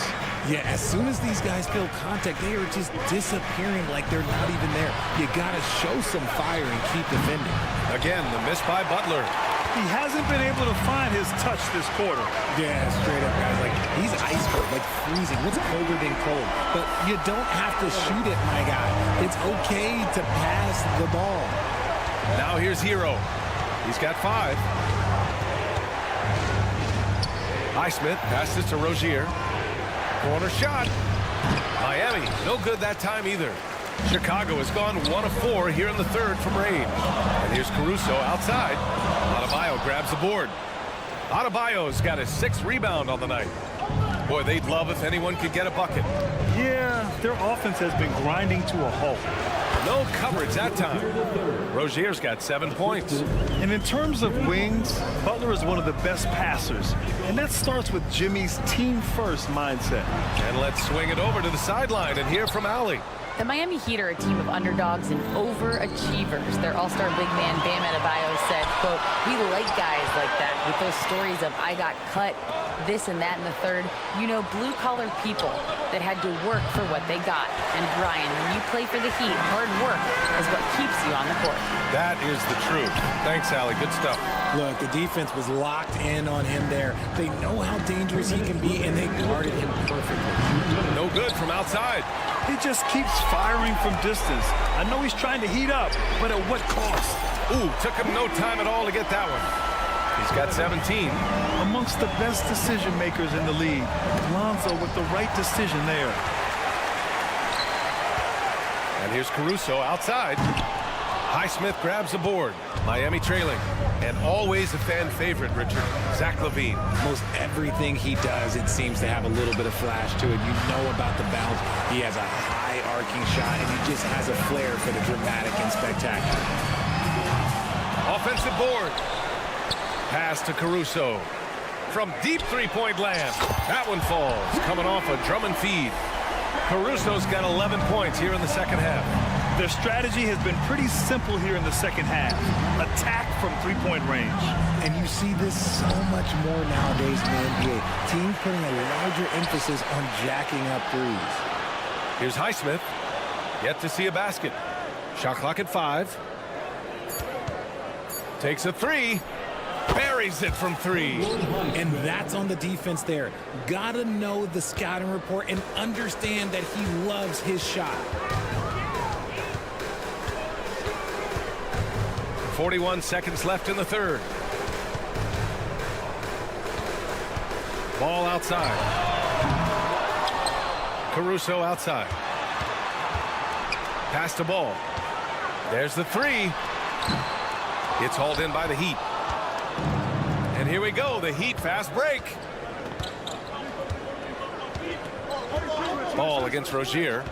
Yeah, as soon as these guys feel contact, they are just disappearing like they're not even there. You gotta show some fire and keep defending. Again, the miss by Butler. He hasn't been able to find his touch this quarter. Yeah, straight up, guys. Like, he's iceberg, like freezing. What's colder than cold? But you don't have to shoot it, my guy. It's okay to pass the ball. Now here's Hero. He's got 5. Highsmith passes to Rozier. Corner shot. Miami, no good that time either. Chicago has gone 1 of 4 here in the third from range. And here's Caruso outside. Adebayo grabs the board. Adebayo's got his 6th rebound on the night. Boy, they'd love if anyone could get a bucket. Yeah, their offense has been grinding to a halt. No coverage that time. Rozier's got 7 points. And in terms of wings, Butler is one of the best passers. And that starts with Jimmy's team-first mindset. And let's swing it over to the sideline and hear from Allie. The Miami Heat are a team of underdogs and overachievers. Their all-star big man Bam Adebayo said, quote, "We like guys like that with those stories of I got cut, this and that in the third. You know, blue-collar people that had to work for what they got. And Brian, when you play for the Heat, hard work is what keeps you on the court." That is the truth. Thanks, Allie. Good stuff. Look, the defense was locked in on him there. They know how dangerous he can be, and they guarded him perfectly. No good from outside. He just keeps firing from distance. I know he's trying to heat up, but at what cost? Ooh, took him no time at all to get that one. He's got 17. Amongst the best decision makers in the league, Lonzo with the right decision there. And here's Caruso outside. Highsmith grabs the board. Miami trailing. And always a fan favorite, Richard, Zach LaVine. Most everything he does, it seems to have a little bit of flash to it. You know about the bounce. He has a high arcing shot, and he just has a flair for the dramatic and spectacular. Offensive board. Pass to Caruso. From deep three-point land. That one falls. Coming off a Drummond feed. Caruso's got 11 points here in the second half. Their strategy has been pretty simple here in the second half. Attack from three-point range. And you see this so much more nowadays in the NBA. Teams putting a larger emphasis on jacking up threes. Here's Highsmith. Yet to see a basket. Shot clock at 5. Takes a three. Buries it from 3. And that's on the defense there. Gotta know the scouting report and understand that he loves his shot. 41 seconds left in the third. Ball outside. Caruso outside. Pass to ball. There's the 3. It's hauled in by the Heat. And here we go, the Heat fast break. Ball against Rozier.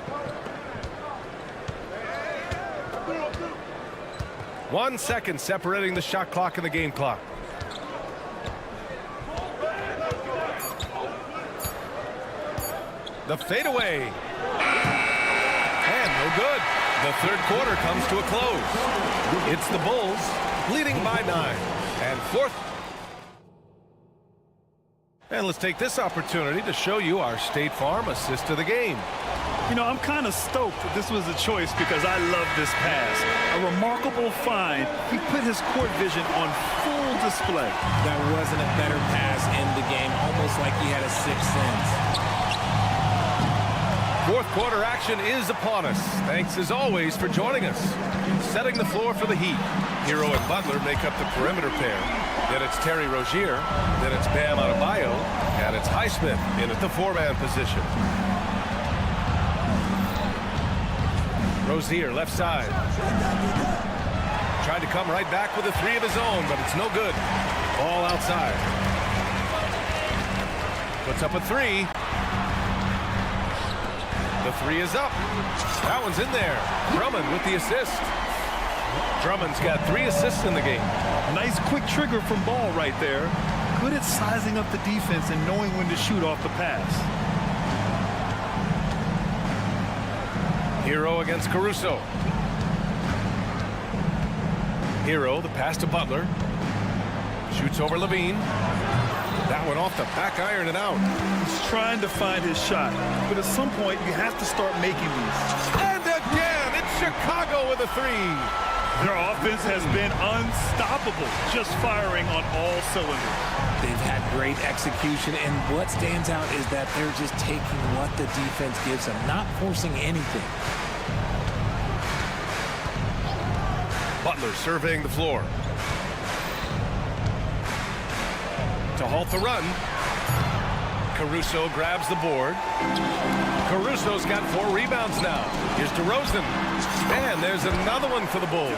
1 second separating the shot clock and the game clock. The fadeaway. And no good. The third quarter comes to a close. It's the Bulls leading by 9. And fourth. And let's take this opportunity to show you our State Farm assist of the game. You know, I'm kind of stoked that this was a choice because I love this pass. A remarkable find. He put his court vision on full display. That wasn't a better pass in the game, almost like he had a sixth sense. Fourth quarter action is upon us. Thanks as always for joining us. Setting the floor for the Heat. Hero and Butler make up the perimeter pair. Then it's Terry Rozier. Then it's Bam Adebayo. And it's Highsmith in at the 4-man position. Rozier left side. Tried to come right back with a 3 of his own, but it's no good. Ball outside. Puts up a 3. The 3 is up. That one's in there. Drummond with the assist. Drummond's got 3 assists in the game. Nice quick trigger from Ball right there. Good at sizing up the defense and knowing when to shoot off the pass. Hero against Caruso. Hero, the pass to Butler. Shoots over LaVine. That one off the back iron and out. He's trying to find his shot, but at some point you have to start making these. And again, it's Chicago with a 3. Their offense has been unstoppable, just firing on all cylinders. They've had great execution, and what stands out is that they're just taking what the defense gives them, not forcing anything. Butler surveying the floor. To halt the run. Caruso grabs the board. Caruso's got 4 rebounds now. Here's DeRozan. And there's another one for the Bulls.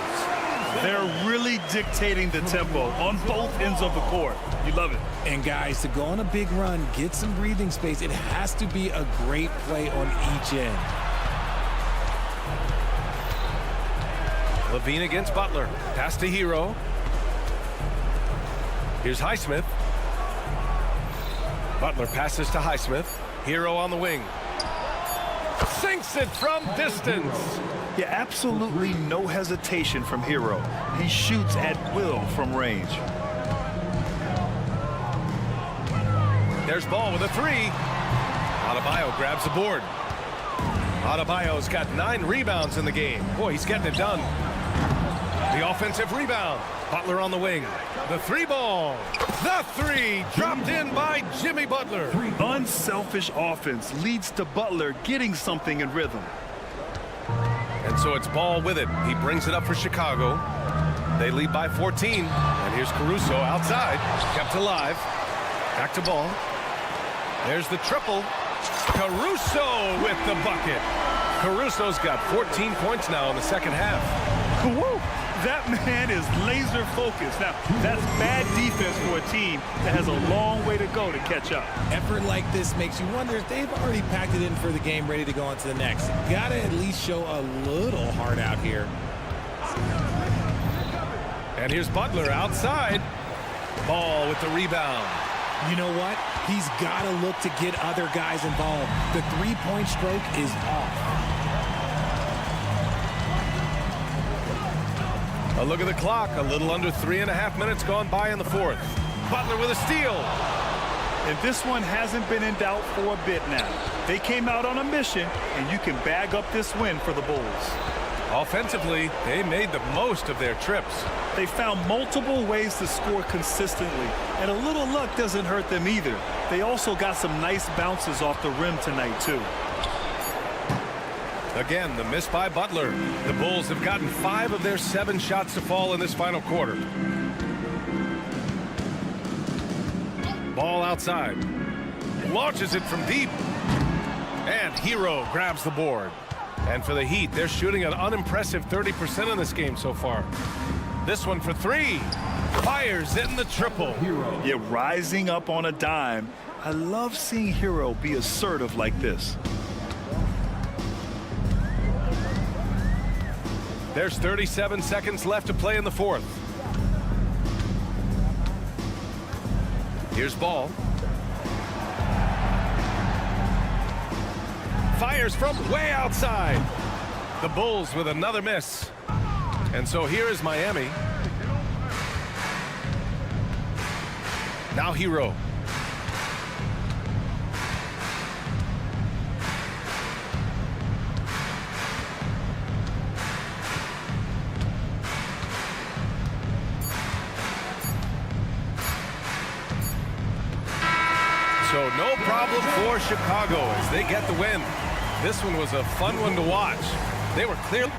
They're really dictating the tempo on both ends of the court. You love it. And guys, to go on a big run, get some breathing space, it has to be a great play on each end. LaVine against Butler. Pass to Hero. Here's Highsmith. Butler passes to Highsmith. Hero on the wing. Sinks it from distance. Yeah, absolutely no hesitation from Hero. He shoots at will from range. There's Ball with a three. Adebayo grabs the board. Adebayo's got 9 rebounds in the game. Boy, he's getting it done. The offensive rebound. Butler on the wing. The three ball. The three dropped in by Jimmy Butler. Unselfish offense leads to Butler getting something in rhythm. And so it's Ball with it. He brings it up for Chicago. They lead by 14. And here's Caruso outside. Kept alive. Back to Ball. There's the triple. Caruso with the bucket. Caruso's got 14 points now in the second half. Woo! That man is laser focused. Now, that's bad defense for a team that has a long way to go to catch up. Effort like this makes you wonder if they've already packed it in for the game, ready to go on to the next. Gotta at least show a little heart out here. And here's Butler outside. Ball with the rebound. You know what? He's got to look to get other guys involved. The three-point stroke is off. A look at the clock. A little under 3.5 minutes gone by in the fourth. Butler with a steal. And this one hasn't been in doubt for a bit now. They came out on a mission, and you can bag up this win for the Bulls. Offensively, they made the most of their trips. They found multiple ways to score consistently, and a little luck doesn't hurt them either. They also got some nice bounces off the rim tonight, too. Again, the miss by Butler. The Bulls have gotten 5 of their 7 shots to fall in this final quarter. Ball outside. Launches it from deep. And Hero grabs the board. And for the Heat, they're shooting an unimpressive 30% in this game so far. This one for 3. Fires in the triple. Yeah, rising up on a dime. I love seeing Hero be assertive like this. There's 37 seconds left to play in the fourth. Here's Ball. Fires from way outside. The Bulls with another miss. And so here is Miami. Now Hero. So no problem for Chicago as they get the win. This one was a fun one to watch. They were clearly...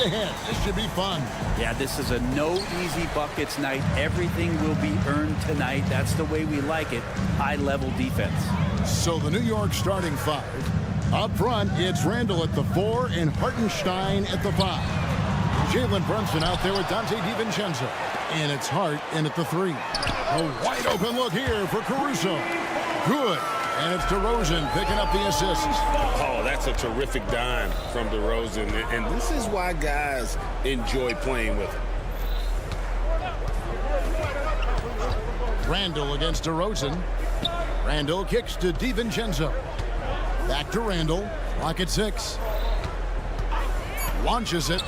ahead. This should be fun. Yeah, this is a no easy buckets night. Everything will be earned tonight. That's the way we like it. High-level defense. So the New York starting five. Up front, it's Randall at the 4 and Hartenstein at the 5. Jalen Brunson out there with Dante DiVincenzo. And it's Hart in at the 3. A wide open look here for Caruso. Good. And it's DeRozan picking up the assist. Oh, that's a terrific dime from DeRozan. And this is why guys enjoy playing with him. Randall against DeRozan. Randall kicks to DiVincenzo. Back to Randall. Clock at 6. Launches it.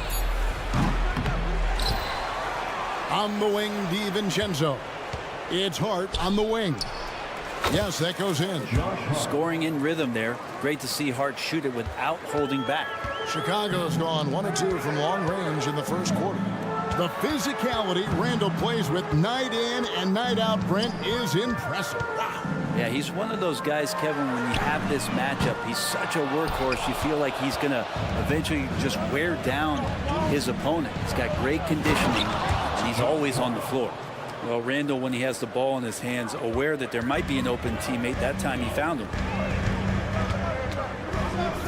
On the wing, DiVincenzo. It's Hart on the wing. Yes, that goes in. Scoring in rhythm there. Great to see Hart shoot it without holding back. Chicago's gone 1 of 2 from long range in the first quarter. The physicality Randall plays with night in and night out, Brent, is impressive. Wow. Yeah, he's one of those guys, Kevin, when you have this matchup, he's such a workhorse. You feel like he's going to eventually just wear down his opponent. He's got great conditioning, and he's always on the floor. Well, Randall, when he has the ball in his hands, aware that there might be an open teammate, that time he found him.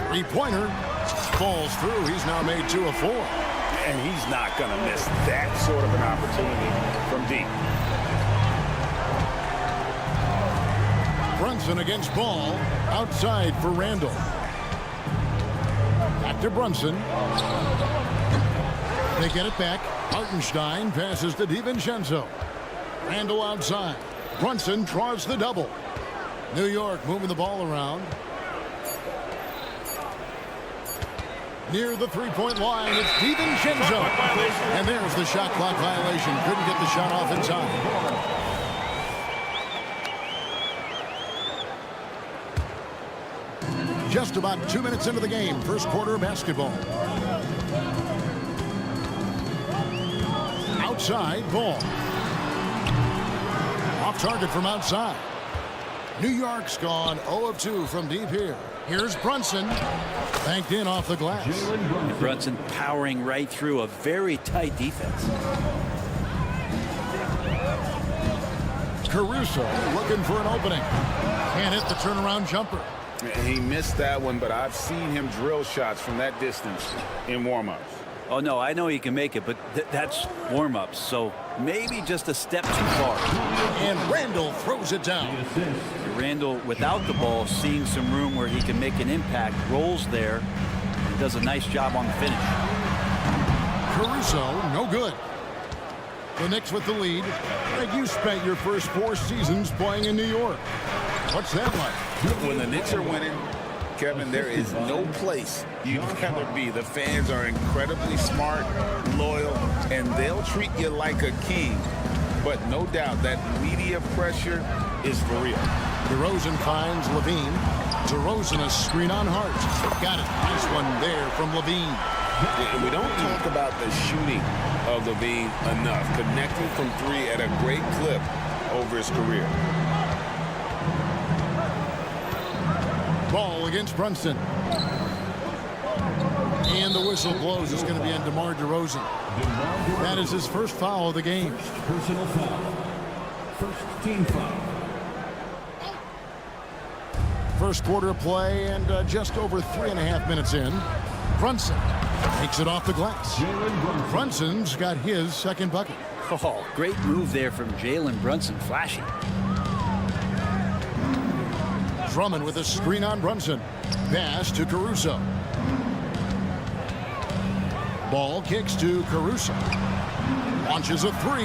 Three-pointer falls through. He's now made 2 of 4. And he's not going to miss that sort of an opportunity from deep. Brunson against Ball. Outside for Randall. Back to Brunson. They get it back. Hartenstein passes to DiVincenzo. Randall outside. Brunson draws the double. New York moving the ball around. Near the three-point line, it's DiVincenzo. And there's the shot clock violation. Couldn't get the shot off in time. Just about 2 minutes into the game. First quarter basketball. Outside, Ball. Off target from outside. New York's gone 0 of 2 from deep here. Here's Brunson. Banked in off the glass. And Brunson powering right through a very tight defense. Caruso looking for an opening. Can't hit the turnaround jumper. He missed that one, but I've seen him drill shots from that distance in warm-ups. Oh, no, I know he can make it, but that's warm-ups, so maybe just a step too far. And Randall throws it down. Randall, without the ball, seeing some room where he can make an impact, rolls there, and does a nice job on the finish. Caruso, no good. The Knicks with the lead. Greg, you spent your first 4 seasons playing in New York. What's that like? When the Knicks are winning, Kevin, there is no place you'd rather be. The fans are incredibly smart, loyal, and they'll treat you like a king. But no doubt that media pressure is for real. DeRozan finds Levine. DeRozan a screen on Hart. Got it. Nice one there from Levine. We don't talk about the shooting of Levine enough. Connecting from 3 at a great clip over his career. Ball against Brunson. And the whistle blows. It's going to be on DeMar DeRozan. That is his first foul of the game. Personal foul. First team foul. First quarter of play and just over 3.5 minutes in. Brunson takes it off the glass. Brunson's got his second bucket. Oh, great move there from Jalen Brunson, flashy. Drummond with a screen on Brunson. Pass to Caruso. Ball kicks to Caruso. Launches a 3,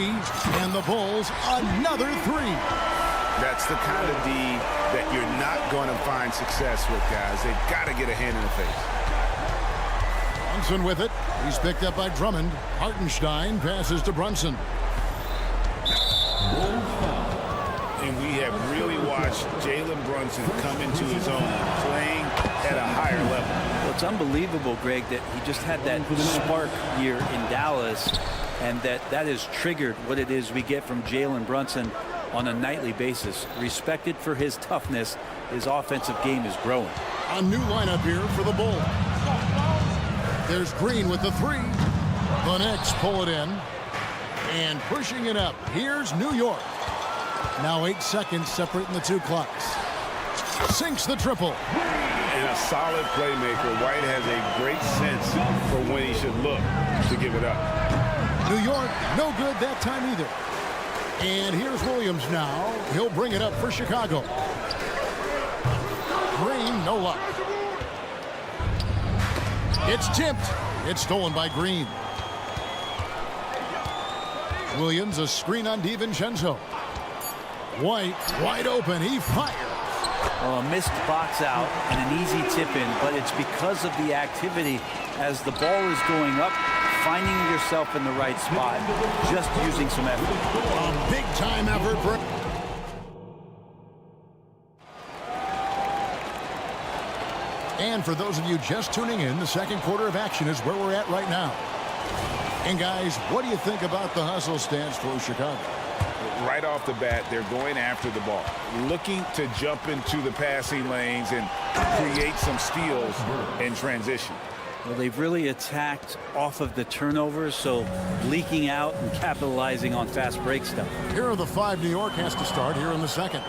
and the Bulls another 3. That's the kind of D that you're not going to find success with, guys. They've got to get a hand in the face. Brunson with it. He's picked up by Drummond. Hartenstein passes to Brunson. And we have really watched Jalen Brunson come into his own, playing at a higher level. Well, it's unbelievable, Greg, that he just had that spark here in Dallas, and that has triggered what it is we get from Jalen Brunson on a nightly basis. Respected for his toughness, his offensive game is growing. A new lineup here for the Bulls. There's Green with the 3. The Knicks pull it in. And pushing it up. Here's New York. Now 8 seconds separating the two clocks. Sinks the triple. And a solid playmaker. White has a great sense for when he should look to give it up. New York, no good that time either. And here's Williams now. He'll bring it up for Chicago. Green, no luck. It's tipped. It's stolen by Green. Williams, a screen on DiVincenzo. White, wide open. He fires. Well, a missed box out and an easy tip in, but it's because of the activity as the ball is going up, finding yourself in the right spot, just using some effort. A big-time effort for... And for those of you just tuning in, the second quarter of action is where we're at right now. And guys, what do you think about the hustle stance for Chicago? Right off the bat, they're going after the ball, looking to jump into the passing lanes and create some steals in transition. Well, they've really attacked off of the turnovers, so leaking out and capitalizing on fast break stuff. Here are the 5 New York has to start here in the second.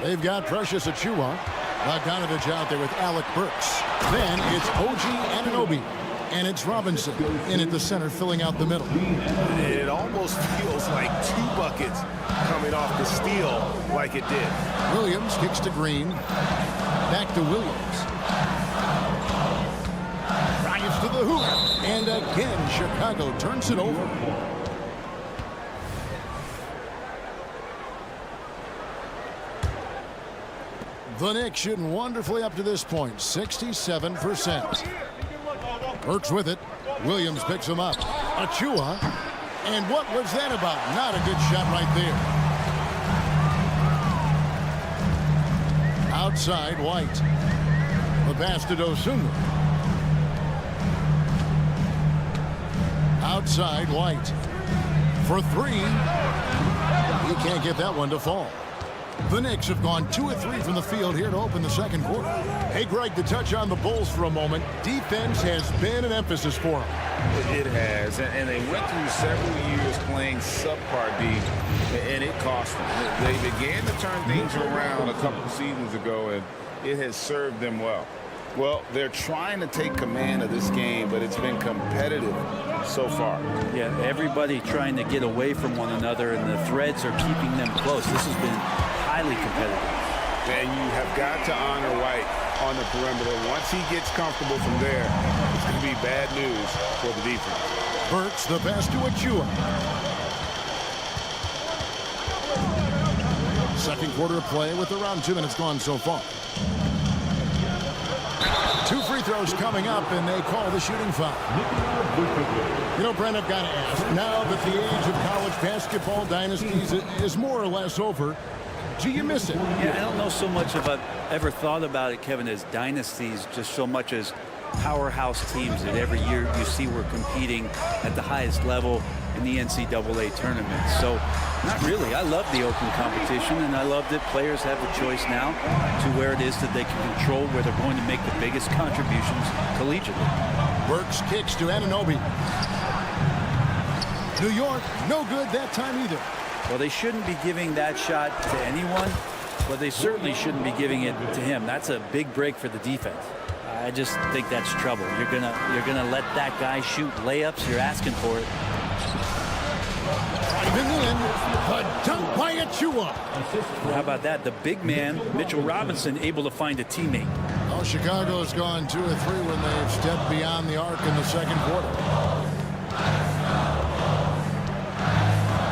They've got Precious Achiuwa, Bogdanovich out there with Alec Burks. Then it's OG Anunoby. And it's Robinson in at the center, filling out the middle. It almost feels like 2 buckets coming off the steal like it did. Williams kicks to Green. Back to Williams. Drives to the hoop. And again, Chicago turns it over. The Knicks shooting wonderfully up to this point, 67%. Burks with it. Williams picks him up. Achiuwa. And what was that about? Not a good shot right there. Outside, White. The pass to Dosunmu. Outside, White. For 3. He can't get that one to fall. The Knicks have gone 2 of 3 from the field here to open the second quarter. Hey, Greg, to touch on the Bulls for a moment, defense has been an emphasis for them. It has, and they went through several years playing subpar D, and it cost them. They began to turn things around a couple of seasons ago, and it has served them well. Well, they're trying to take command of this game, but it's been competitive so far. Yeah, everybody trying to get away from one another, and the threads are keeping them close. This has been highly competitive. And you have got to honor White on the perimeter. Once he gets comfortable from there, it's going to be bad news for the defense. Burks, the pass to Achiuwa. Second quarter of play with around 2 minutes gone so far. 2 free throws coming up, and they call the shooting foul. You know, Brent, I've got to ask, now that the age of college basketball dynasties is more or less over, do you miss it? Yeah, I don't know so much if I've ever thought about it, Kevin, as dynasties, just so much as powerhouse teams that every year you see we're competing at the highest level in the NCAA tournament. So, not really. I love the open competition, and I love that players have the choice now to where it is that they can control where they're going to make the biggest contributions collegiately. Burks kicks to Anunoby. New York, no good that time either. Well, they shouldn't be giving that shot to anyone, but they certainly shouldn't be giving it to him. That's a big break for the defense. I just think that's trouble. You're gonna let that guy shoot layups. You're asking for it. Driving in, the dunk by Achiuwa. How about that? The big man, Mitchell Robinson, able to find a teammate. Well, Chicago's gone 2 of 3 when they've stepped beyond the arc in the second quarter.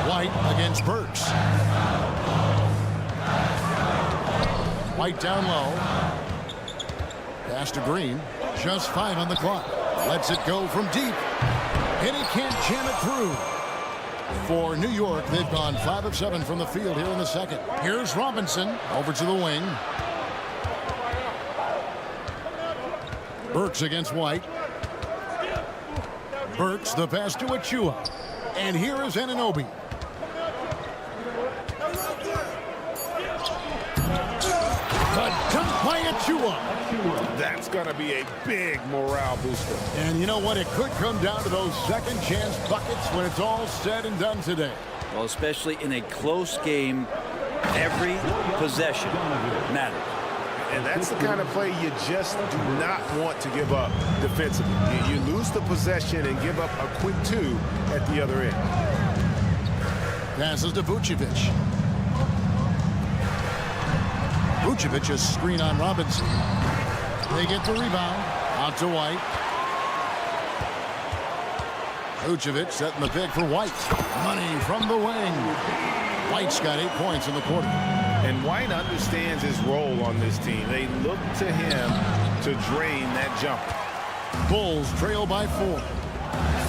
White against Burks. White down low. Pass to Green. Just 5 on the clock. Lets it go from deep. And he can't jam it through. For New York, they've gone 5 of 7 from the field here in the second. Here's Robinson over to the wing. Burks against White. Burks, the pass to Achiuwa. And here is Anunoby. The dunk by Achua. That's going to be a big morale booster. And you know what? It could come down to those second chance buckets when it's all said and done today. Well, especially in a close game, every possession matters. And that's the kind of play you just do not want to give up defensively. You lose the possession and give up a quick 2 at the other end. Passes to Vucevic. Vucevic a screen on Robinson. They get the rebound. Out to White. Vucevic setting the pick for White. Money from the wing. White's got 8 points in the quarter. And White understands his role on this team. They look to him to drain that jumper. Bulls trail by 4.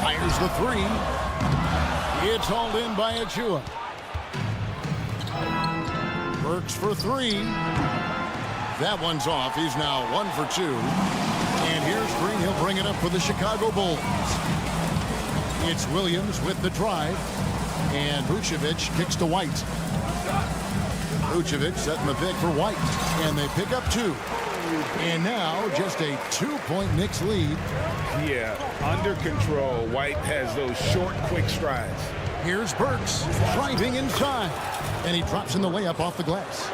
Fires the 3. It's hauled in by Achua. Burks for 3. That one's off. He's now 1 for 2. And here's Green. He'll bring it up for the Chicago Bulls. It's Williams with the drive. And Vucevic kicks to White. Vucevic setting the pick for White. And they pick up 2. And now just a 2-point Knicks lead. Yeah, under control. White has those short, quick strides. Here's Burks driving inside. And he drops in the layup off the glass.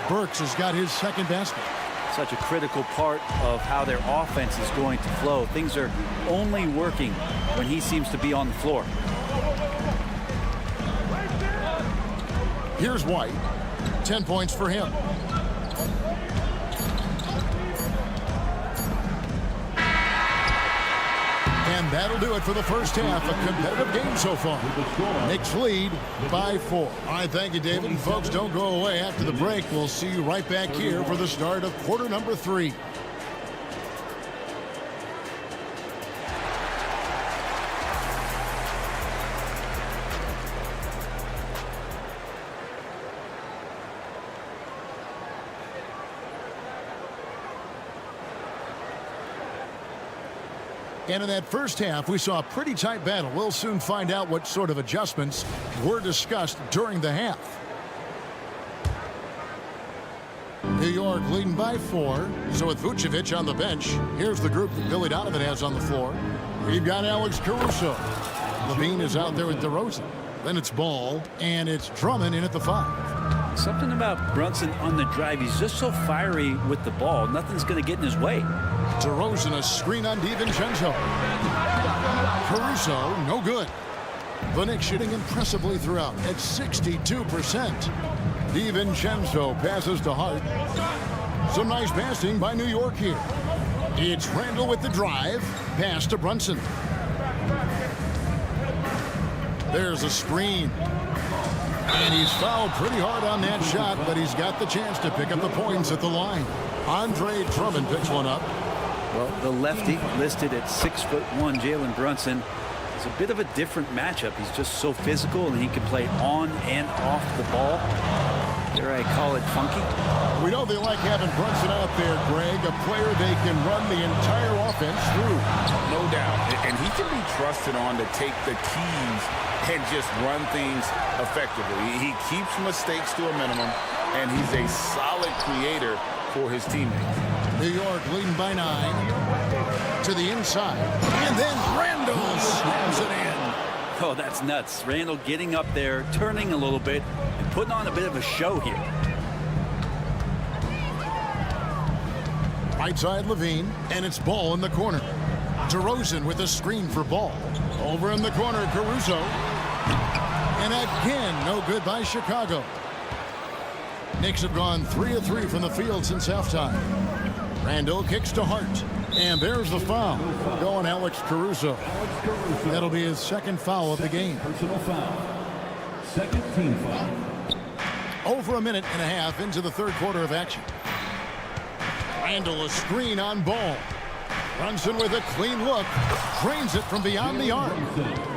Burks has got his second basket. Such a critical part of how their offense is going to flow. Things are only working when he seems to be on the floor. Here's White. 10 points for him. And that'll do it for the first half. A competitive game so far. Knicks lead by 4. All right, thank you, David. And folks, don't go away after the break. We'll see you right back here for the start of quarter number 3. And in that first half, we saw a pretty tight battle. We'll soon find out what sort of adjustments were discussed during the half. New York leading by 4. So with Vucevic on the bench, here's the group that Billy Donovan has on the floor. We've got Alex Caruso. Levine is out there with DeRozan. Then it's Ball, and it's Drummond in at the 5. Something about Brunson on the drive. He's just so fiery with the ball. Nothing's going to get in his way. DeRozan a screen on DiVincenzo. Caruso, no good. The Knicks shooting impressively throughout at 62%. DiVincenzo passes to Hart. Some nice passing by New York here. It's Randall with the drive. Pass to Brunson. There's a screen. And he's fouled pretty hard on that shot, but he's got the chance to pick up the points at the line. Andre Drummond picks one up. Well, the lefty listed at 6'1", Jalen Brunson, is a bit of a different matchup. He's just so physical, and he can play on and off the ball. Dare I call it funky? We know they like having Brunson out there, Greg, a player they can run the entire offense through. No doubt. And he can be trusted on to take the keys and just run things effectively. He keeps mistakes to a minimum, and he's a solid creator for his teammates. New York leading by 9 to the inside. And then Randall slams it in. Oh, that's nuts. Randall getting up there, turning a little bit, and putting on a bit of a show here. Right side Levine, and it's Ball in the corner. DeRozan with a screen for Ball. Over in the corner, Caruso. And again, no good by Chicago. Knicks have gone 3 of 3 from the field since halftime. Randall kicks to Hart. And there's the foul. Going Alex Caruso. That'll be his second foul of the game. Personal foul. Second team foul. Over a minute and a half into the third quarter of action. Randall a screen on Ball. Brunson with a clean look. Drains it from beyond the arc.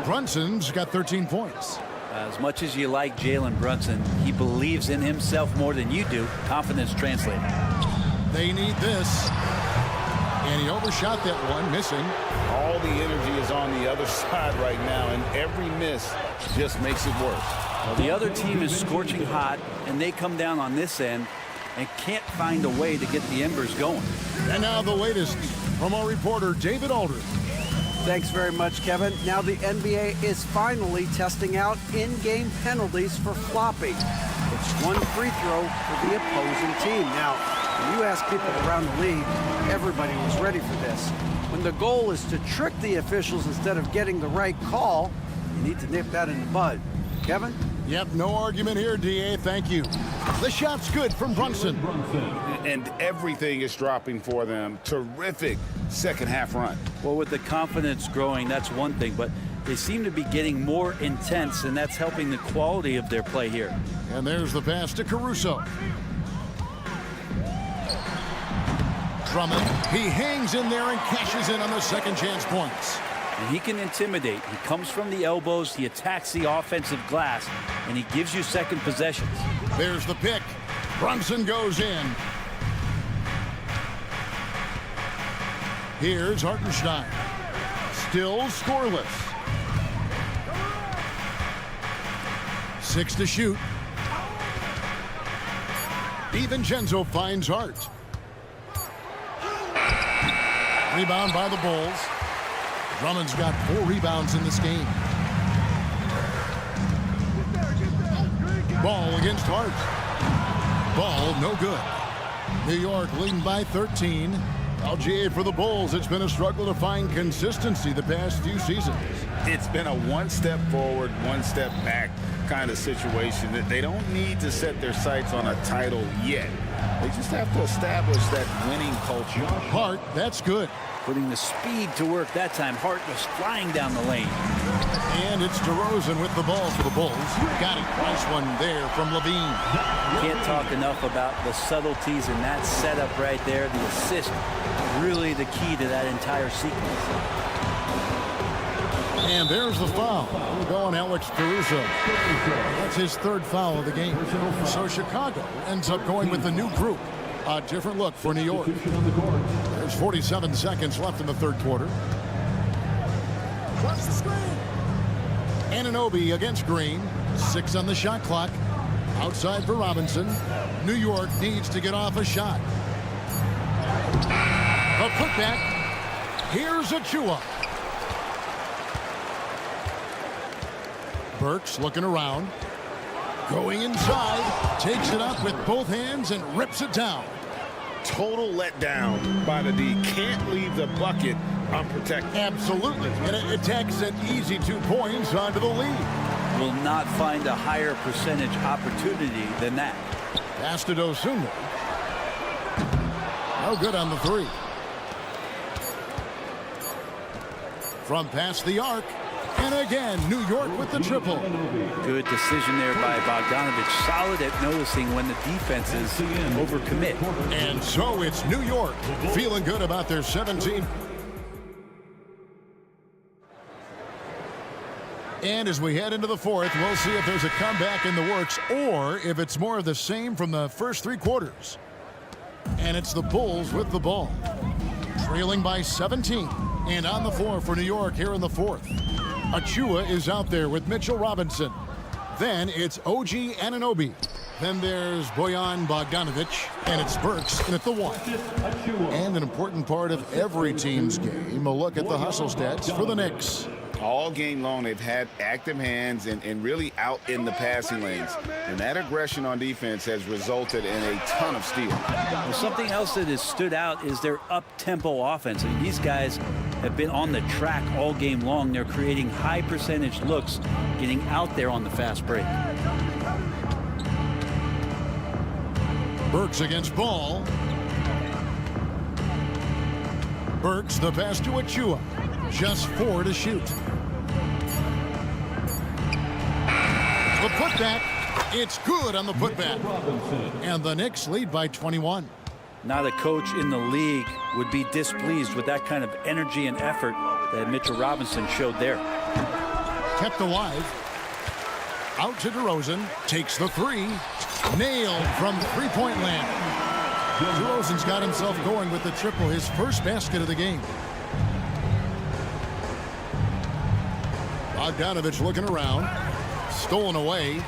Brunson's got 13 points. As much as you like Jalen Brunson, he believes in himself more than you do. Confidence translated. They need this. And he overshot that one, missing. All the energy is on the other side right now, and every miss just makes it worse. Well, the other team is scorching hot, and they come down on this end. and can't find a way to get the embers going. And now the latest from our reporter, David Aldridge. Thanks very much, Kevin. Now the NBA is finally testing out in-game penalties for flopping. It's one free throw for the opposing team. Now, when you ask people around the league, everybody was ready for this. When the goal is to trick the officials instead of getting the right call, you need to nip that in the bud. Kevin? Yep, no argument here, DA. Thank you. The shot's good from Brunson. And everything is dropping for them. Terrific second half run. Well, with the confidence growing, that's one thing, but they seem to be getting more intense, and that's helping the quality of their play here. And there's the pass to Caruso. Drummond, he hangs in there and cashes in on the second chance points. And he can intimidate. He comes from the elbows, he attacks the offensive glass, and he gives you second possessions. There's the pick. Brunson goes in. Here's Hartenstein. Still scoreless. 6 to shoot. DiVincenzo finds Hart. Rebound by the Bulls. Drummond's got 4 rebounds in this game. Ball against Hart. Ball no good. New York leading by 13. LGA for the Bulls. It's been a struggle to find consistency the past few seasons. It's been a one step forward, one step back kind of situation. That they don't need to set their sights on a title yet. They just have to establish that winning culture. Hart, that's good. Putting the speed to work that time. Hart was flying down the lane. And it's DeRozan with the ball for the Bulls. Got it. Nice one there from Levine. Can't talk enough about the subtleties in that setup right there. The assist, really the key to that entire sequence. And there's the foul. We're going Alex Caruso. That's his 3rd foul of the game. So Chicago ends up going with the new group. A different look for New York. There's 47 seconds left in the 3rd quarter. Watch the screen. Anunoby against Green. 6 on the shot clock. Outside for Robinson. New York needs to get off a shot. A putback. Here's Achua. Burks looking around. Going inside. Takes it up with both hands and rips it down. Total letdown by the D. Can't leave the bucket unprotected. Absolutely. And it takes an easy 2 points onto the lead. Will not find a higher percentage opportunity than that. Pass to Dosunmu. No good on the 3. From past the arc. And again, New York with the triple. Good decision there by Bogdanovich. Solid at noticing when the defenses overcommit. And so it's New York feeling good about their 17. And as we head into the 4th, we'll see if there's a comeback in the works or if it's more of the same from the first 3 quarters. And it's the Bulls with the ball. Trailing by 17. And on the floor for New York here in the 4th. Achua is out there with Mitchell Robinson. Then it's OG Anunoby. Then there's Bojan Bogdanovich. And it's Burks in at the 1. And an important part of every team's game, a look at the hustle stats for the Knicks. All game long, they've had active hands and really out in the passing lanes. And that aggression on defense has resulted in a ton of steals. Well, something else that has stood out is their up-tempo offense. I mean, these guys have been on the track all game long. They're creating high percentage looks, getting out there on the fast break. Burks against Ball. Burks the pass to Achua. Just 4 to shoot. The putback. It's good on the putback. And the Knicks lead by 21. Not a coach in the league would be displeased with that kind of energy and effort that Mitchell Robinson showed there. Kept alive. Out to DeRozan. Takes the 3. Nailed from 3-point land. DeRozan's got himself going with the triple, his first basket of the game. Bogdanovich looking around. Stolen away.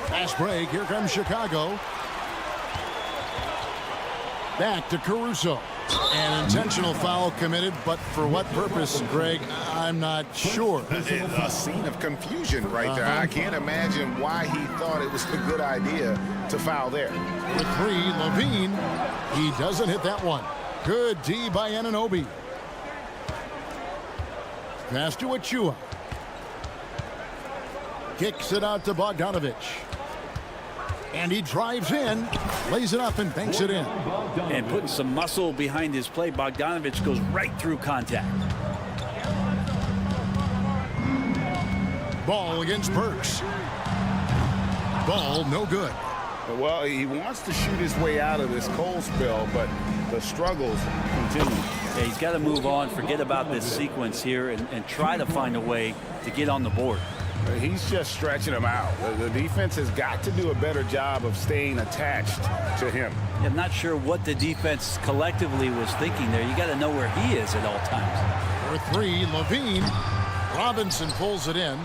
Fast break. Here comes Chicago. Back to Caruso. An intentional foul committed, but for what purpose, Greg? I'm not sure. A scene of confusion right there. I can't imagine why he thought it was a good idea to foul there. With 3, Levine. He doesn't hit that one. Good D by Anunoby. Pass to Achua. Kicks it out to Bogdanovich. And he drives in, lays it up, and banks it in. And putting some muscle behind his play, Bogdanovich goes right through contact. Ball against Burks. Ball no good. Well, he wants to shoot his way out of this cold spell, but the struggles continue. Yeah, he's got to move on, forget about this sequence here, and try to find a way to get on the board. He's just stretching him out. The defense has got to do a better job of staying attached to him. Yeah, I'm not sure what the defense collectively was thinking there. You got to know where he is at all times. For 3, Levine. Robinson pulls it in.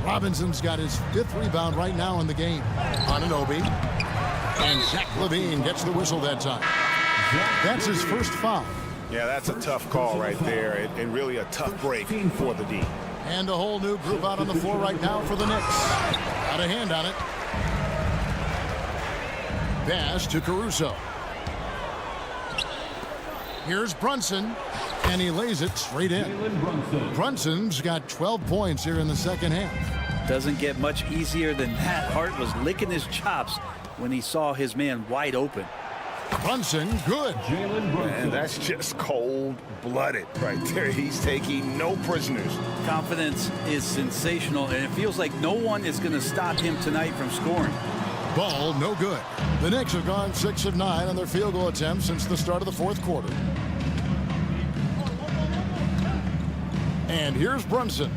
Robinson's got his 5th rebound right now in the game. Anunoby. And Zach Levine gets the whistle that time. That's his first foul. Yeah, that's a tough call right there, and really a tough break for the D. And a whole new group out on the floor right now for the Knicks. Got a hand on it. Pass to Caruso. Here's Brunson, and he lays it straight in. Brunson's got 12 points here in the second half. Doesn't get much easier than that. Hart was licking his chops when he saw his man wide open. Brunson, good. And that's just cold-blooded right there. He's taking no prisoners. Confidence is sensational, and it feels like no one is going to stop him tonight from scoring. Ball no good. The Knicks have gone 6 of 9 on their field goal attempts since the start of the 4th quarter. And here's Brunson.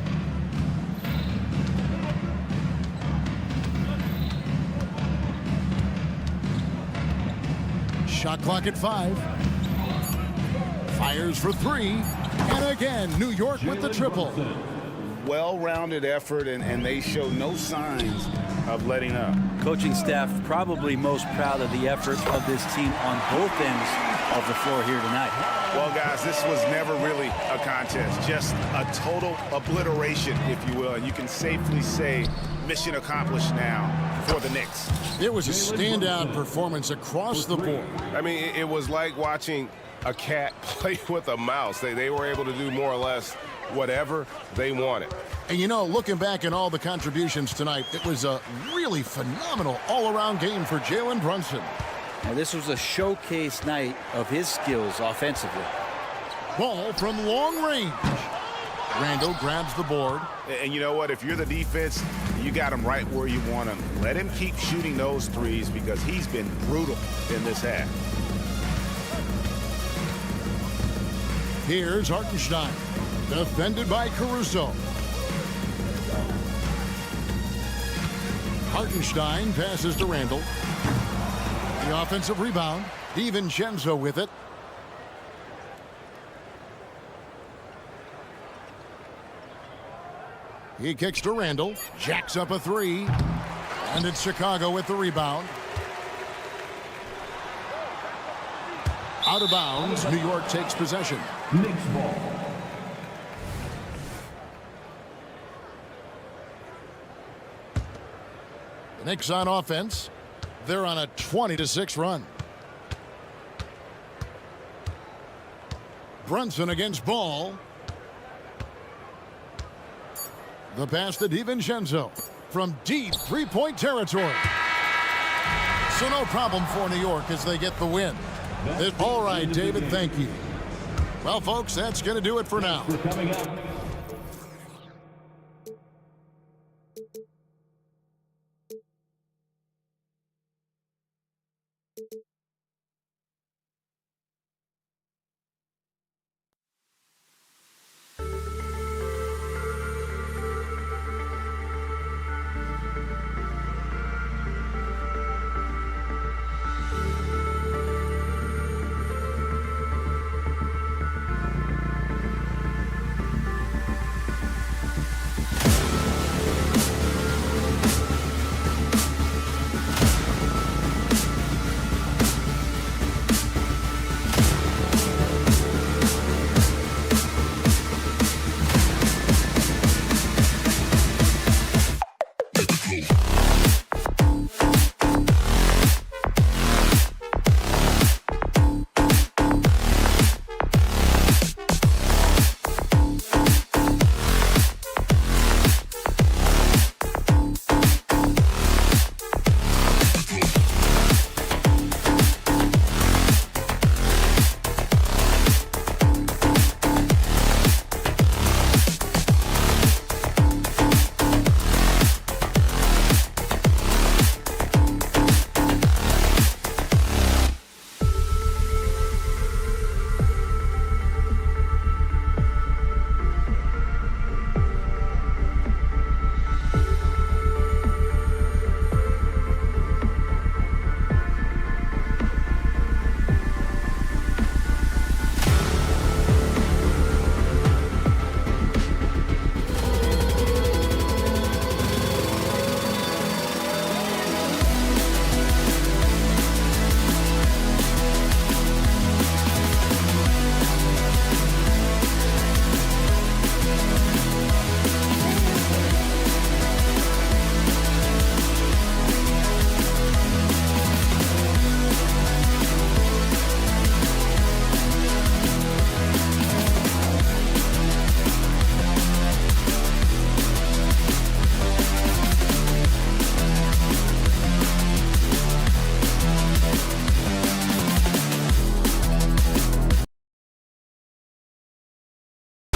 Shot clock at 5. Fires for 3. And again, New York with the triple. Well-rounded effort, and they show no signs of letting up. Coaching staff probably most proud of the effort of this team on both ends of the floor here tonight. Well, guys, this was never really a contest, just a total obliteration, if you will. And you can safely say mission accomplished now for the Knicks. It was a standout performance across the board. I mean, it was like watching a cat play with a mouse. They were able to do more or less whatever they wanted. And you know, looking back at all the contributions tonight, it was a really phenomenal all-around game for Jalen Brunson. Now, this was a showcase night of his skills offensively. Ball from long range. Randall grabs the board. And you know what? If you're the defense, you got him right where you want him. Let him keep shooting those threes because he's been brutal in this half. Here's Hartenstein. Defended by Caruso. Hartenstein passes to Randall. The offensive rebound. DiVincenzo with it. He kicks to Randall. Jacks up a 3. And it's Chicago with the rebound. Out of bounds. New York takes possession. Knicks ball. The Knicks on offense. They're on a 20-6 run. Brunson against Ball. The pass to DiVincenzo from deep three-point territory. So no problem for New York as they get the win. All right, David, thank you. Well, folks, that's going to do it for now. Coming up.